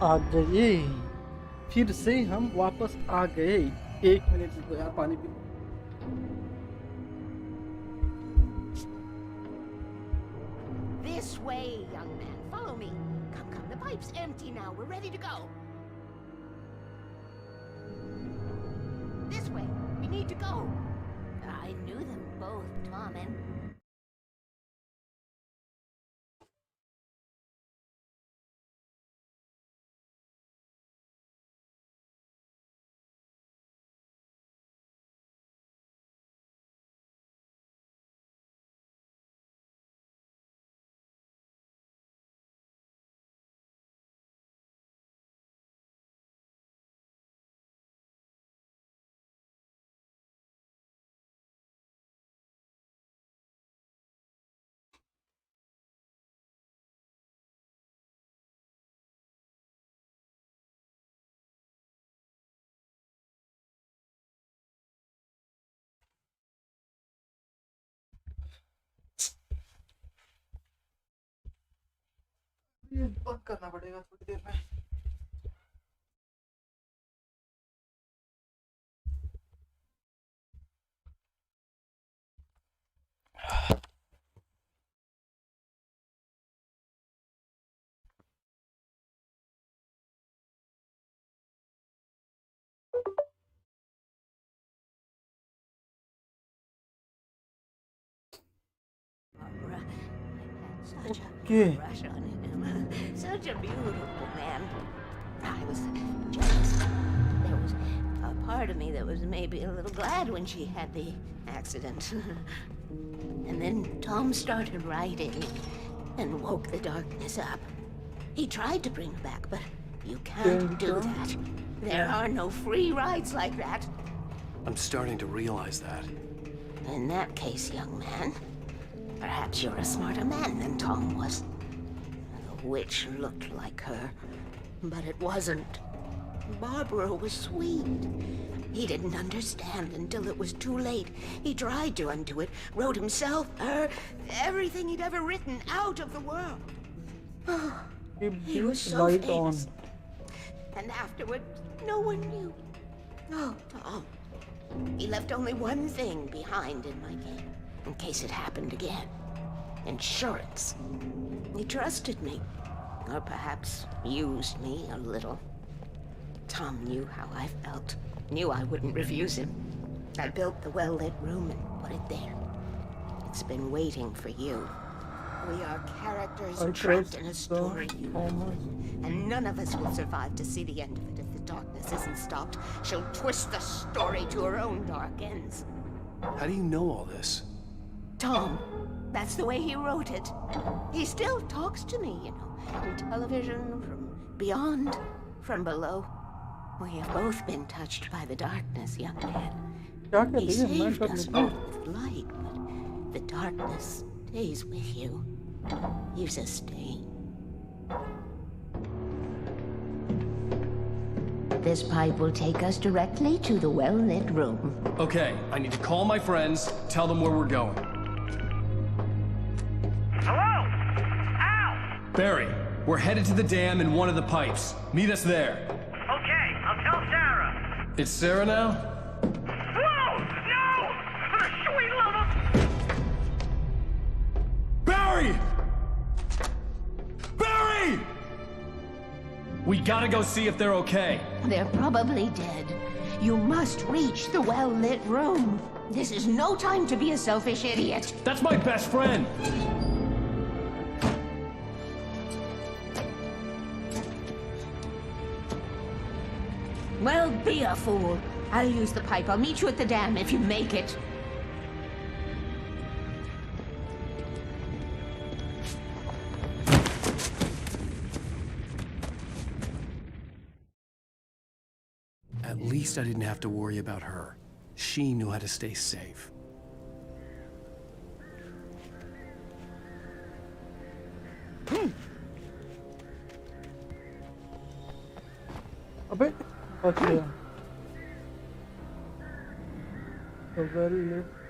आ गए, फिर से हम वापस आ गए। 1 minute रुको यार, पानी P. This way, young man. Follow me. Come, come. The pipe's empty now. We're ready to go. This way. We need to go. I knew them both, Tom and... ये बंद करना पड़ेगा थोड़ी देर में। Such Okay. a crush on him. Such a beautiful man. I was jealous. There was a part of me that was maybe a little glad when she had the accident. And then Tom started writing and woke the darkness up. He tried to bring her back, but you can't do that. There are no free rides like that. I'm starting to realize that. In that case, young man, perhaps you're a smarter man than Tom was. The witch looked like her, but it wasn't. Barbara was sweet. He didn't understand until it was too late. He tried to undo it, wrote himself, her, everything he'd ever written out of the world. Oh, he was so Right famous. And afterward, no one knew. Oh, Tom. He left only one thing behind in my game, in case it happened again. Insurance. He trusted me. Or perhaps used me a little. Tom knew how I felt. Knew I wouldn't refuse him. I built the well-lit room and put it there. It's been waiting for you. We are characters trapped in a story, and none of us will survive to see the end of it if the darkness isn't stopped. She'll twist the story to her own dark ends. How do you know all this? Tom, that's the way he wrote it. He still talks to me, you know, in television, from beyond, from below. We have both been touched by the darkness, young man. He saved us all with light, but the darkness stays with you. You sustain. This pipe will take us directly to the well-lit room. Okay, I need to call my friends, tell them where we're going. Hello? Al! Barry, we're headed to the dam in one of the pipes. Meet us there. Okay, I'll tell Sarah. It's Sarah now? Whoa! No! For the sweet love of... Barry! Barry! We gotta go see if they're okay. They're probably dead. You must reach the well-lit room. This is no time to be a selfish idiot. That's my best friend. Well, be a fool. I'll use the pipe. I'll meet you at the dam if you make it. At least I didn't have to worry about her. She knew how to stay safe. अबे बच गया तो well lift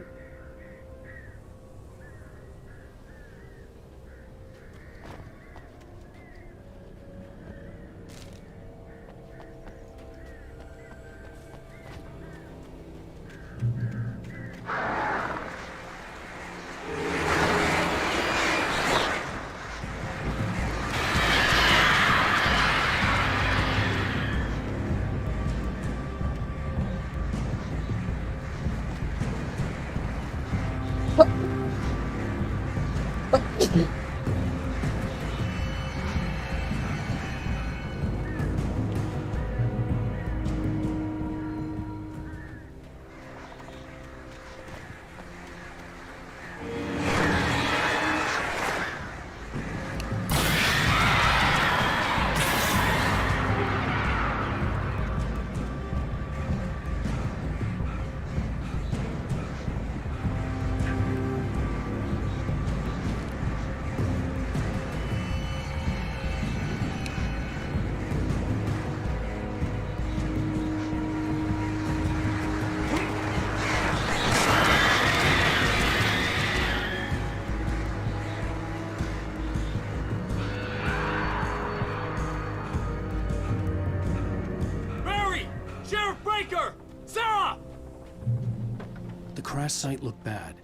The crash site looked bad,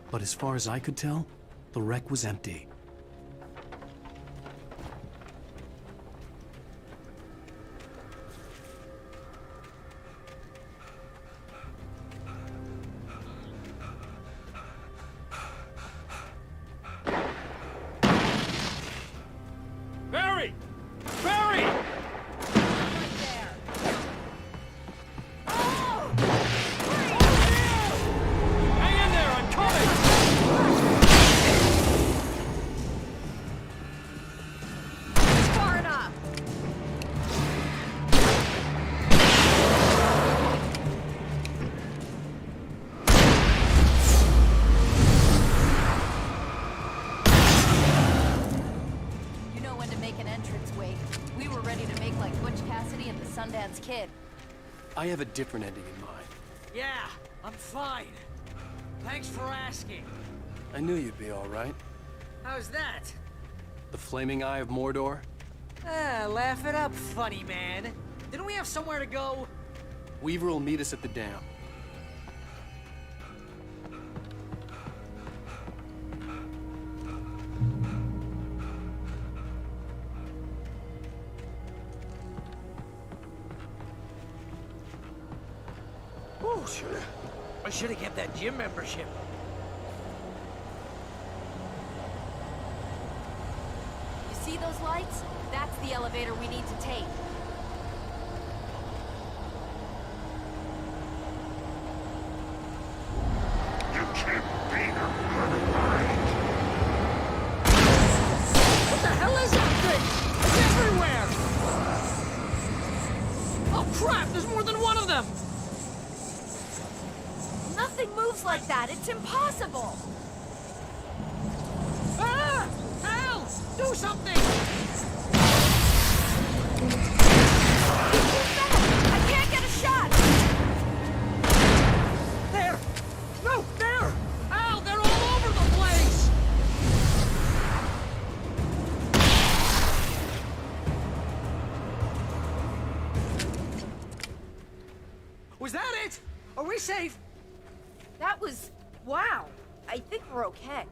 but as far as I could tell, the wreck was empty. kid. I have a different ending in mind. Yeah, I'm fine. Thanks for asking. I knew you'd be all right. How's that? The flaming eye of Mordor? Laugh it up, funny man. Didn't we have somewhere to go? Weaver will meet us at the dam. Oh, I should have kept that gym membership. You see those lights? That's the elevator we need to take. What the hell is that thing? It's everywhere! Oh crap, there's more than one of them! Nothing moves like that. It's impossible. Ah! Hell! Do something! I can't get a shot! There! No, there! Ow, they're all over the place! Was that it? Are we safe? That was... wow. I think we're okay.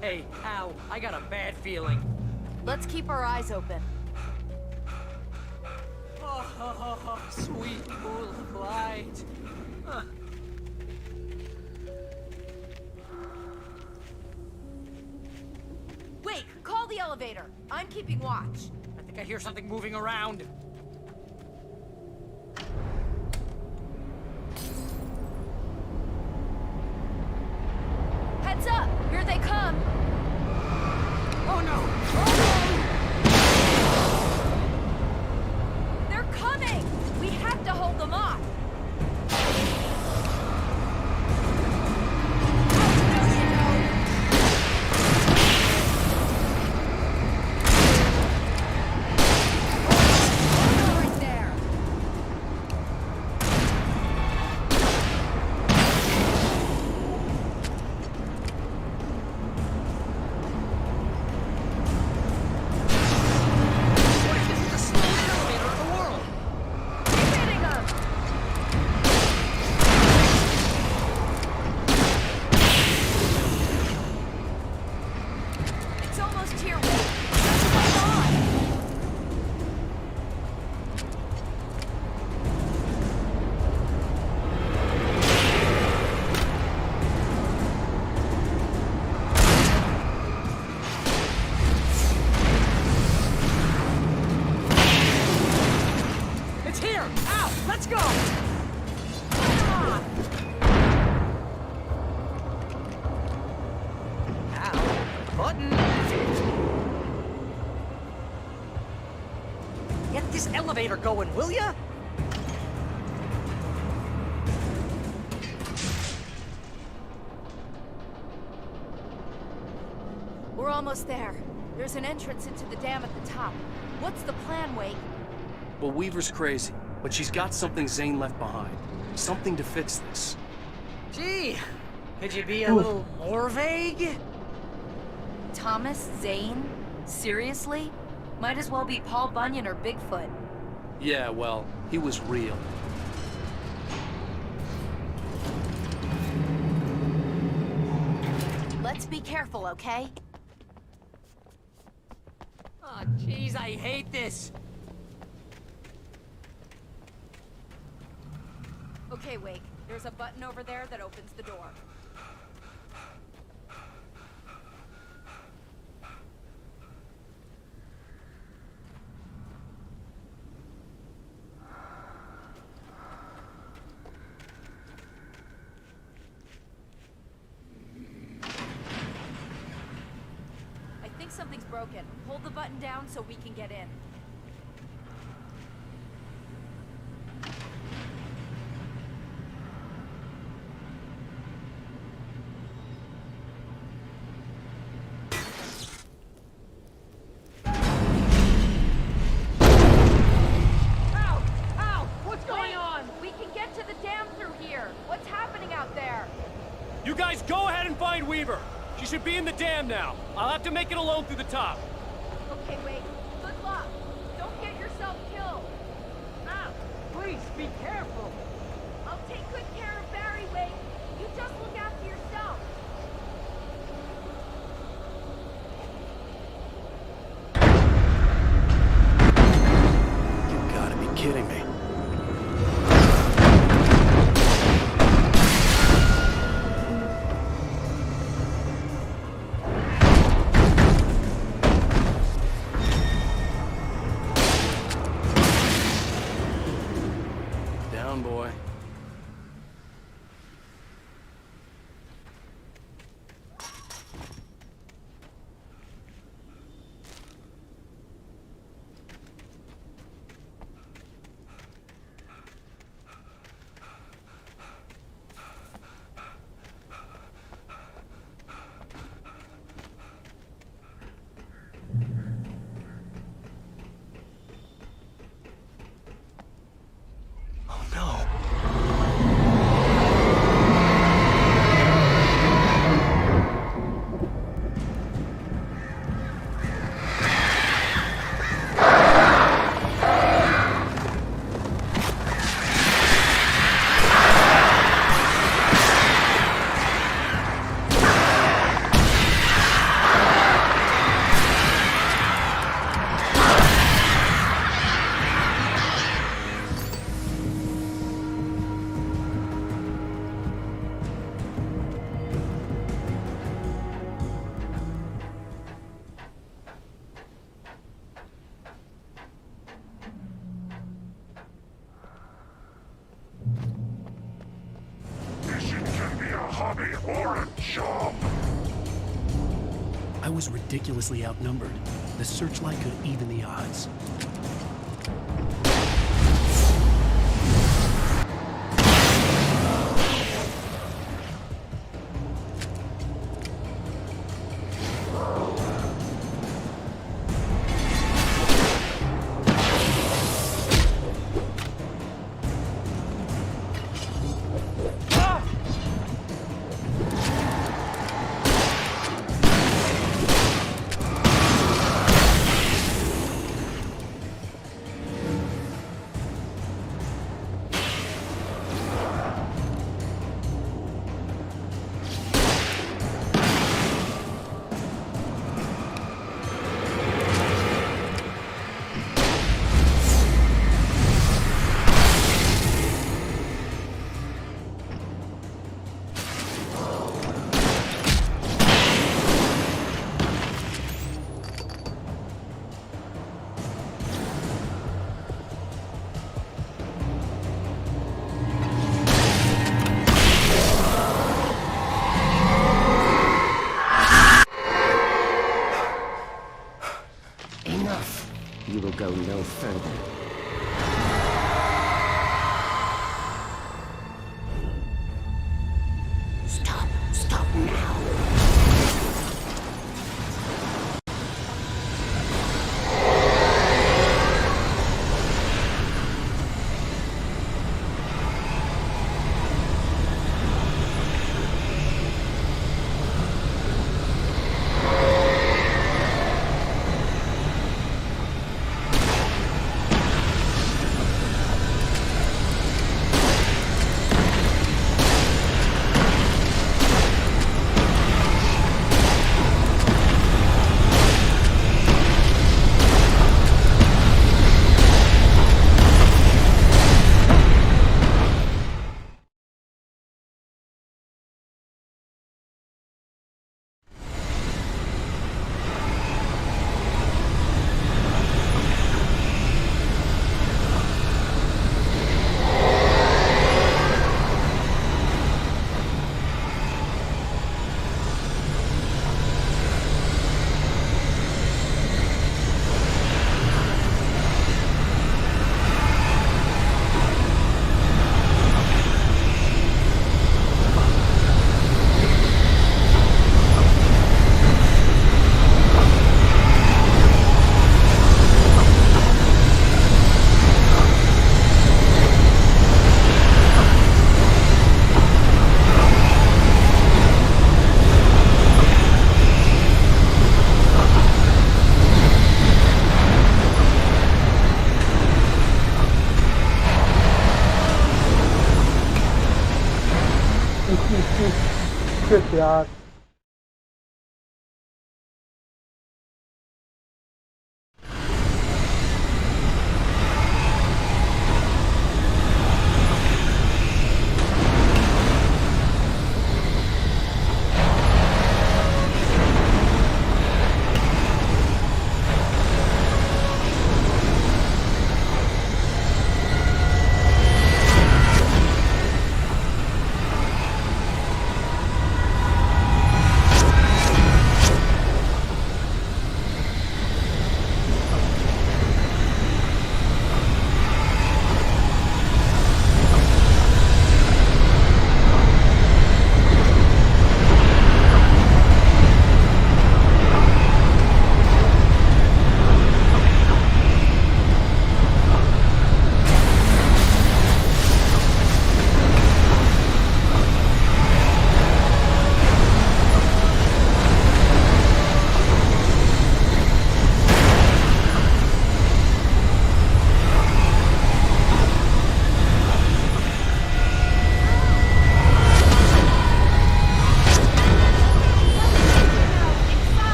Hey, Al, I got a bad feeling. Let's keep our eyes open. Oh, sweet pool of light. Huh. Wait, call the elevator. I'm keeping watch. I think I hear something moving around. Heads up! Here they come! Oh no! Oh no! They're coming! We have to hold them off! Elevator going, will ya? We're almost there. There's an entrance into the dam at the top. What's the plan, Wake? Well, Weaver's crazy, but she's got something Zane left behind. Something to fix this. Gee, could you be a little more vague? Thomas Zane? Seriously? Might as well be Paul Bunyan or Bigfoot. Yeah, well, he was real. Let's be careful, okay? Oh, jeez, I hate this. Okay, Wake. There's a button over there that opens the door. Something's broken. Hold the button down so we can get in. Weaver. She should be in the dam now. I'll have to make it alone through the top. Okay, wait. Good luck. Don't get yourself killed. Now, please be careful. I'll take good care of Barry, Wade. You just look after yourself. You gotta be kidding me. Down, boy. hobby or a job. I was ridiculously outnumbered. The searchlight could even the odds. You will go no further. Stop now. Shit यार।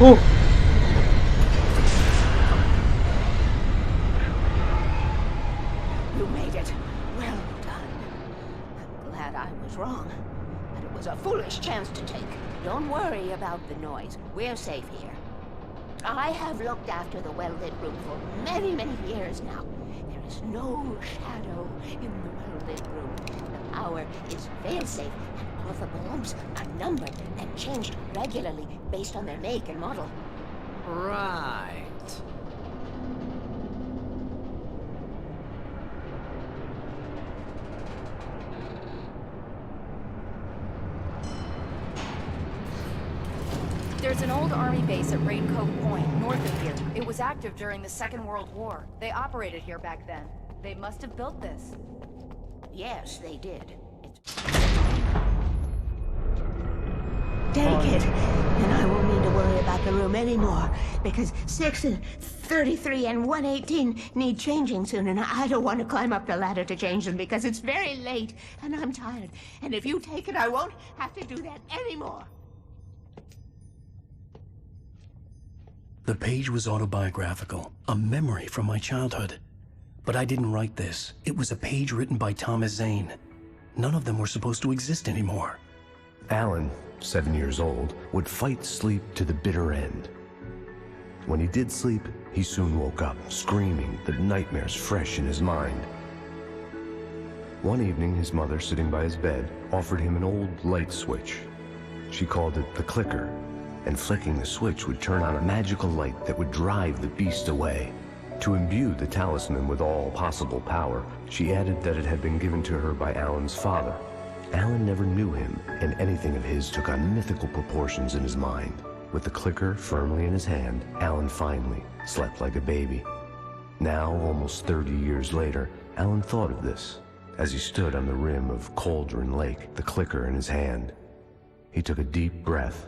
Oh. You made it. Well done. I'm glad I was wrong. But it was a foolish chance to take. Don't worry about the noise. We're safe here. I have looked after the well-lit room for many, many years now. There is no shadow in the well-lit room. The power is fail-safe, and all of the bulbs are numbered and changed regularly based on their make and model. Right. There's an old army base at Raincoat Point, north of here. It was active during the Second World War. They operated here back then. They must have built this. Yes, they did. Take it, and I won't need to worry about the room anymore, because 6 and 33 and 118 need changing soon, and I don't want to climb up the ladder to change them because it's very late, and I'm tired. And if you take it, I won't have to do that anymore. The page was autobiographical, a memory from my childhood. But I didn't write this. It was a page written by Thomas Zane. None of them were supposed to exist anymore. Alan, 7 years old, would fight sleep to the bitter end. When he did sleep, he soon woke up, screaming, the nightmares fresh in his mind. One evening, his mother, sitting by his bed, offered him an old light switch. She called it the clicker, and flicking the switch would turn on a magical light that would drive the beast away. To imbue the talisman with all possible power, she added that it had been given to her by Alan's father. Alan never knew him, and anything of his took on mythical proportions in his mind. With the clicker firmly in his hand, Alan finally slept like a baby. Now, almost 30 years later, Alan thought of this as he stood on the rim of Cauldron Lake, the clicker in his hand. He took a deep breath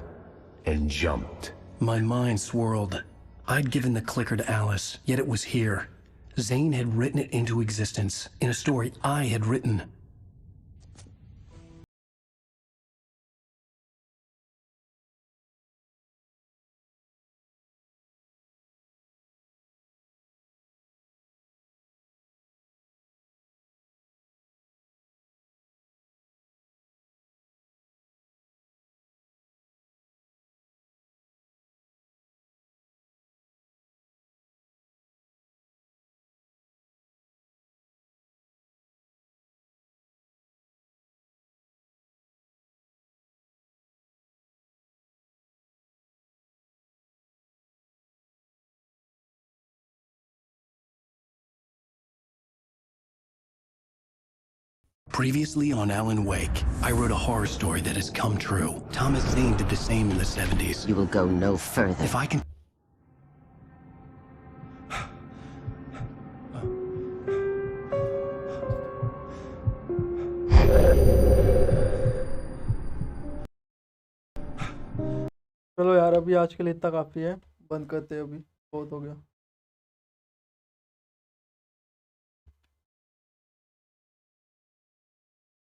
and jumped. My mind swirled. I'd given the clicker to Alice, yet it was here. Zane had written it into existence, in a story I had written. Previously on Alan Wake, I wrote a horror story that has come true. Thomas Zane did the same in the 70s. You will go no further. If I can... चलो यार, अभी आज के लिए इतना काफ़ी है, बंद करते हैं, अभी बहुत हो गया।